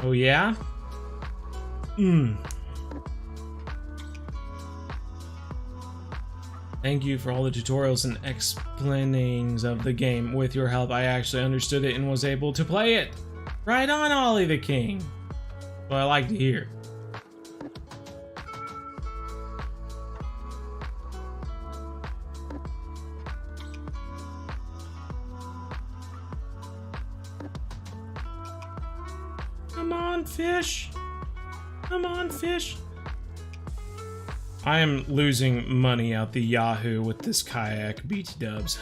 Oh yeah? Thank you for all the tutorials and explainings of the game. With your help, I actually understood it and was able to play it. Right on, Ollie the King. What I like to hear. Come on, fish. Come on, fish. I am losing money out the Yahoo with this kayak, BT dubs.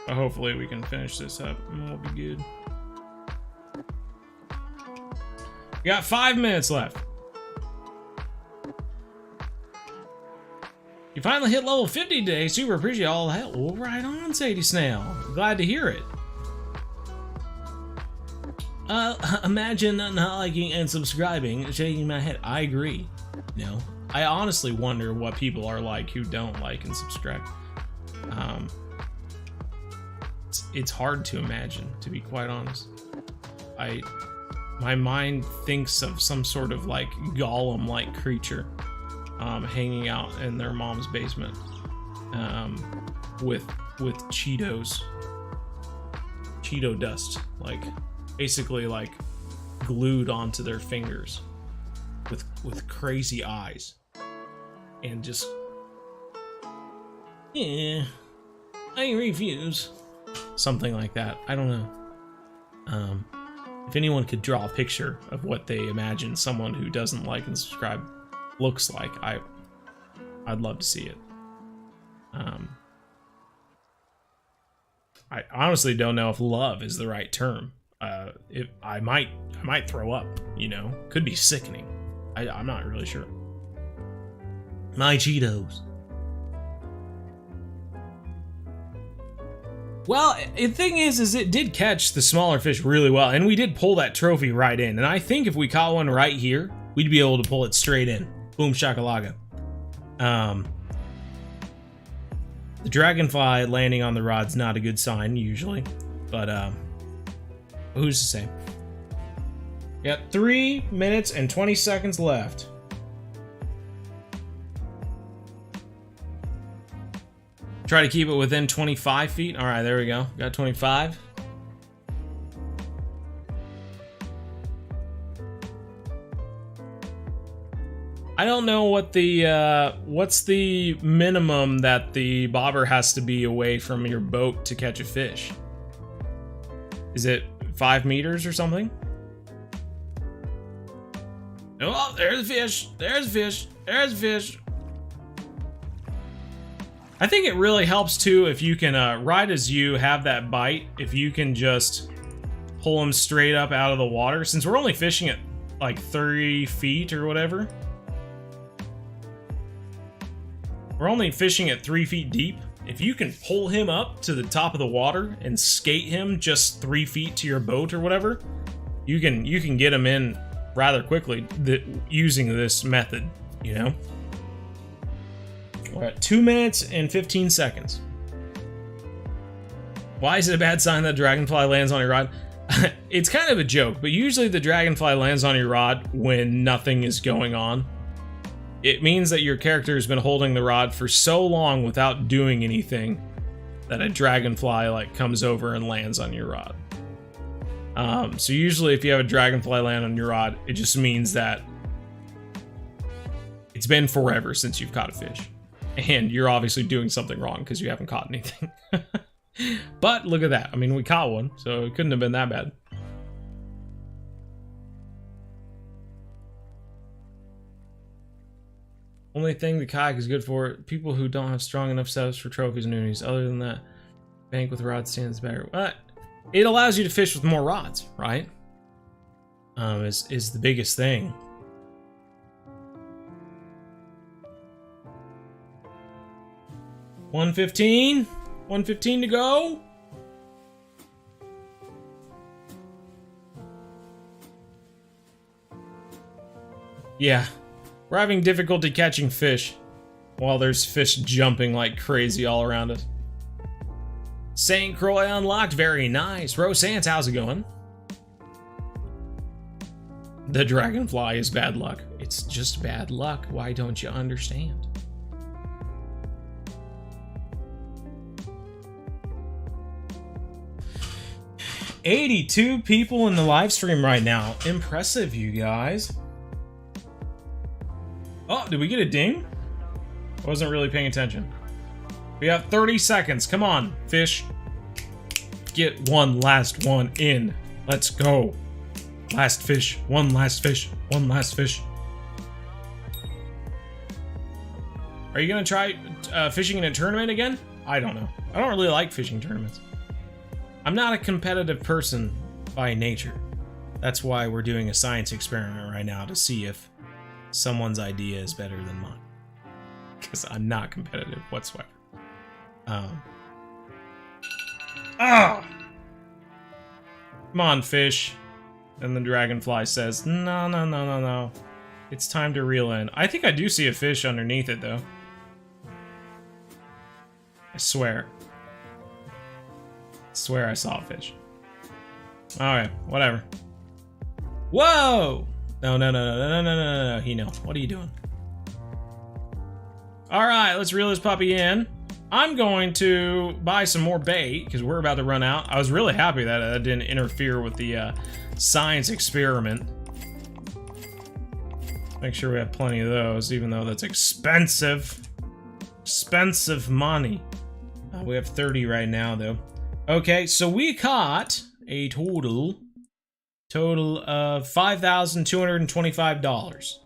But hopefully we can finish this up and we'll be good. We got 5 minutes left. You finally hit level 50 today. Super appreciate all the help. Well, right on, Sadie Snail. Glad to hear it. Imagine not liking and subscribing, shaking my head. I agree. You know, I honestly wonder what people are like who don't like and subscribe. It's hard to imagine, to be quite honest. My mind thinks of some sort of like golem-like creature, hanging out in their mom's basement, with Cheetos, Cheeto dust, like. Basically like glued onto their fingers with crazy eyes and just I refuse, something like that. I don't know. If anyone could draw a picture of what they imagine someone who doesn't like and subscribe looks like, I'd love to see it. I honestly don't know if love is the right term. I might throw up, you know, could be sickening. I'm not really sure. My Cheetos. Well, the thing is it did catch the smaller fish really well, and we did pull that trophy right in. And I think if we caught one right here, we'd be able to pull it straight in. Boom shakalaka. The dragonfly landing on the rod's not a good sign usually, but who's to say? We got 3 minutes and 20 seconds left. Try to keep it within 25 feet. All right, there we go. Got 25. I don't know what the what's the minimum that the bobber has to be away from your boat to catch a fish. Is it 5 meters or something? Oh, there's a fish. There's a fish. There's a fish. I think it really helps too if you can, right as you have that bite, if you can just pull them straight up out of the water. Since we're only fishing at like 30 feet or whatever. We're only fishing at 3 feet deep. If you can pull him up to the top of the water and skate him just 3 feet to your boat or whatever, you can get him in rather quickly using this method, you know? We're at 2 minutes and 15 seconds. Why is it a bad sign that dragonfly lands on your rod? It's kind of a joke, but usually the dragonfly lands on your rod when nothing is going on. It means that your character has been holding the rod for so long without doing anything that a dragonfly like comes over and lands on your rod. So usually if you have a dragonfly land on your rod, it just means that it's been forever since you've caught a fish. And you're obviously doing something wrong because you haven't caught anything. But look at that. I mean, we caught one, so it couldn't have been that bad. Only thing the kayak is good for, people who don't have strong enough setups for trophies and unis. Other than that, bank with rod stands better. But it allows you to fish with more rods, right? Is the biggest thing. $115 to go. Yeah, we're having difficulty catching fish while there's fish jumping like crazy all around us. St. Croix unlocked, very nice. Rosance, how's it going? The dragonfly is bad luck. It's just bad luck. Why don't you understand? $82 people in the live stream right now. Impressive, you guys. Oh, did we get a ding? I wasn't really paying attention. We have 30 seconds. Come on, fish. Get one last one in. Let's go. Last fish. One last fish. One last fish. Are you gonna try fishing in a tournament again? I don't know. I don't really like fishing tournaments. I'm not a competitive person by nature. That's why we're doing a science experiment right now to see if someone's idea is better than mine. Because I'm not competitive whatsoever. Come on, fish. And the dragonfly says, no, no, no, no, no. It's time to reel in. I think I do see a fish underneath it, though. I swear. I swear I saw a fish. Alright, whatever. Whoa! No, no, no, no, no, no, no, no, Hino. What are you doing? Alright, let's reel this puppy in. I'm going to buy some more bait, because we're about to run out. I was really happy that that didn't interfere with the science experiment. Make sure we have plenty of those, even though that's expensive. Expensive money. We have 30 right now, though. Okay, so we caught a total of $5,225.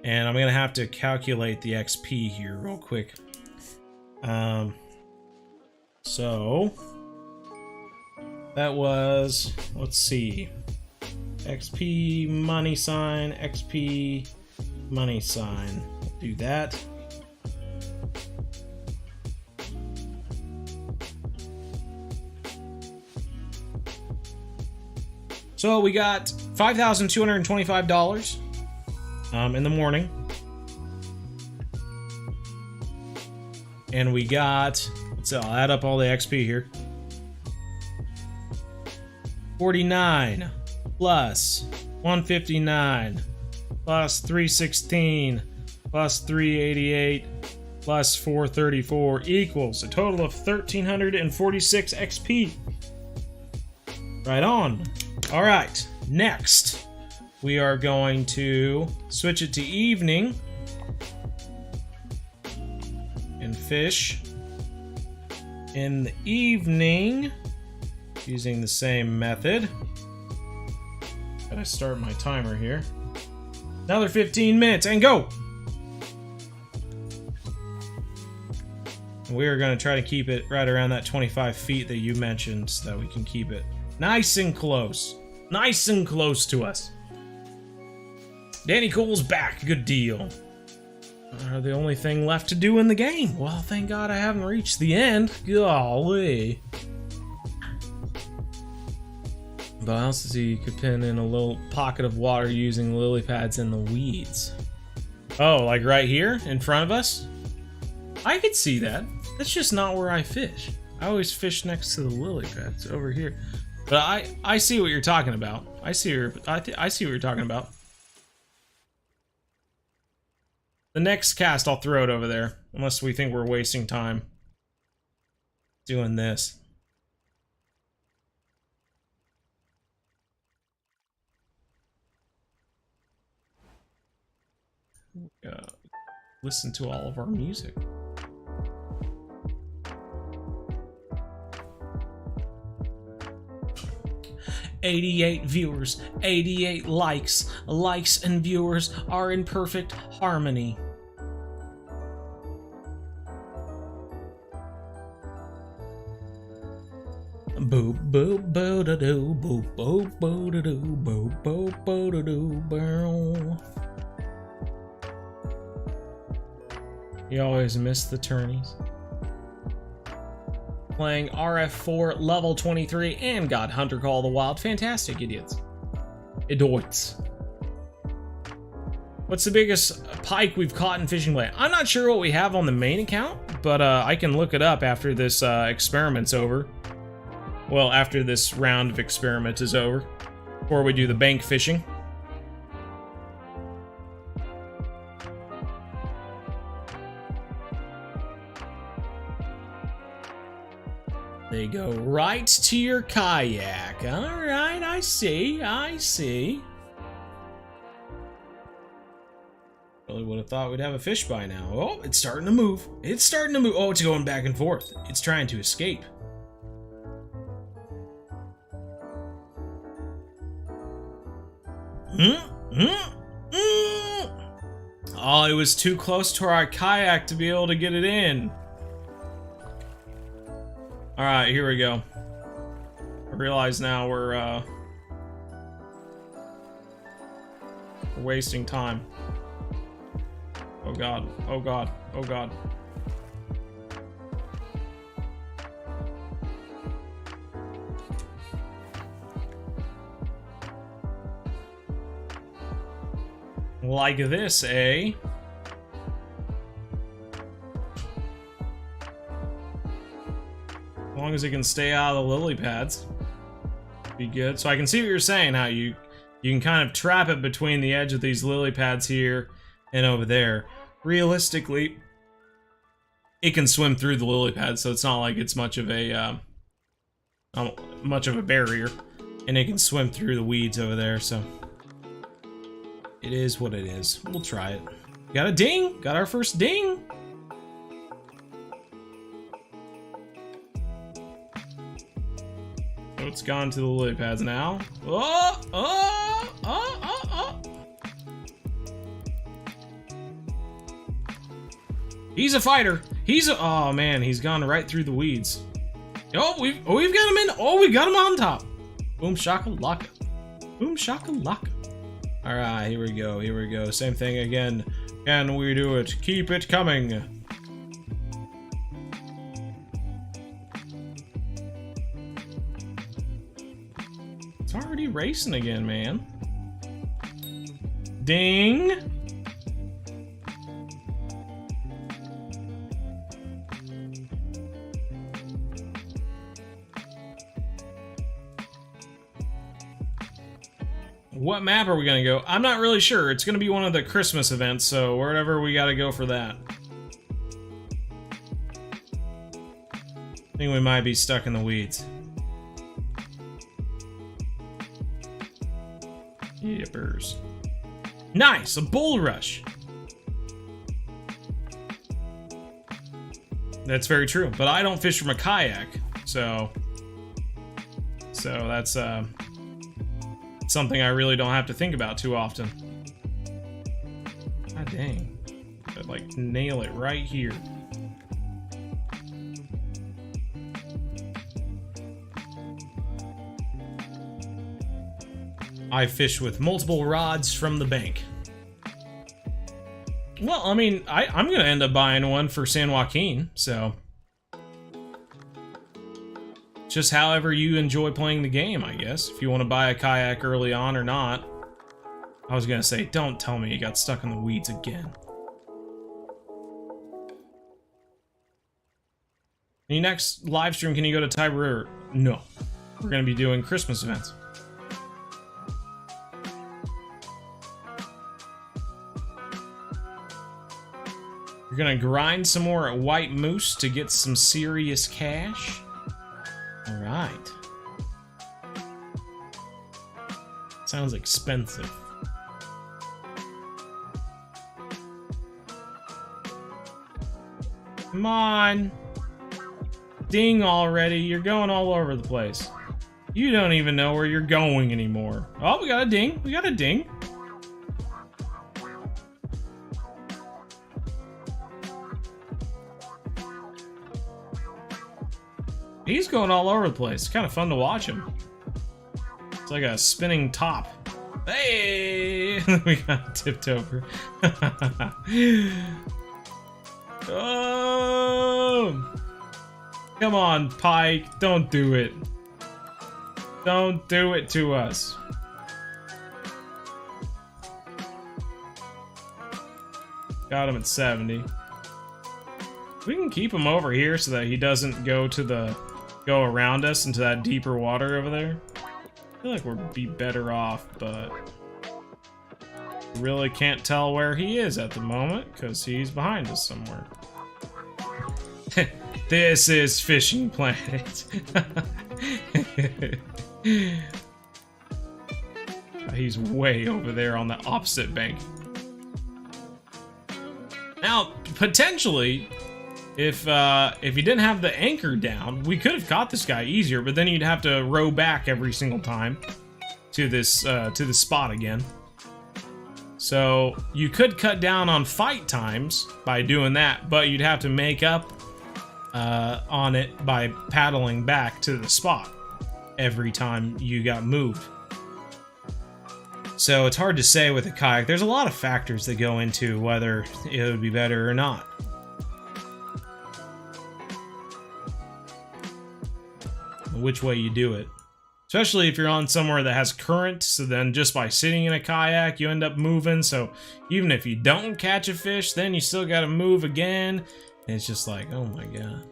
And I'm gonna have to calculate the XP here real quick. So that was, let's see, XP money sign, XP money sign. Do that. So we got $5,225 in the morning. And we got, I'll add up all the XP here. 49 plus 159 plus 316 plus 388 plus 434 equals a total of 1,346 XP. Right on. All right, next we are going to switch it to evening and fish in the evening using the same method. Gotta start my timer here. Another 15 minutes and go. We are going to try to keep it right around that 25 feet that you mentioned so that we can keep it nice and close. Nice and close to us. Danny Cole's back. Good deal. The only thing left to do in the game. Well, thank God I haven't reached the end. Golly. But I also see you could pin in a little pocket of water using lily pads in the weeds. Oh, like right here in front of us? I could see that. That's just not where I fish. I always fish next to the lily pads over here. But I see what you're talking about. I see what you're talking about. The next cast, I'll throw it over there, unless we think we're wasting time doing this. Listen to all of our music. "88 viewers, 88 likes. Likes and viewers are in perfect harmony." Boop boop boo da doo, boop boop boo da doo, boop boop boo da doo, bow. You always miss the tourneys. Playing RF4 level 23 and got Hunter Call of the Wild. Fantastic, idiots. Idiots. What's the biggest pike we've caught in fishing play? I'm not sure what we have on the main account, but I can look it up after this experiment's over. Well, after this round of experiment is over, before we do the bank fishing. They go right to your kayak. Alright, I see, I see. Really would have thought we'd have a fish by now. Oh, it's starting to move. It's starting to move. Oh, it's going back and forth. It's trying to escape. Oh, it was too close to our kayak to be able to get it in. Alright, here we go. I realize now we're wasting time. Oh god, oh god, oh god. Like this, eh? As long as it can stay out of the lily pads, be good. So I can see what you're saying, how you can kind of trap it between the edge of these lily pads here and over there. Realistically, it can swim through the lily pads, so it's not like it's much of a barrier, and it can swim through the weeds over there. So it is what it is. We'll try it. Got a ding! Got our first ding! Oh, it's gone to the lily pads now. Oh! Oh! Oh! Oh! Oh! He's a fighter! He's a— oh man, he's gone right through the weeds. Oh, we've got him in! Oh, we got him on top! Boom shakalaka. Boom shakalaka. Alright, here we go, here we go. Same thing again. Can we do it? Keep it coming. It's already racing again, man. Ding! What map are we gonna go? I'm not really sure. It's gonna be one of the Christmas events, so wherever we gotta go for that. I think we might be stuck in the weeds. Yippers. Nice! A bull rush! That's very true, but I don't fish from a kayak, so that's something I really don't have to think about too often. God dang. I'd like nail it right here. I fish with multiple rods from the bank. Well, I mean, I'm gonna end up buying one for San Joaquin, so just however you enjoy playing the game, I guess. If you want to buy a kayak early on or not. I was gonna say, don't tell me you got stuck in the weeds again. Any next live stream, can you go to Tiber River? No. We're gonna be doing Christmas events. We're gonna grind some more white moose to get some serious cash. All right. Sounds expensive. Come on. Ding already. You're going all over the place. You don't even know where you're going anymore. Oh, we got a ding. We got a ding. He's going all over the place. It's kind of fun to watch him. It's like a spinning top. Hey! We got tipped over. Oh! Come on, Pike. Don't do it. Don't do it to us. Got him at 70. We can keep him over here so that he doesn't go around us into that deeper water over there. I feel like we'd be better off, but really can't tell where he is at the moment because he's behind us somewhere. This is Fishing Planet. He's way over there on the opposite bank. Now, potentially, if you didn't have the anchor down, we could have caught this guy easier, but then you'd have to row back every single time to this spot again. So you could cut down on fight times by doing that, but you'd have to make up on it by paddling back to the spot every time you got moved. So it's hard to say with a kayak. There's a lot of factors that go into whether it would be better or not. Which way you do it. Especially if you're on somewhere that has current, so then just by sitting in a kayak, you end up moving. So even if you don't catch a fish, then you still gotta move again. And it's just like, oh my god.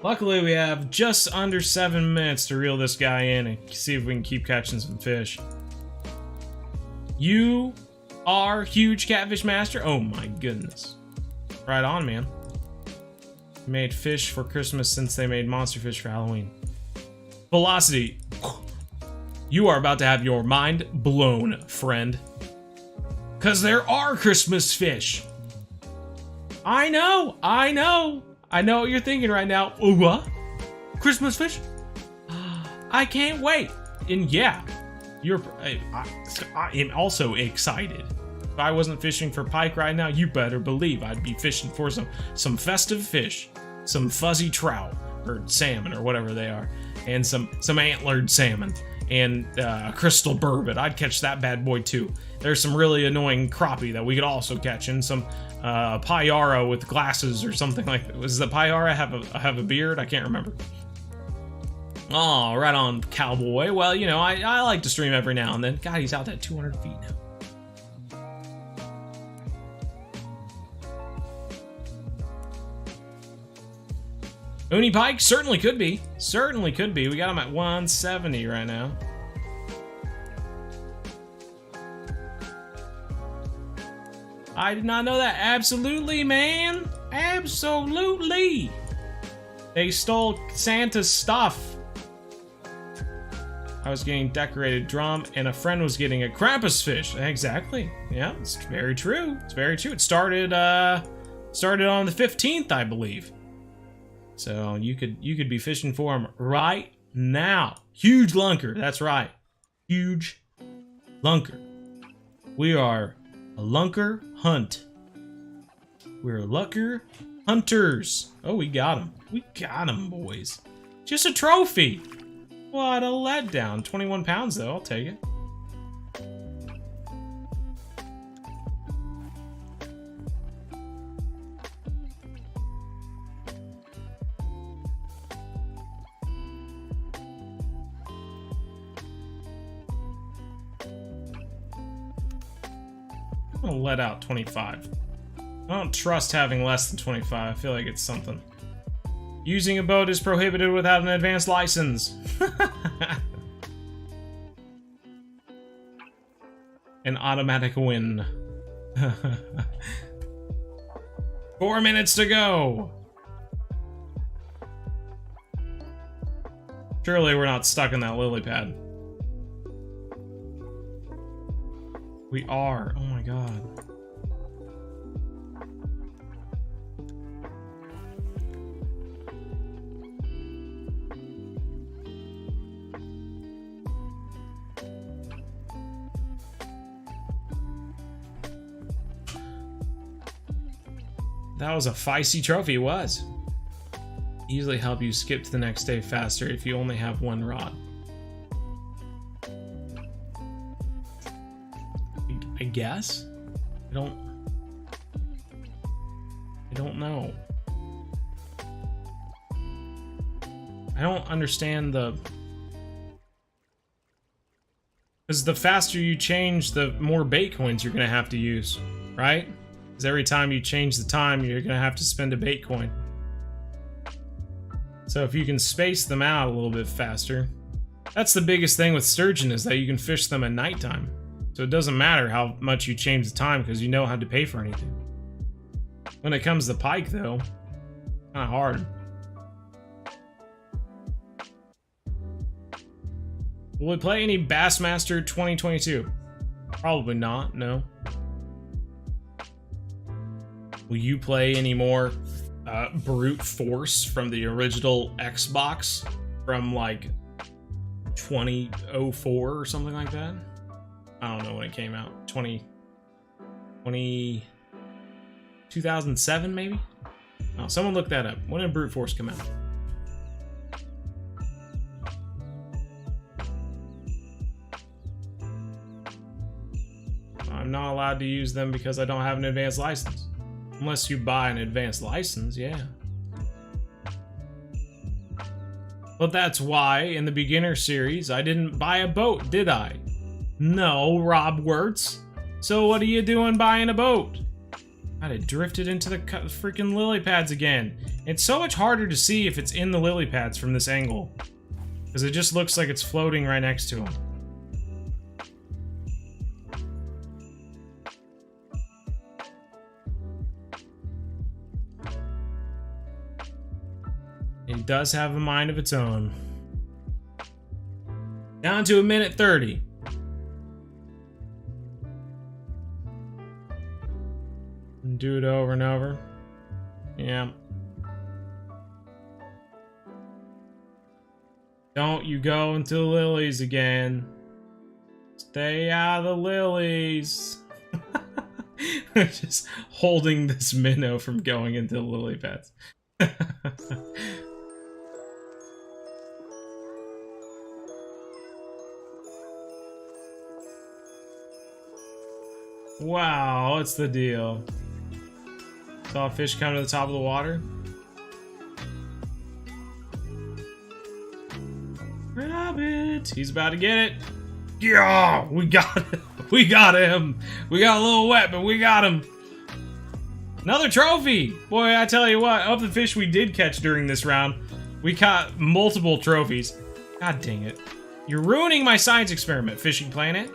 Luckily, we have just under 7 minutes to reel this guy in and see if we can keep catching some fish. You are huge catfish master? Oh my goodness. Right on, man. Made fish for Christmas since they made monster fish for Halloween. Velocity. You are about to have your mind blown, friend. Because there are Christmas fish. I know what you're thinking right now. Ooh, what? Christmas fish? I can't wait. And yeah, I am also excited. If I wasn't fishing for pike right now, you better believe I'd be fishing for some festive fish, some fuzzy trout or salmon or whatever they are, and some antlered salmon and crystal burbot. I'd catch that bad boy too. There's some really annoying crappie that we could also catch, and some payara with glasses or something like that. Was the payara have a beard? I can't remember. Oh, right on, cowboy. Well, you know, I like to stream every now and then. God, he's out at 200 feet now. Uni pike? Certainly could be. Certainly could be. We got him at 170 right now. I did not know that. Absolutely, man. Absolutely. They stole Santa's stuff. I was getting decorated drum, and a friend was getting a Krampus fish. Exactly. Yeah, it's very true. It's very true. It started on the 15th, I believe. So you could be fishing for him right now. Huge lunker. That's right. Huge lunker. We are a lunker hunt. We're lunker hunters. Oh, we got him. We got him, boys. Just a trophy. What a letdown. 21 pounds, though. I'll take it. I'm gonna let out 25. I don't trust having less than 25. I feel like it's something. Using a boat is prohibited without an advanced license. An automatic win. 4 minutes to go. Surely we're not stuck in that lily pad. We are. Oh my god. That was a feisty trophy, it was. Easily help you skip to the next day faster if you only have one rod. I guess? I don't know. I don't understand the... Because the faster you change, the more bait coins you're going to have to use, right? Because every time you change the time, you're going to have to spend a bait coin. So if you can space them out a little bit faster... That's the biggest thing with sturgeon, is that you can fish them at nighttime. So it doesn't matter how much you change the time, because you know how to pay for anything. When it comes to pike, though, kind of hard. Will we play any Bassmaster 2022? Probably not, no. Will you play any more brute force from the original Xbox from like 2004 or something like that? I don't know when it came out. 2007 maybe? Oh, someone look that up. When did brute force come out? I'm not allowed to use them because I don't have an advanced license. Unless you buy an advanced license, yeah. But that's why, in the beginner series, I didn't buy a boat, did I? No, Rob Wirtz. So what are you doing buying a boat? God, it drifted into the freaking lily pads again. It's so much harder to see if it's in the lily pads from this angle. Because it just looks like it's floating right next to them. It does have a mind of its own. Down to 1:30. Do it over and over. Yeah. Don't you go into the lilies again. Stay out of the lilies. Just holding this minnow from going into the lily pads. Wow, what's the deal? Saw a fish come to the top of the water. Grab it! He's about to get it. Yeah, we got it. We got him. We got a little wet, but we got him. Another trophy! Boy, I tell you what, of the fish we did catch during this round, we caught multiple trophies. God dang it. You're ruining my science experiment, Fishing Planet.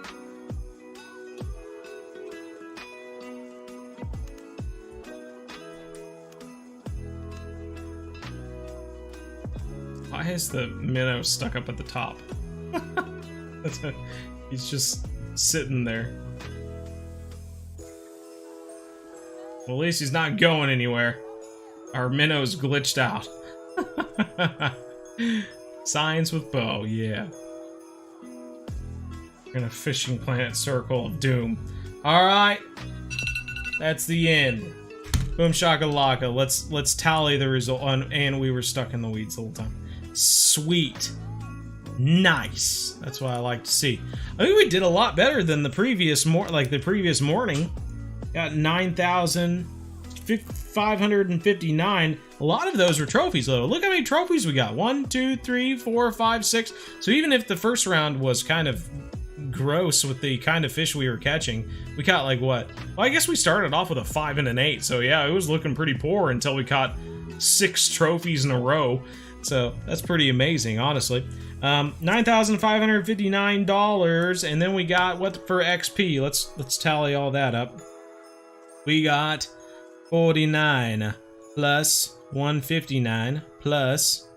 Why is the minnow stuck up at the top? He's just sitting there. Well, at least he's not going anywhere. Our minnow's glitched out. Science with Bo, yeah. We're in a Fishing Planet circle of doom. Alright. That's the end. Boom shakalaka. Let's tally the result. And we were stuck in the weeds the whole time. Sweet. Nice. That's what I like to see. I think we did a lot better than the previous morning. Got 9,559. A lot of those were trophies though. Look how many trophies we got. 1, 2, 3, 4, 5, 6. So even if the first round was kind of gross with the kind of fish we were catching, we caught like what? Well, I guess we started off with a 5 and an 8. So yeah, it was looking pretty poor until we caught 6 trophies in a row. So that's pretty amazing, honestly. $9,559, and then we got what for XP? Let's tally all that up. We got 49 plus 159 plus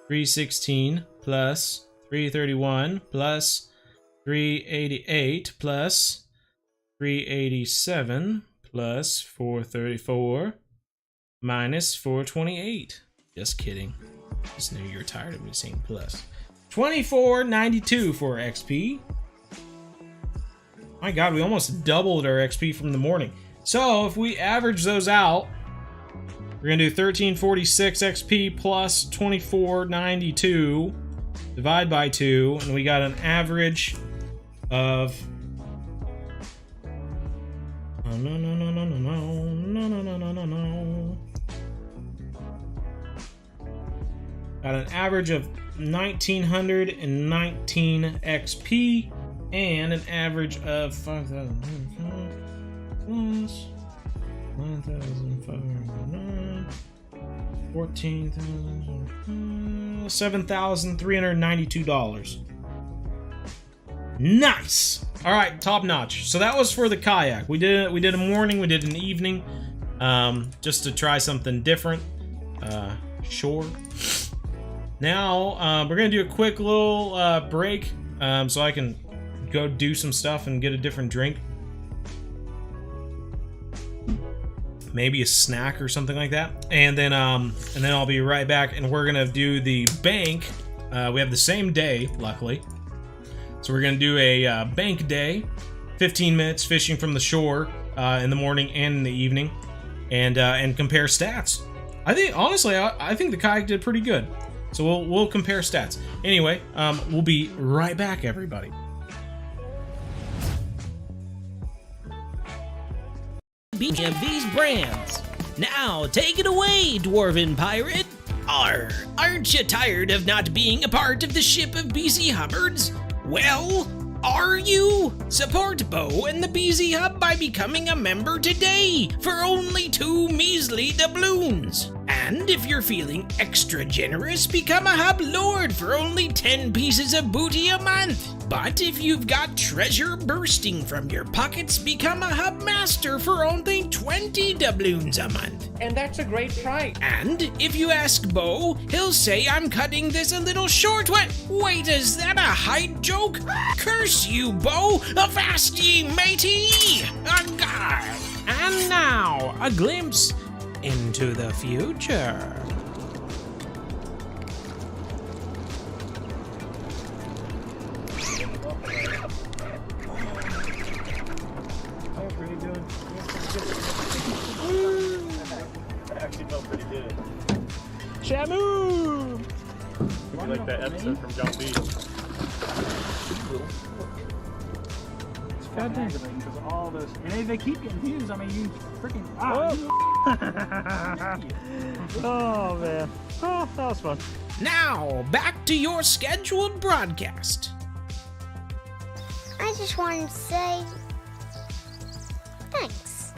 316 plus 331 plus 388 plus 387 plus 434 minus 428. Just kidding. Just knew you were tired of me saying plus. 2492 for XP. My god, we almost doubled our XP from the morning. So if we average those out, we're gonna do 1346 XP plus 2492 divide by 2, and we got an average of got an average of 1919 XP and an average of 5,000 plus 1,509 14,000 $7,392. Nice. All right, top notch. So that was for the kayak. We did a morning, we did an evening, just to try something different. Sure. Now we're gonna do a quick little break, so I can go do some stuff and get a different drink. Maybe a snack or something like that, and then I'll be right back, and we're gonna do the bank. We have the same day, luckily, so we're gonna do a bank day, 15 minutes fishing from the shore in the morning and in the evening, and compare stats. I think honestly, I think the kayak did pretty good, so we'll compare stats. Anyway, we'll be right back, everybody. Each of these brands. Now take it away, Dwarven Pirate. Aren't you tired of not being a part of the ship of bzhubbards? Well, are you? Support Bo and the bzhub by becoming a member today for only 2 measly doubloons. And if you're feeling extra generous, become a hub lord for only 10 pieces of booty a month. But if you've got treasure bursting from your pockets, become a hub master for only 20 doubloons a month. And that's a great price. And if you ask Bo, he'll say I'm cutting this a little short. Wait, is that a height joke? Curse you, Bo! Avast ye, matey! And now, a glimpse into the future. That actually felt pretty good. Shamu! Like that episode from John B. God damn. Because all this, and they keep getting views. I mean, you freaking. Oh man. Oh, that was fun. Now, back to your scheduled broadcast. I just wanted to say thanks.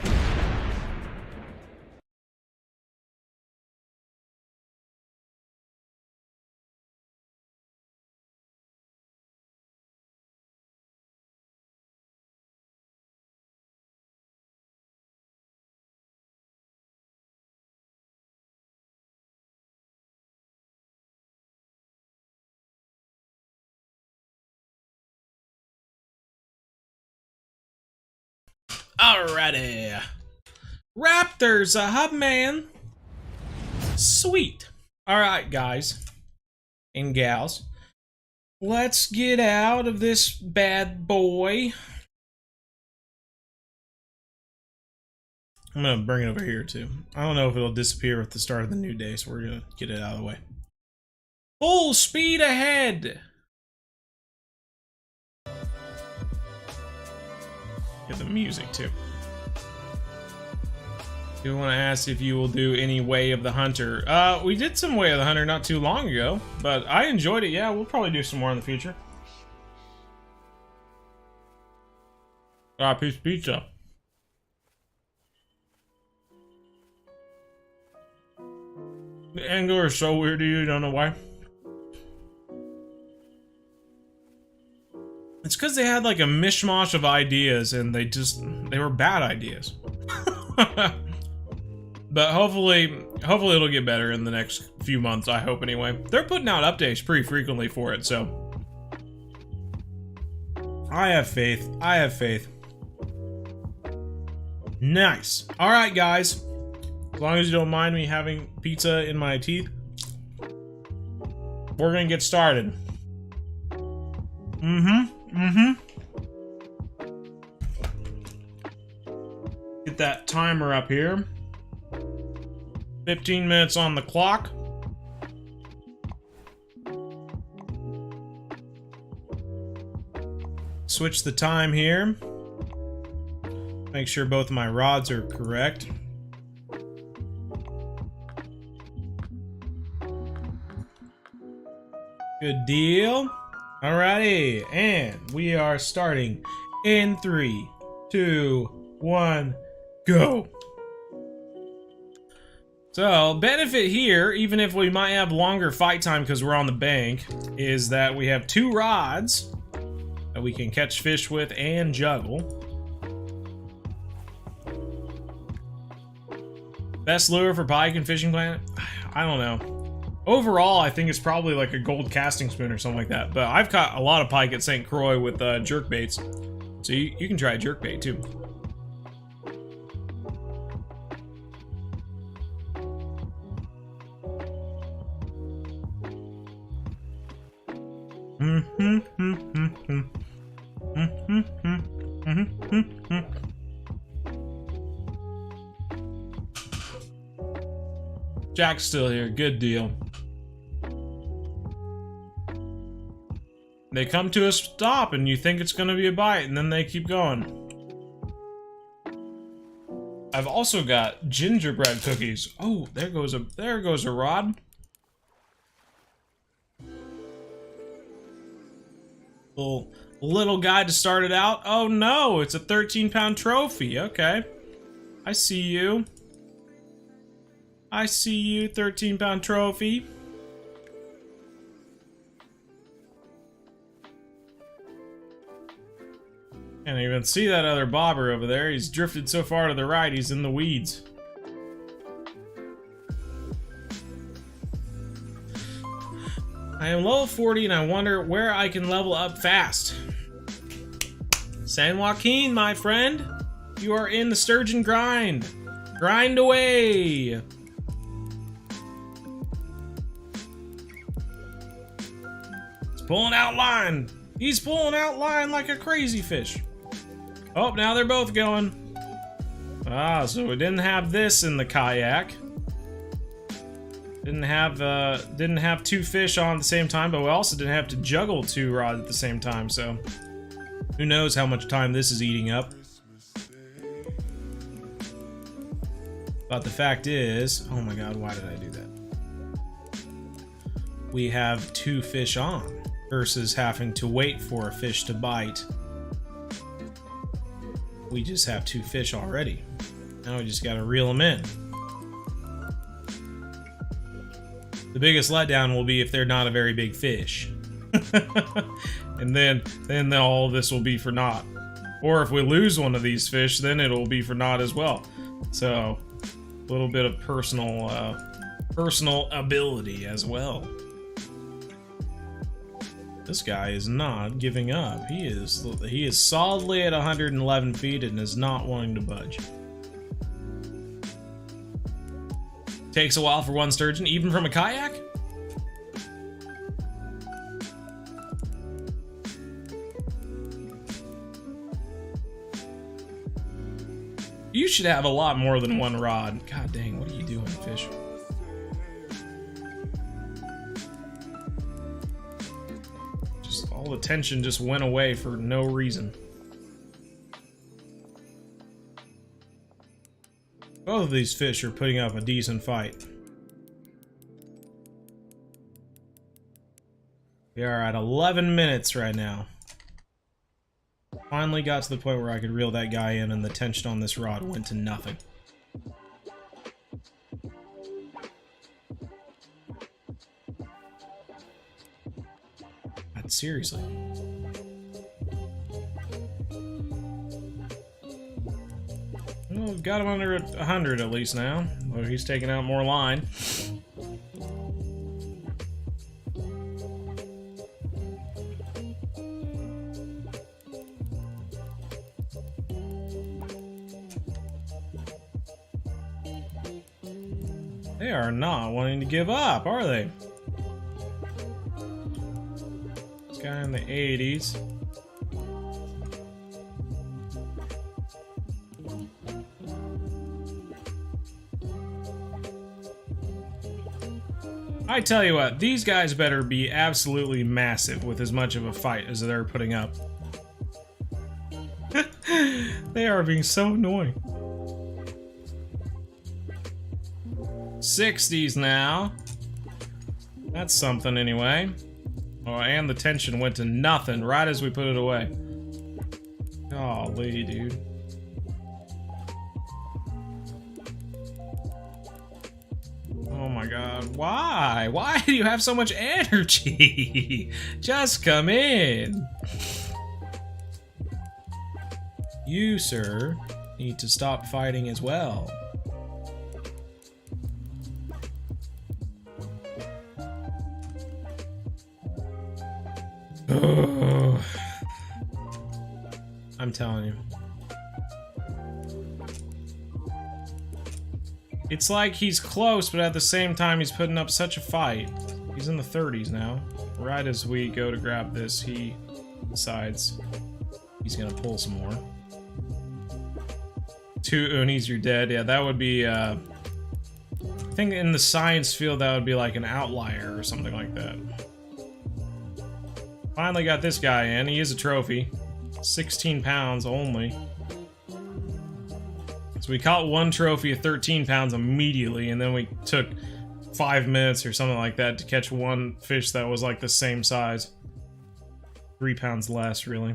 Alrighty. Raptors, a hub man. Sweet. Alright, guys and gals. Let's get out of this bad boy. I'm gonna bring it over here too. I don't know if it'll disappear at the start of the new day, so we're gonna get it out of the way. Full speed ahead. Get the music too. You want to ask if you will do any Way of the Hunter. We did some Way of the Hunter not too long ago, but I enjoyed it. Yeah, we'll probably do some more in the future. Piece of pizza. The angler is so weird to you, don't know why. It's because they had like a mishmash of ideas and they were bad ideas. But hopefully it'll get better in the next few months, I hope anyway. They're putting out updates pretty frequently for it, so I have faith. I have faith. Nice. All right, guys. As long as you don't mind me having pizza in my teeth, we're gonna get started. Get that timer up here. 15 minutes on the clock. Switch the time here. Make sure both of my rods are correct. Good deal. Alrighty, and we are starting in 3, 2, 1, go. So, benefit here, even if we might have longer fight time because we're on the bank, is that we have 2 rods that we can catch fish with and juggle. Best lure for pike and fishing planet? I don't know. Overall, I think it's probably like a gold casting spoon or something like that. But I've caught a lot of pike at St. Croix with jerk baits. So you can try jerk bait too. Jack's still here. Good deal. They come to a stop and you think it's going to be a bite and then they keep going. I've also got gingerbread cookies. Oh, there goes a rod. Little guy to start it out. Oh no, it's a 13-pound trophy. Okay. I see you. I see you, 13-pound trophy. Can't even see that other bobber over there. He's drifted so far to the right, he's in the weeds. I am level 40 and I wonder where I can level up fast. San Joaquin, my friend. You are in the sturgeon grind. Grind away. He's pulling out line. He's pulling out line like a crazy fish. Oh, now they're both going. Ah, so we didn't have this in the kayak. Didn't have 2 fish on at the same time, but we also didn't have to juggle 2 rods at the same time, so who knows how much time this is eating up. But the fact is, oh my god, why did I do that? We have 2 fish on versus having to wait for a fish to bite. We just have 2 fish already. Now we just gotta reel them in. The biggest letdown will be if they're not a very big fish. And then all this will be for naught. Or if we lose one of these fish, then it'll be for naught as well. So, a little bit of personal ability as well. This guy is not giving up. He is solidly at 111 feet and is not wanting to budge. Takes a while for one sturgeon, even from a kayak? You should have a lot more than 1 rod. God dang, what are you doing, fish? Just all the tension just went away for no reason. Both of these fish are putting up a decent fight. We are at 11 minutes right now. Finally got to the point where I could reel that guy in and the tension on this rod went to nothing. God, seriously. Well, we've got him under 100 at least now. Well, he's taking out more line. They are not wanting to give up, are they? This guy in the 80s. I tell you what, these guys better be absolutely massive with as much of a fight as they're putting up. They are being so annoying. 60s now. That's something anyway. Oh, and the tension went to nothing right as we put it away. Golly, dude. Oh my god, why? Why do you have so much energy? Just come in. You, sir, need to stop fighting as well. I'm telling you. It's like he's close, but at the same time he's putting up such a fight. He's in the 30s now. Right as we go to grab this, he decides he's gonna pull some more. 2 Unis, you're dead. Yeah, that would be, I think in the science field that would be like an outlier or something like that. Finally got this guy in. He is a trophy. 16 pounds only. So we caught one trophy of 13 pounds immediately, and then we took 5 minutes or something like that to catch one fish that was like the same size. 3 pounds less, really.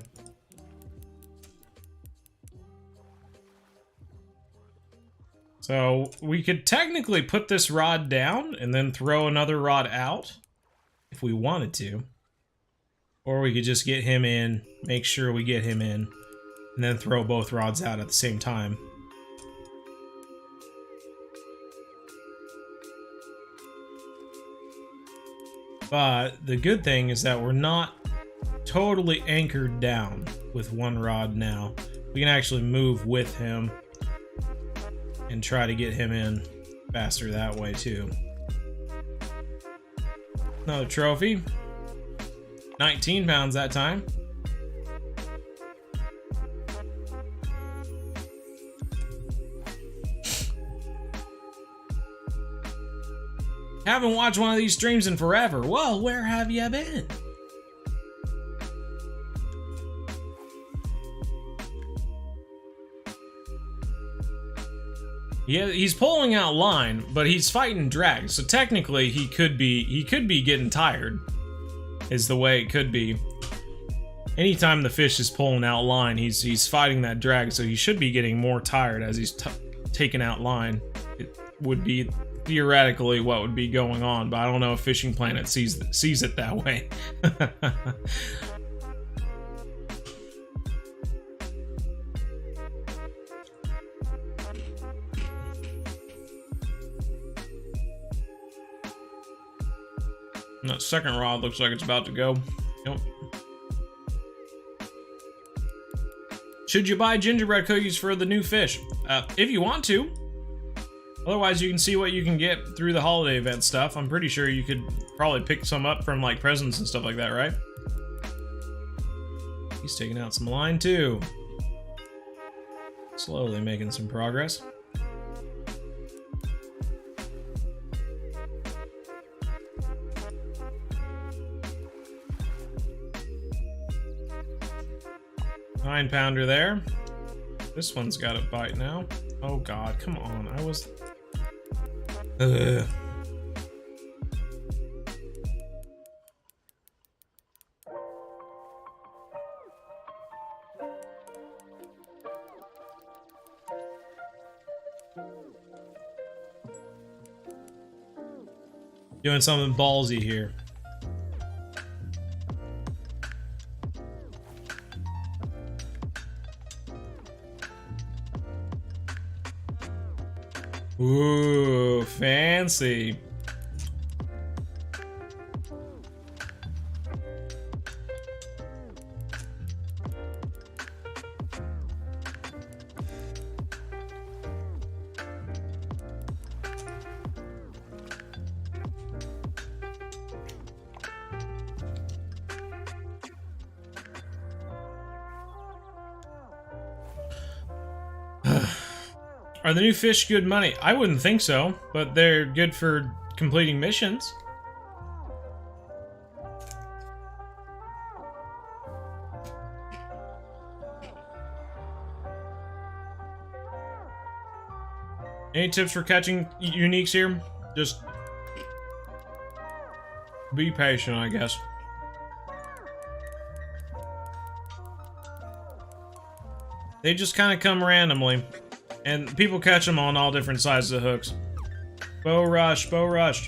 So we could technically put this rod down and then throw another rod out if we wanted to. Or we could just get him in, make sure we get him in, and then throw both rods out at the same time. But the good thing is that we're not totally anchored down with one rod now. We can actually move with him and try to get him in faster that way too. Another trophy. 19 pounds that time. Haven't watched one of these streams in forever. Well, where have you been? Yeah, he's pulling out line, but he's fighting drag, so technically he could be getting tired. Is the way it could be. Anytime the fish is pulling out line, he's fighting that drag, so he should be getting more tired as he's taking out line. It would be theoretically what would be going on, but I don't know if Fishing Planet sees it that way. That second rod looks like it's about to go. Yep. Should you buy gingerbread cookies for the new fish? If you want to. Otherwise, you can see what you can get through the holiday event stuff. I'm pretty sure you could probably pick some up from like presents and stuff like that, right? He's taking out some line too. Slowly making some progress. Nine-pounder there. This one's got a bite now. Oh god, come on. I was... Ugh. Doing something ballsy here. Ooh, fancy. Are the new fish good money? I wouldn't think so, but they're good for completing missions. Any tips for catching uniques here? Just be patient, I guess. They just kind of come randomly. And people catch them on all different sizes of hooks. Bow rush, bow rush.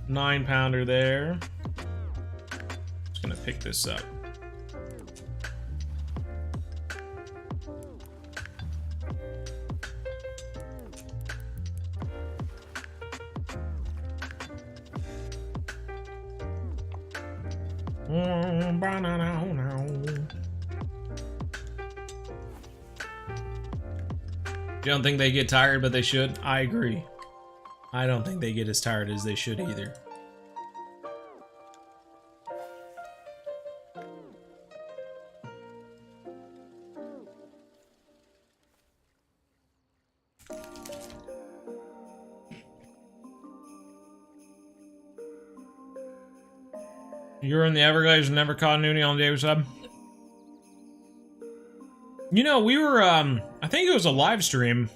9-pounder there. Just gonna pick this up. You don't think they get tired, but they should? I agree. I don't think they get as tired as they should either. You were in the Everglades and never caught an uni on the Davis Hub? You know, we were, I think it was a live stream.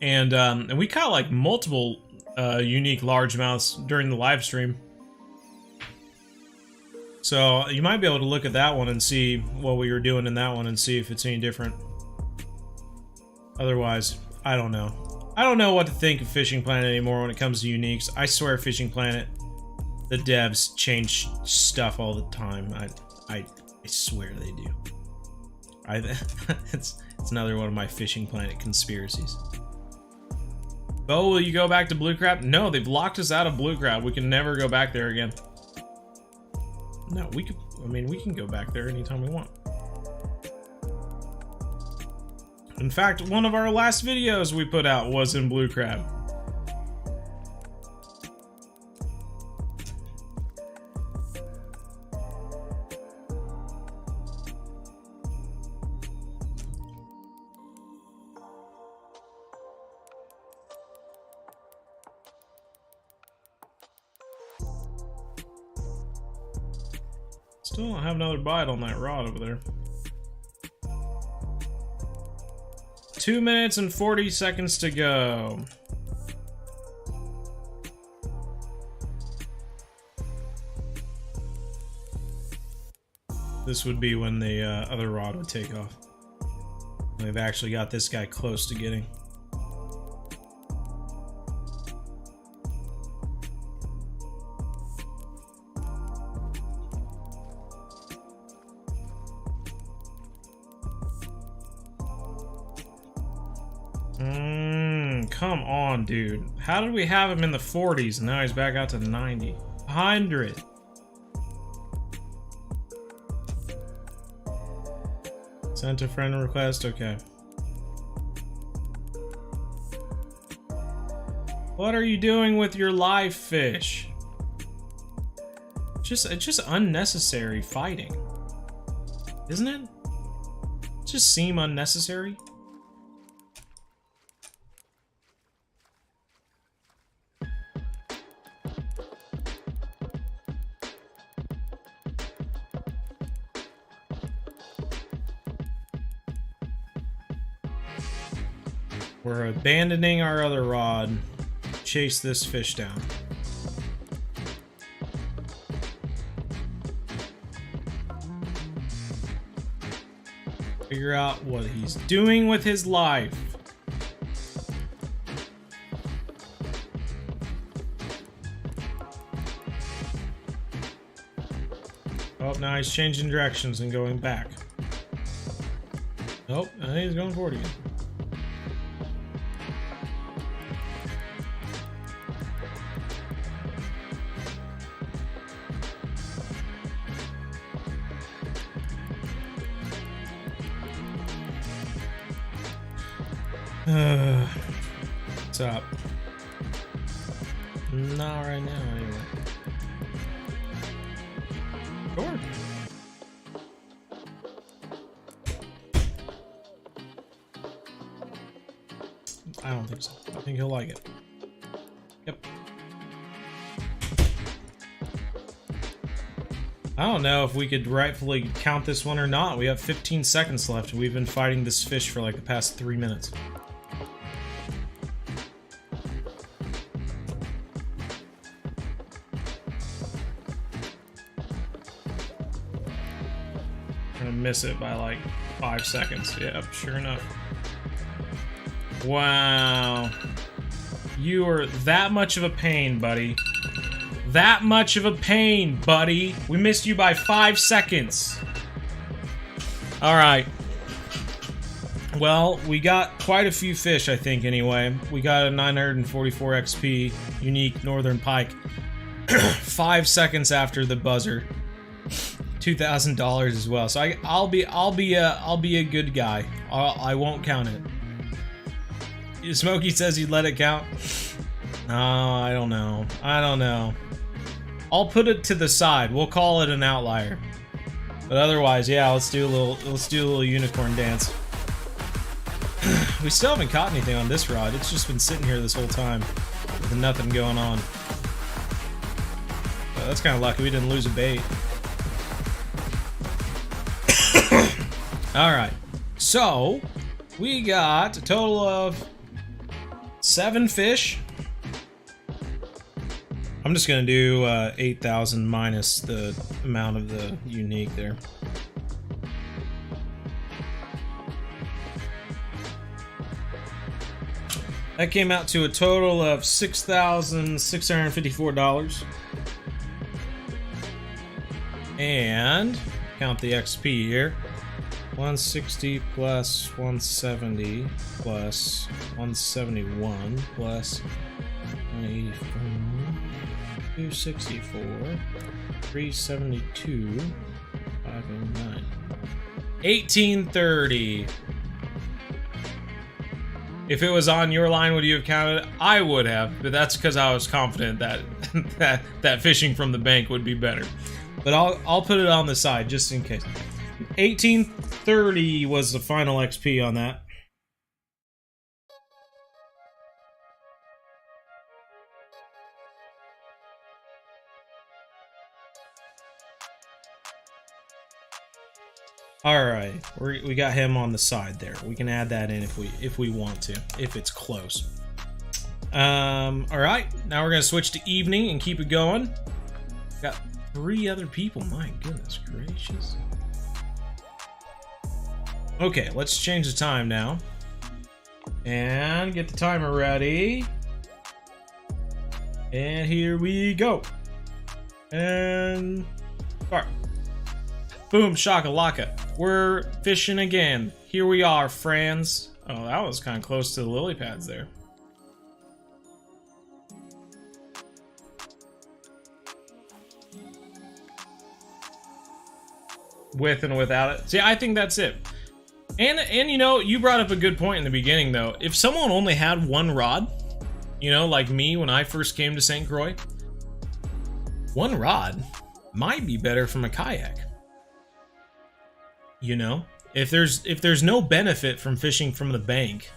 And we caught, like, multiple, unique largemouths during the live stream. So, you might be able to look at that one and see what we were doing in that one and see if it's any different. Otherwise, I don't know. I don't know what to think of Fishing Planet anymore when it comes to uniques. I swear Fishing Planet, the devs change stuff all the time. I swear they do. It's another one of my Fishing Planet conspiracies. Oh, will you go back to Blue Crab? No, they've locked us out of Blue Crab. We can never go back there again. No, we could. I mean, we can go back there anytime we want. In fact, one of our last videos we put out was in Blue Crab. Still don't have another bite on that rod over there. 2 minutes and 40 seconds to go. This would be when the other rod would take off. We've actually got this guy close to getting. Come on, dude. How did we have him in the 40s and now he's back out to 90? 100. Sent a friend request, okay. What are you doing with your live fish? It's just unnecessary fighting. Isn't it? It just seem unnecessary. We're abandoning our other rod. Chase this fish down. Figure out what he's doing with his life. Oh, now he's changing directions and going back. Nope, I think he's going for it again. What's up? Not right now, anyway. Sure. I don't think so. I think he'll like it. Yep. I don't know if we could rightfully count this one or not. We have 15 seconds left. We've been fighting this fish for like the past 3 minutes. Miss it by like 5 seconds. Yep, sure enough. Wow. You are that much of a pain, buddy. That much of a pain, buddy. We missed you by 5 seconds. Alright. Well, we got quite a few fish, I think, anyway. We got a 944 XP unique northern pike 5 seconds after the buzzer. $2,000 as well. So I'll be a good guy. I won't count it. Smokey says he'd let it count. Oh, I don't know. I don't know. I'll put it to the side. We'll call it an outlier. But otherwise, yeah, let's do a little unicorn dance. We still haven't caught anything on this rod. It's just been sitting here this whole time with nothing going on. So that's kind of lucky we didn't lose a bait. Alright, so we got a total of 7 fish. I'm just gonna do 8,000 minus the amount of the unique there. That came out to a total of $6,654. And count the XP here. 160 plus 170 plus 171 plus 184, 264, 372, 509, 1830. If it was on your line, would you have counted it? I would have, but that's because I was confident that that fishing from the bank would be better. But I'll put it on the side just in case. 1830 was the final XP on that. All right, we got him on the side there. We can add that in if we want to, if it's close. All right, now we're gonna switch to evening and keep it going. Got 3 other people. My goodness gracious. Okay, let's change the time now. And get the timer ready. And here we go. And start. Boom, shakalaka. We're fishing again. Here we are, friends. Oh, that was kind of close to the lily pads there. With and without it. See, I think that's it. And you know, you brought up a good point in the beginning, though. If someone only had 1 rod, you know, like me when I first came to St. Croix, 1 rod might be better from a kayak. You know, if there's no benefit from fishing from the bank,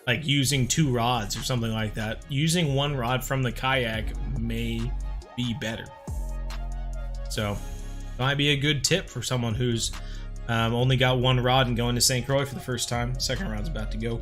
like using 2 rods or something like that, using 1 rod from the kayak may be better. So, might be a good tip for someone who's only got 1 rod and going to St. Croix for the first time. Second rod's about to go.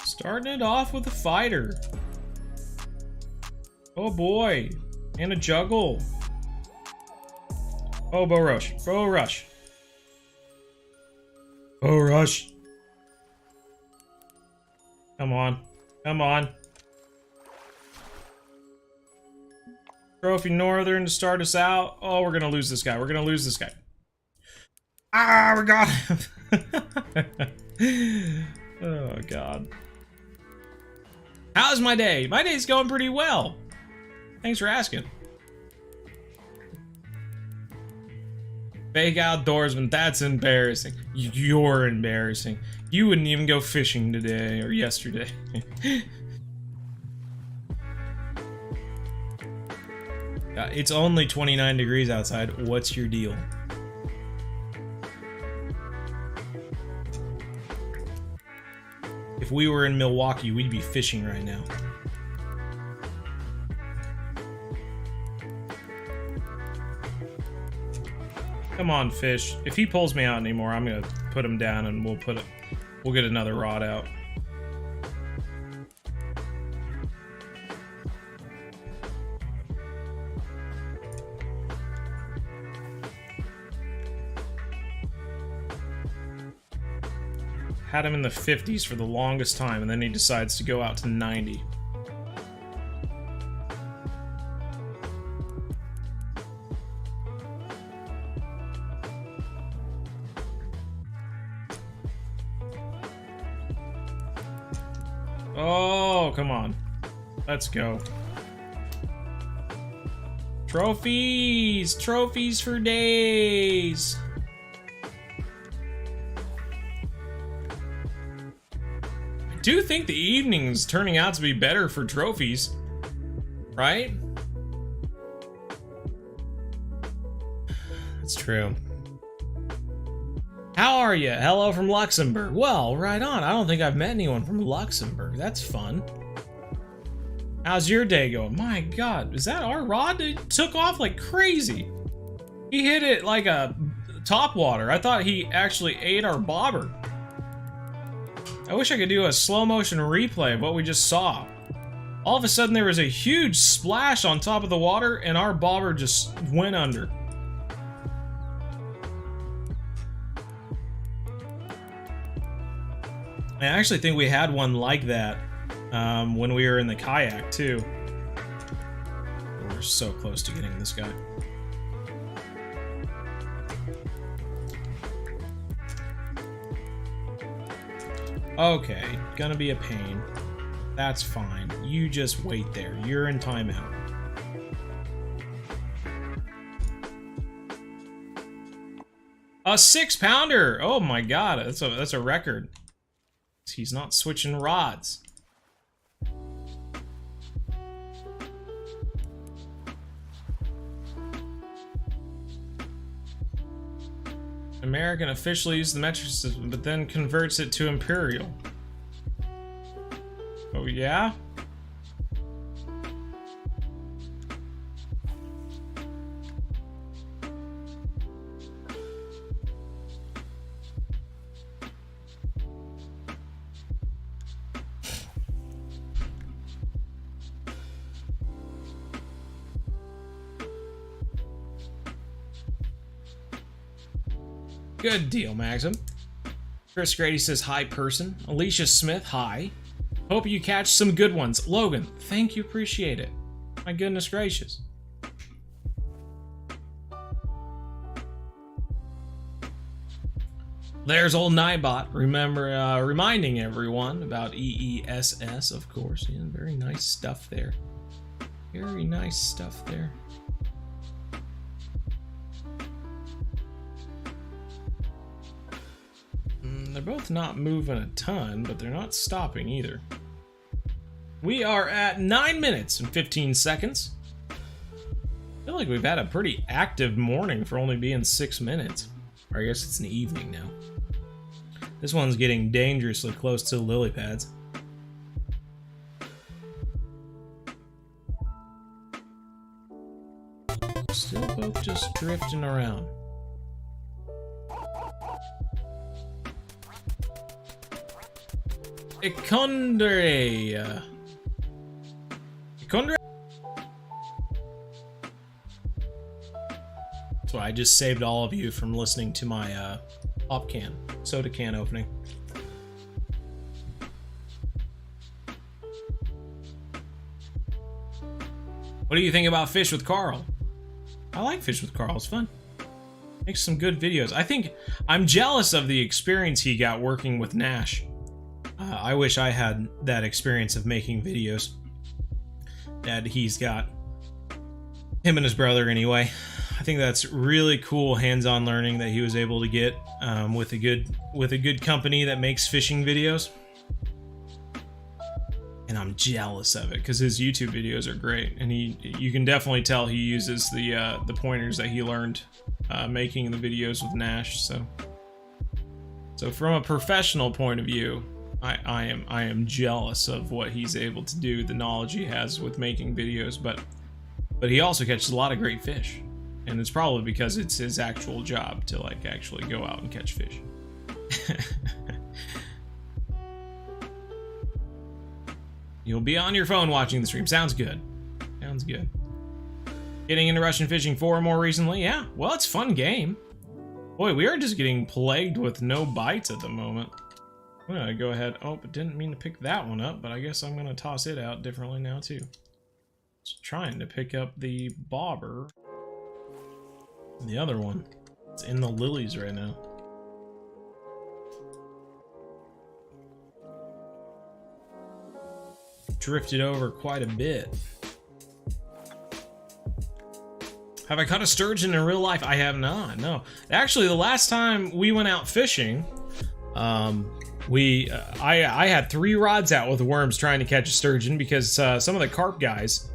Starting it off with a fighter. Oh boy. And a juggle. Oh, bow rush. Bow rush. Oh, Rush. Come on. Come on. Trophy Northern to start us out. Oh, we're gonna lose this guy. We're gonna lose this guy. Ah, we got him. Oh, God. How's my day? My day's going pretty well. Thanks for asking. Fake outdoorsman, that's embarrassing. You're embarrassing. You wouldn't even go fishing today or yesterday. It's only 29 degrees outside. What's your deal? If we were in Milwaukee, we'd be fishing right now. Come on, fish. If he pulls me out anymore, I'm gonna put him down and we'll get another rod out. Had him in the 50s for the longest time, and then he decides to go out to 90. Oh, come on. Let's go. Trophies! Trophies for days! I do think the evening's turning out to be better for trophies, right? That's true. How are you? Hello from Luxembourg. Well, right on. I don't think I've met anyone from Luxembourg. That's fun. How's your day going? My God, is that our rod? It took off like crazy. He hit it like a topwater. I thought he actually ate our bobber. I wish I could do a slow motion replay of what we just saw. All of a sudden there was a huge splash on top of the water and our bobber just went under. I actually think we had one like that when we were in the kayak too. We're so close to getting this guy. Okay, gonna be a pain. That's fine. You just wait there. You're in timeout. A 6-pounder! Oh my God, that's a record. He's not switching rods. American officially uses the metric system, but then converts it to imperial. Oh yeah? Good deal, Maxim. Chris Grady says, hi, person. Alicia Smith, hi. Hope you catch some good ones. Logan, thank you, appreciate it. My goodness gracious. There's old Nightbot. Remember, reminding everyone about EESS, of course. Yeah, very nice stuff there. Very nice stuff there. They're both not moving a ton, but they're not stopping either. We are at 9 minutes and 15 seconds. I feel like we've had a pretty active morning for only being 6 minutes. Or I guess it's an evening now. This one's getting dangerously close to the lily pads. Still both just drifting around. Ikondre. Ikondre? So I just saved all of you from listening to my Pop can. Soda can opening. What do you think about Fish with Carl? I like Fish with Carl. It's fun. Makes some good videos. I think I'm jealous of the experience he got working with Nash. I wish I had that experience of making videos that he's got. Him and his brother, anyway. I think that's really cool hands-on learning that he was able to get with a good company that makes fishing videos. And I'm jealous of it because his YouTube videos are great, and you can definitely tell he uses the pointers that he learned making the videos with Nash. So from a professional point of view, I am jealous of what he's able to do, the knowledge he has with making videos, but he also catches a lot of great fish, and it's probably because it's his actual job to like actually go out and catch fish. You'll be on your phone watching the stream. Sounds good. Sounds good. Getting into Russian fishing 4 more recently? Yeah, well, it's a fun game. Boy, we are just getting plagued with no bites at the moment. I'm gonna go ahead. Oh, but didn't mean to pick that one up, but I guess I'm gonna toss it out differently now too. Just trying to pick up the bobber. The other one. It's in the lilies right now. Drifted over quite a bit. Have I caught a sturgeon in real life? I have not, no. Actually, the last time we went out fishing, I had 3 rods out with worms trying to catch a sturgeon because some of the carp guys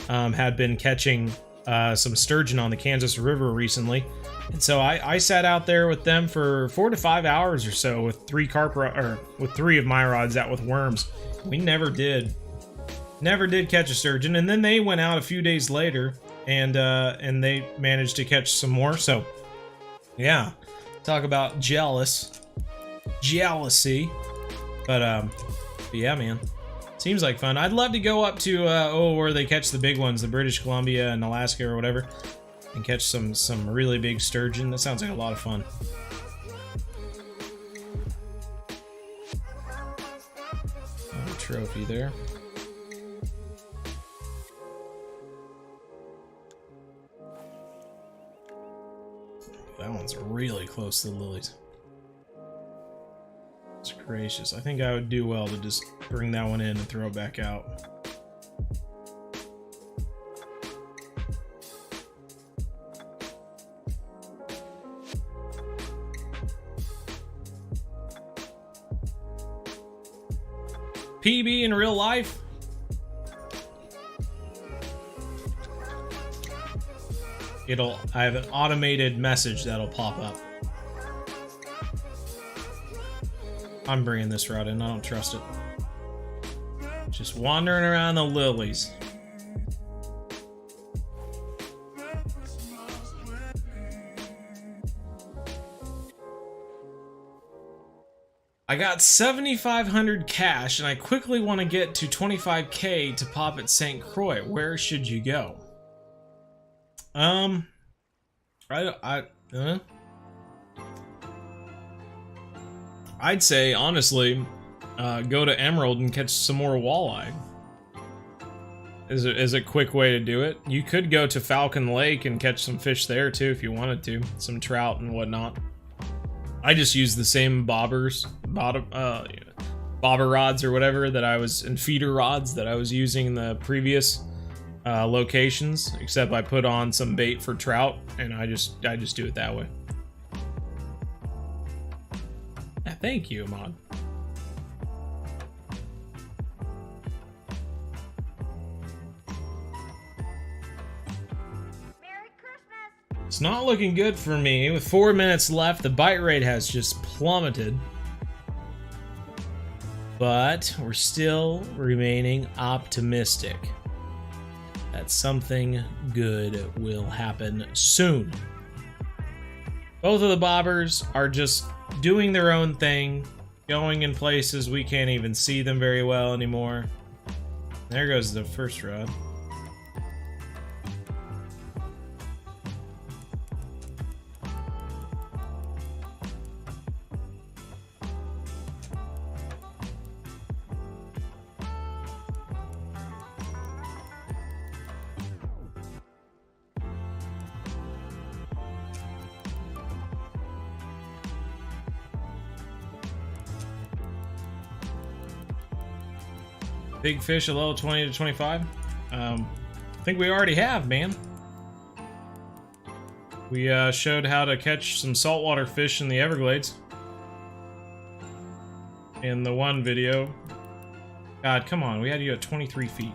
had been catching some sturgeon on the Kansas River recently. And so I sat out there with them for 4 to 5 hours or so with 3 of my rods out with worms. We never did catch a sturgeon, and then they went out a few days later and they managed to catch some more. So yeah, talk about jealousy. But yeah, man, seems like fun. I'd love to go up to where they catch the big ones, the British Columbia and Alaska or whatever, and catch some really big sturgeon. That sounds like a lot of fun. Trophy there. That one's really close to the lilies. It's gracious. I think I would do well to just bring that one in and throw it back out. PB in real life? I have an automated message that'll pop up. I'm bringing this rod in, I don't trust it. Just wandering around the lilies. I got 7,500 cash and I quickly want to get to 25K to pop at St. Croix. Where should you go? I'd say, honestly, go to Emerald and catch some more walleye. Is a quick way to do it. You could go to Falcon Lake and catch some fish there too if you wanted to. Some trout and whatnot. I just use the same bobber rods or whatever that I was, and feeder rods that I was using in the previous locations, except I put on some bait for trout, and I just do it that way. Yeah, thank you, Ahmad. It's not looking good for me. With 4 minutes left, the bite rate has just plummeted. But we're still remaining optimistic that something good will happen soon. Both of the bobbers are just doing their own thing, going in places we can't even see them very well anymore. There goes the first rod. Big fish at level 20 to 25. I think we already have, man. We showed how to catch some saltwater fish in the Everglades. In the one video. God, come on, we had you at 23 feet.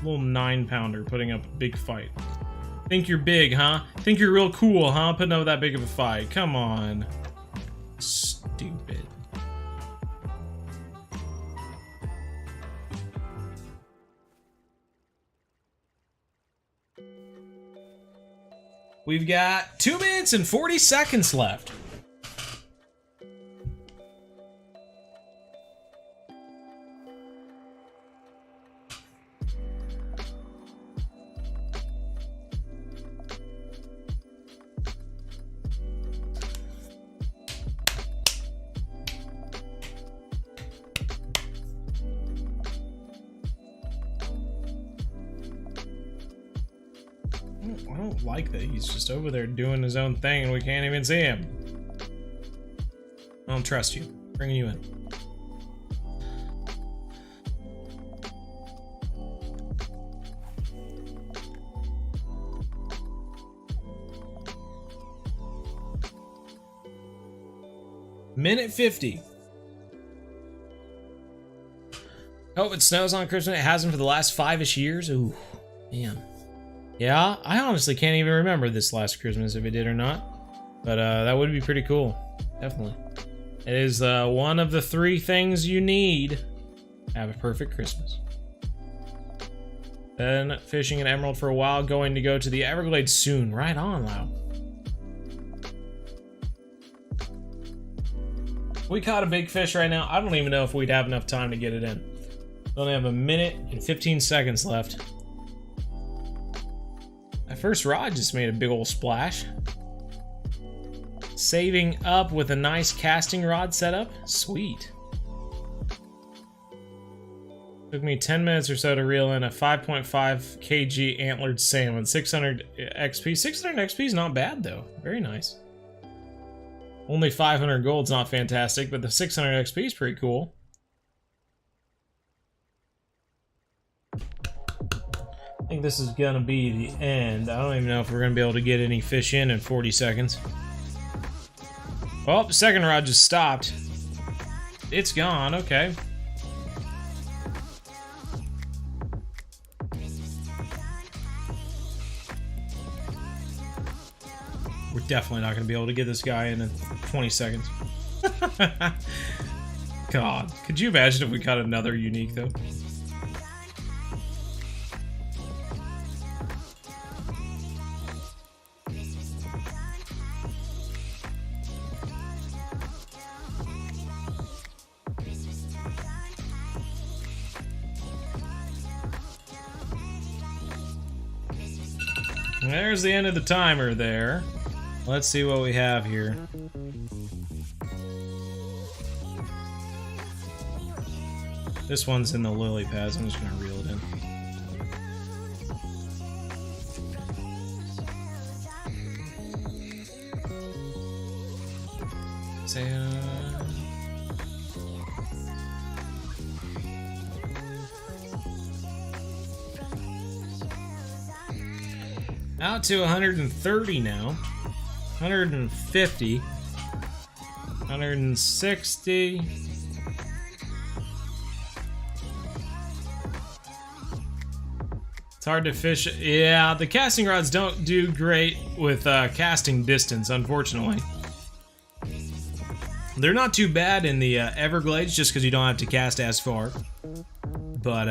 Little 9-pounder putting up a big fight. Think you're big, huh? Think you're real cool, huh? Putting up that big of a fight. Come on. Stupid. We've got 2 minutes and 40 seconds left. I don't like that he's just over there doing his own thing and we can't even see him. I don't trust you. Bringing you in. Minute 50. Oh, it snows on Christmas. It hasn't for the last 5-ish years. Ooh, man. Yeah, I honestly can't even remember this last Christmas if it did or not. But that would be pretty cool. Definitely. It is one of the 3 things you need to have a perfect Christmas. Then fishing an emerald for a while, going to go to the Everglades soon. Right on, Lau. We caught a big fish right now. I don't even know if we'd have enough time to get it in. We only have a minute and 15 seconds left. My first rod just made a big old splash. Saving up with a nice casting rod setup. Sweet. Took me 10 minutes or so to reel in a 5.5 kg antlered salmon. 600 XP. 600 XP is not bad though. Very nice. Only 500 gold's not fantastic, but the 600 XP is pretty cool. I think this is gonna be the end. I don't even know if we're gonna be able to get any fish in 40 seconds. Well, the second rod just stopped. It's gone, okay. We're definitely not gonna be able to get this guy in 20 seconds. God, could you imagine if we caught another unique though? There's the end of the timer there. Let's see what we have here. This one's in the lily pads. I'm just gonna reel it in. Out to 130 now. 150. 160. It's hard to fish. Yeah, the casting rods don't do great with casting distance, unfortunately. They're not too bad in the Everglades, just because you don't have to cast as far. But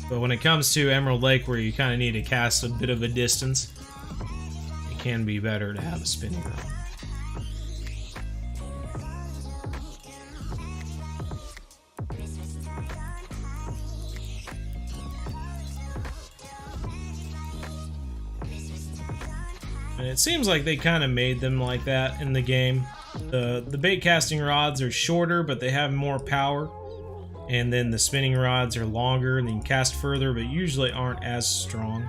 when it comes to Emerald Lake, where you kind of need to cast a bit of a distance, it can be better to have a spinning rod. And it seems like they kind of made them like that in the game. The bait casting rods are shorter, but they have more power. And then the spinning rods are longer and they can cast further, but usually aren't as strong.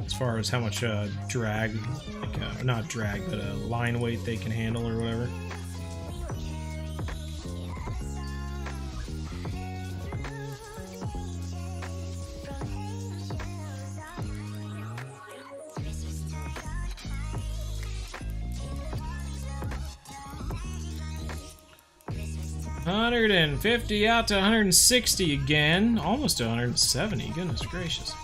As far as how much drag, like, not drag, but line weight they can handle or whatever. 150 out to 160 again. Almost to 170. Goodness gracious.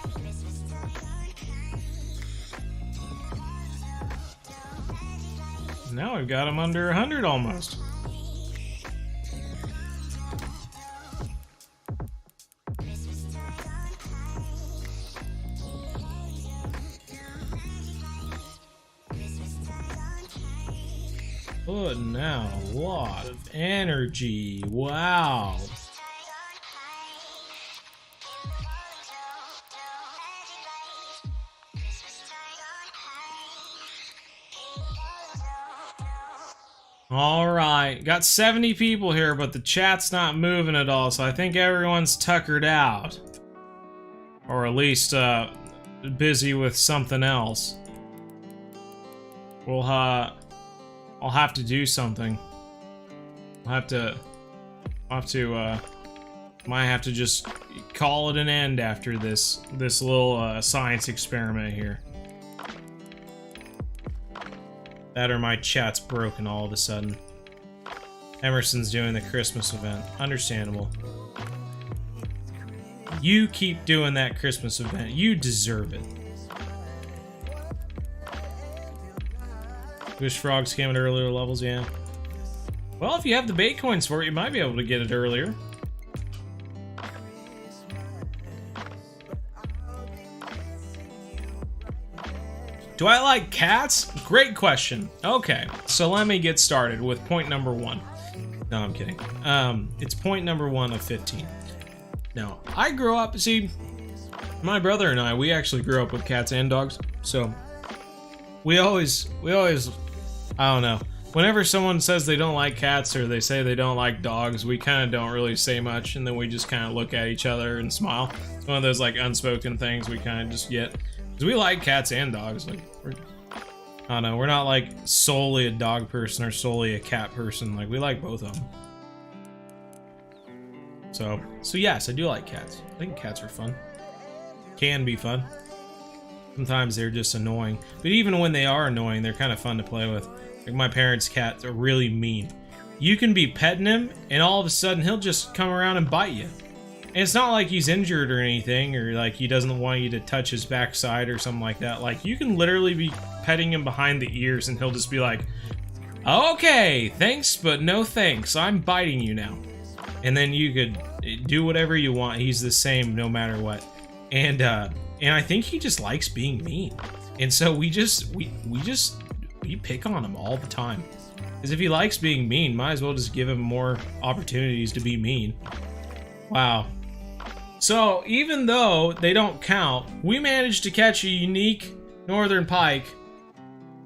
Now we've got them under 100 almost. Putting out a lot of energy. Wow. All right, got 70 people here, but the chat's not moving at all, so I think everyone's tuckered out. Or at least busy with something else. I'll have to do something. Might have to just call it an end after this little science experiment here. That or my chat's broken all of a sudden. Emerson's doing the Christmas event. Understandable. You keep doing that Christmas event. You deserve it. Wish frogs came at earlier levels, yeah. Well, if you have the bait coins for it, you might be able to get it earlier. Do I like cats? Great question. Okay, so let me get started with point number 1. No, I'm kidding. It's point number 1 of 15. Now, I grew up, see, my brother and I, we actually grew up with cats and dogs, so we always, I don't know. Whenever someone says they don't like cats or they say they don't like dogs, we kind of don't really say much, and then we just kind of look at each other and smile. It's one of those like unspoken things we kind of just get. Because we like cats and dogs. Like, I don't know, we're not like solely a dog person or solely a cat person. Like, we like both of them. So yes, I do like cats. I think cats are fun. Can be fun. Sometimes they're just annoying. But even when they are annoying, they're kind of fun to play with. Like my parents' cats are really mean. You can be petting him, and all of a sudden he'll just come around and bite you. And it's not like he's injured or anything, or like he doesn't want you to touch his backside or something like that. Like, you can literally be petting him behind the ears, and he'll just be like, okay, thanks, but no thanks. I'm biting you now. And then you could do whatever you want. He's the same no matter what. And I think he just likes being mean. And so we pick on him all the time. Because if he likes being mean, might as well just give him more opportunities to be mean. Wow. So even though they don't count, we managed to catch a unique northern pike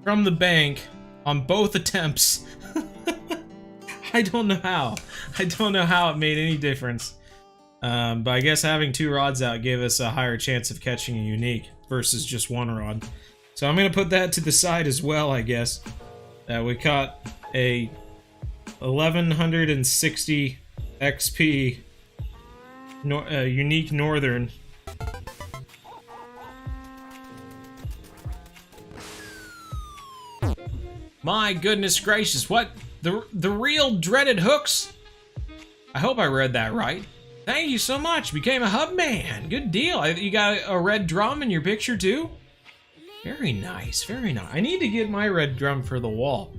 from the bank on both attempts. I don't know how. I don't know how it made any difference. But I guess having 2 rods out gave us a higher chance of catching a unique versus just 1 rod. So I'm going to put that to the side as well, I guess. We caught a 1160 XP unique northern. My goodness gracious, what? The real dreaded hooks? I hope I read that right. Thank you so much. Became a hub man. Good deal. You got a red drum in your picture too? Very nice, very nice. I need to get my red drum for the wall.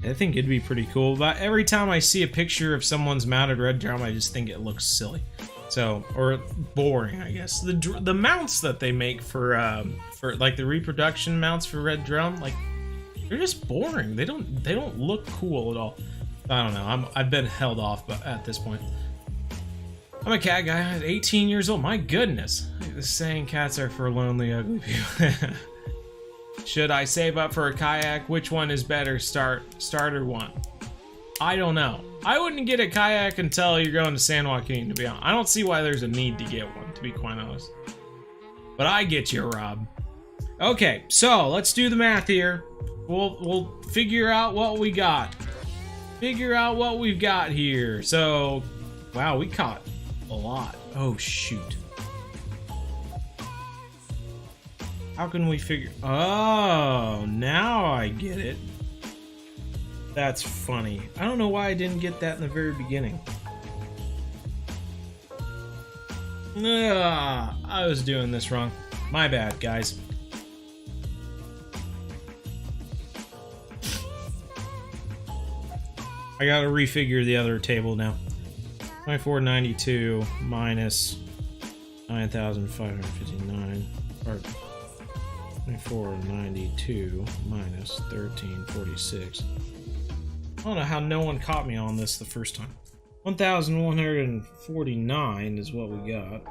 I think it'd be pretty cool, but every time I see a picture of someone's mounted red drum, I just think it looks silly. So, or boring, I guess. The mounts that they make for like the reproduction mounts for red drum, like, they're just boring. They don't look cool at all. I don't know. I've been held off, but at this point, I'm a cat guy. I'm 18 years old. My goodness, the saying cats are for lonely, ugly people. Should I save up for a kayak? Which one is better? Starter one. I don't know. I wouldn't get a kayak until you're going to San Joaquin, to be honest. I don't see why there's a need to get one, to be quite honest. But I get you, Rob. Okay, so let's do the math here. We'll figure out what we got. Figure out what we've got here. So, wow, we caught a lot. Oh, shoot. How can we figure... Oh, now I get it. That's funny. I don't know why I didn't get that in the very beginning. I was doing this wrong. My bad, guys. I gotta refigure the other table now. 2492 minus 9,559, or 2492 minus 1346. I don't know how no one caught me on this the first time. 1,149 is what we got,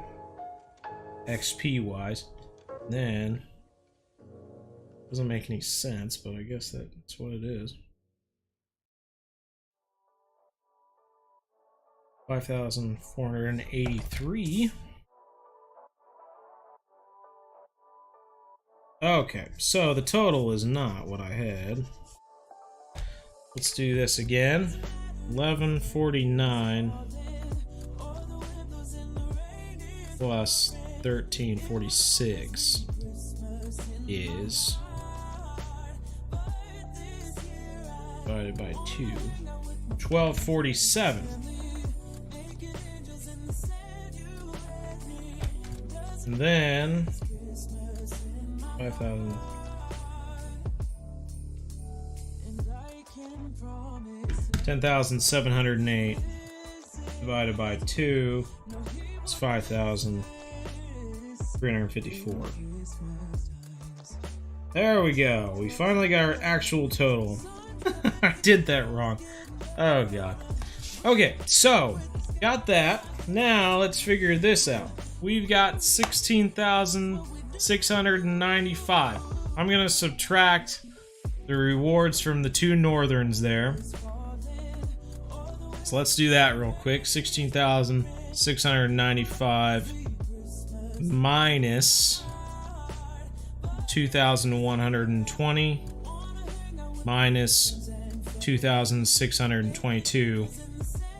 XP wise. Then, doesn't make any sense, but I guess that's what it is. 5,483. Okay, so the total is not what I had. Let's do this again. 1149 plus 1346 is divided by 2. 1247. And then 5,000. 10,708 divided by 2 is 5,354. There we go. We finally got our actual total. I did that wrong. Oh god. Okay, so got that. Now let's figure this out. We've got 16,695. I'm gonna subtract the rewards from the 2 northerns there. So let's do that real quick. 16,695 minus 2,120 minus 2,622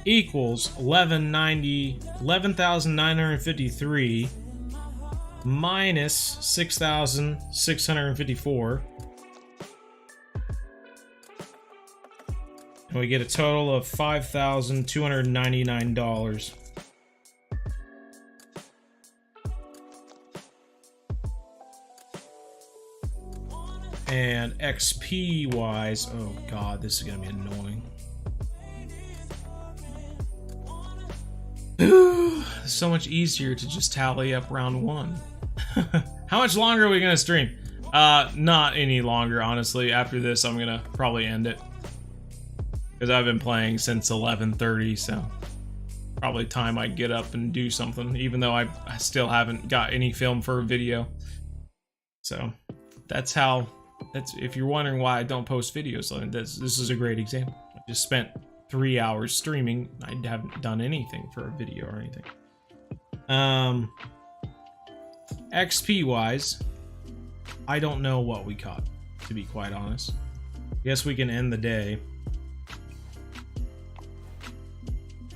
equals 11,953 minus 6,654. And we get a total of $5,299. And XP wise, oh god, this is gonna be annoying. It's so much easier to just tally up round 1. How much longer are we gonna stream? Not any longer, honestly. After this, I'm gonna probably end it. Because I've been playing since 11:30, so probably time I get up and do something, even though I still haven't got any film for a video. So that's if you're wondering why I don't post videos, this is a great example. I just spent 3 hours streaming. I haven't done anything for a video or anything. XP wise, I don't know what we caught, to be quite honest. Guess we can end the day.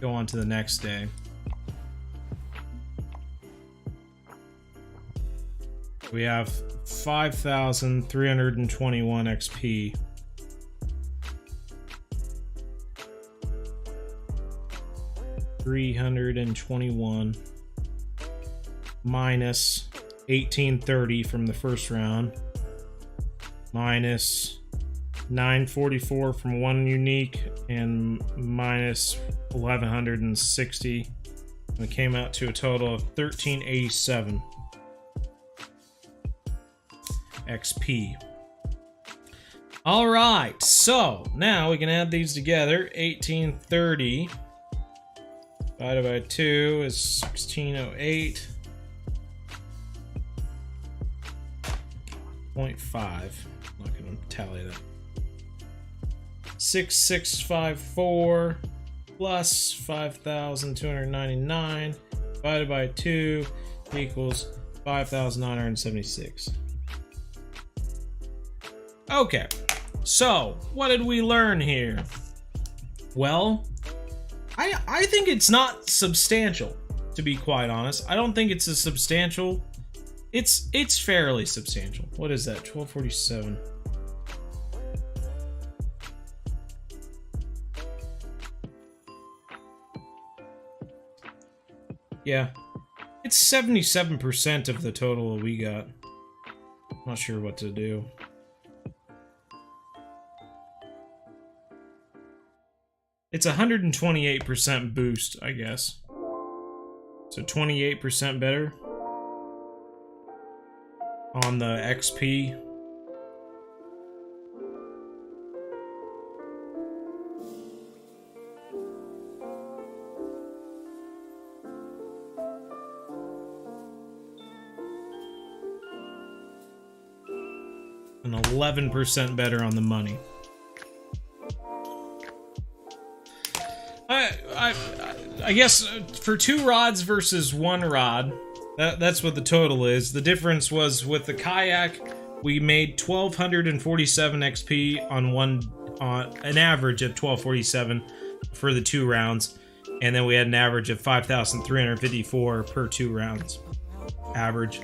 Go on to the next day. We have 5,321 XP. $321 minus 1830 from the first round, minus 944 from one unique, and minus 1160. It came out to a total of 1387 XP. All right, so now we can add these together. 1830 divided by 2 is 1608. 0.5. I'm not going to tally that. 6654 plus 5,299 divided by 2 equals 5,976. Okay, so what did we learn here? Well, I think it's not substantial, to be quite honest. I don't think it's a substantial. It's fairly substantial. What is that? 1247. Yeah. It's 77% of the total we got. Not sure what to do. It's 128% boost, I guess. So 28% better on the XP. And 11% better on the money. I guess for 2 rods versus 1 rod, that's what the total is. The difference was with the kayak, we made 1,247 XP on an average of 1,247 for the 2 rounds, and then we had an average of 5,354 per 2 rounds average.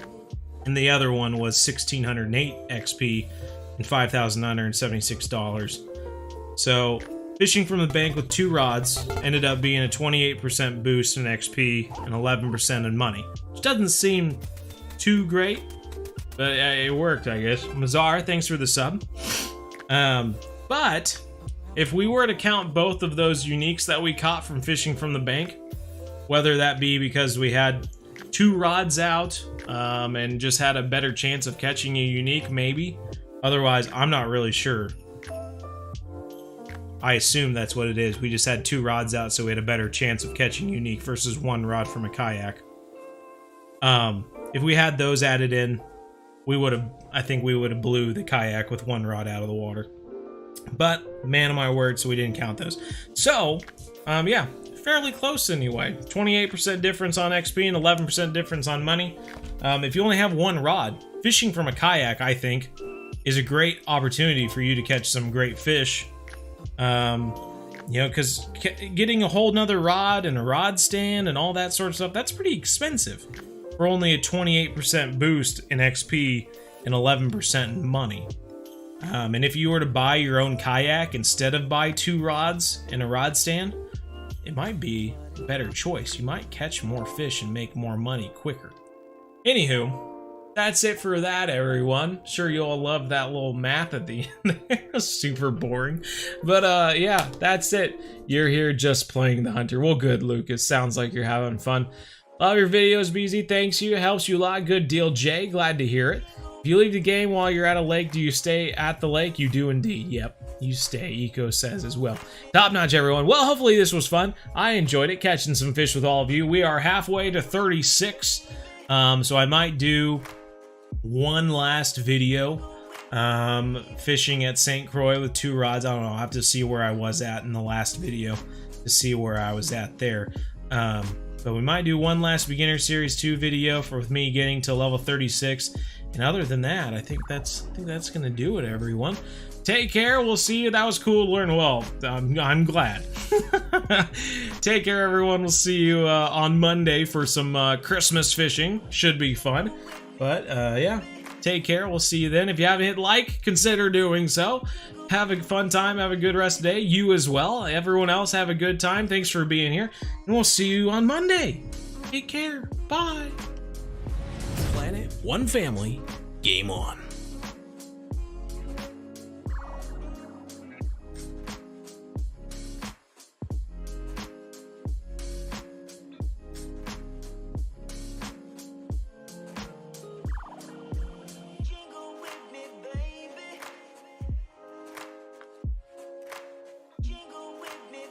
And the other one was 1,608 XP and $5,976. So fishing from the bank with 2 rods ended up being a 28% boost in XP and 11% in money, which doesn't seem too great, but it worked, I guess. Mazar, thanks for the sub. But if we were to count both of those uniques that we caught from fishing from the bank, whether that be because we had 2 rods out and just had a better chance of catching a unique, maybe. Otherwise, I'm not really sure. I assume that's what it is. We just had 2 rods out, so we had a better chance of catching unique versus 1 rod from a kayak. If we had those added in, I think we would have blew the kayak with 1 rod out of the water. But, man of my word, so we didn't count those. So, yeah, fairly close anyway. 28% difference on XP and 11% difference on money. If you only have 1 rod, fishing from a kayak, I think, is a great opportunity for you to catch some great fish. You know, because getting a whole nother rod and a rod stand and all that sort of stuff, that's pretty expensive for only a 28% boost in XP and 11% in money. And if you were to buy your own kayak instead of buy 2 rods and a rod stand, it might be a better choice. You might catch more fish and make more money quicker. Anywho, that's it for that, everyone. Sure, you all love that little math at the end there. Super boring. But, yeah, that's it. You're here just playing the hunter. Well, good, Lucas. Sounds like you're having fun. Love your videos, BZ. Thanks you. It helps you a lot. Good deal, Jay. Glad to hear it. If you leave the game while you're at a lake, do you stay at the lake? You do indeed. Yep, you stay, Eco says as well. Top notch, everyone. Well, hopefully this was fun. I enjoyed it, catching some fish with all of you. We are halfway to 36, so I might do one last video fishing at St. Croix with 2 rods. I don't know. I'll have to see where I was at in the last video to see where I was at there. But we might do one last beginner series 2 video with me getting to level 36. And other than that, I think that's gonna do it, everyone. Take care. We'll see you. That was cool to learn. Well, I'm glad. Take care, everyone. We'll see you on Monday for some Christmas fishing. Should be fun. But yeah, take care. We'll see you then. If you haven't hit like, consider doing so. Have a fun time. Have a good rest of the day. You as well. Everyone else, have a good time. Thanks for being here. And we'll see you on Monday. Take care. Bye. Planet, one family, game on.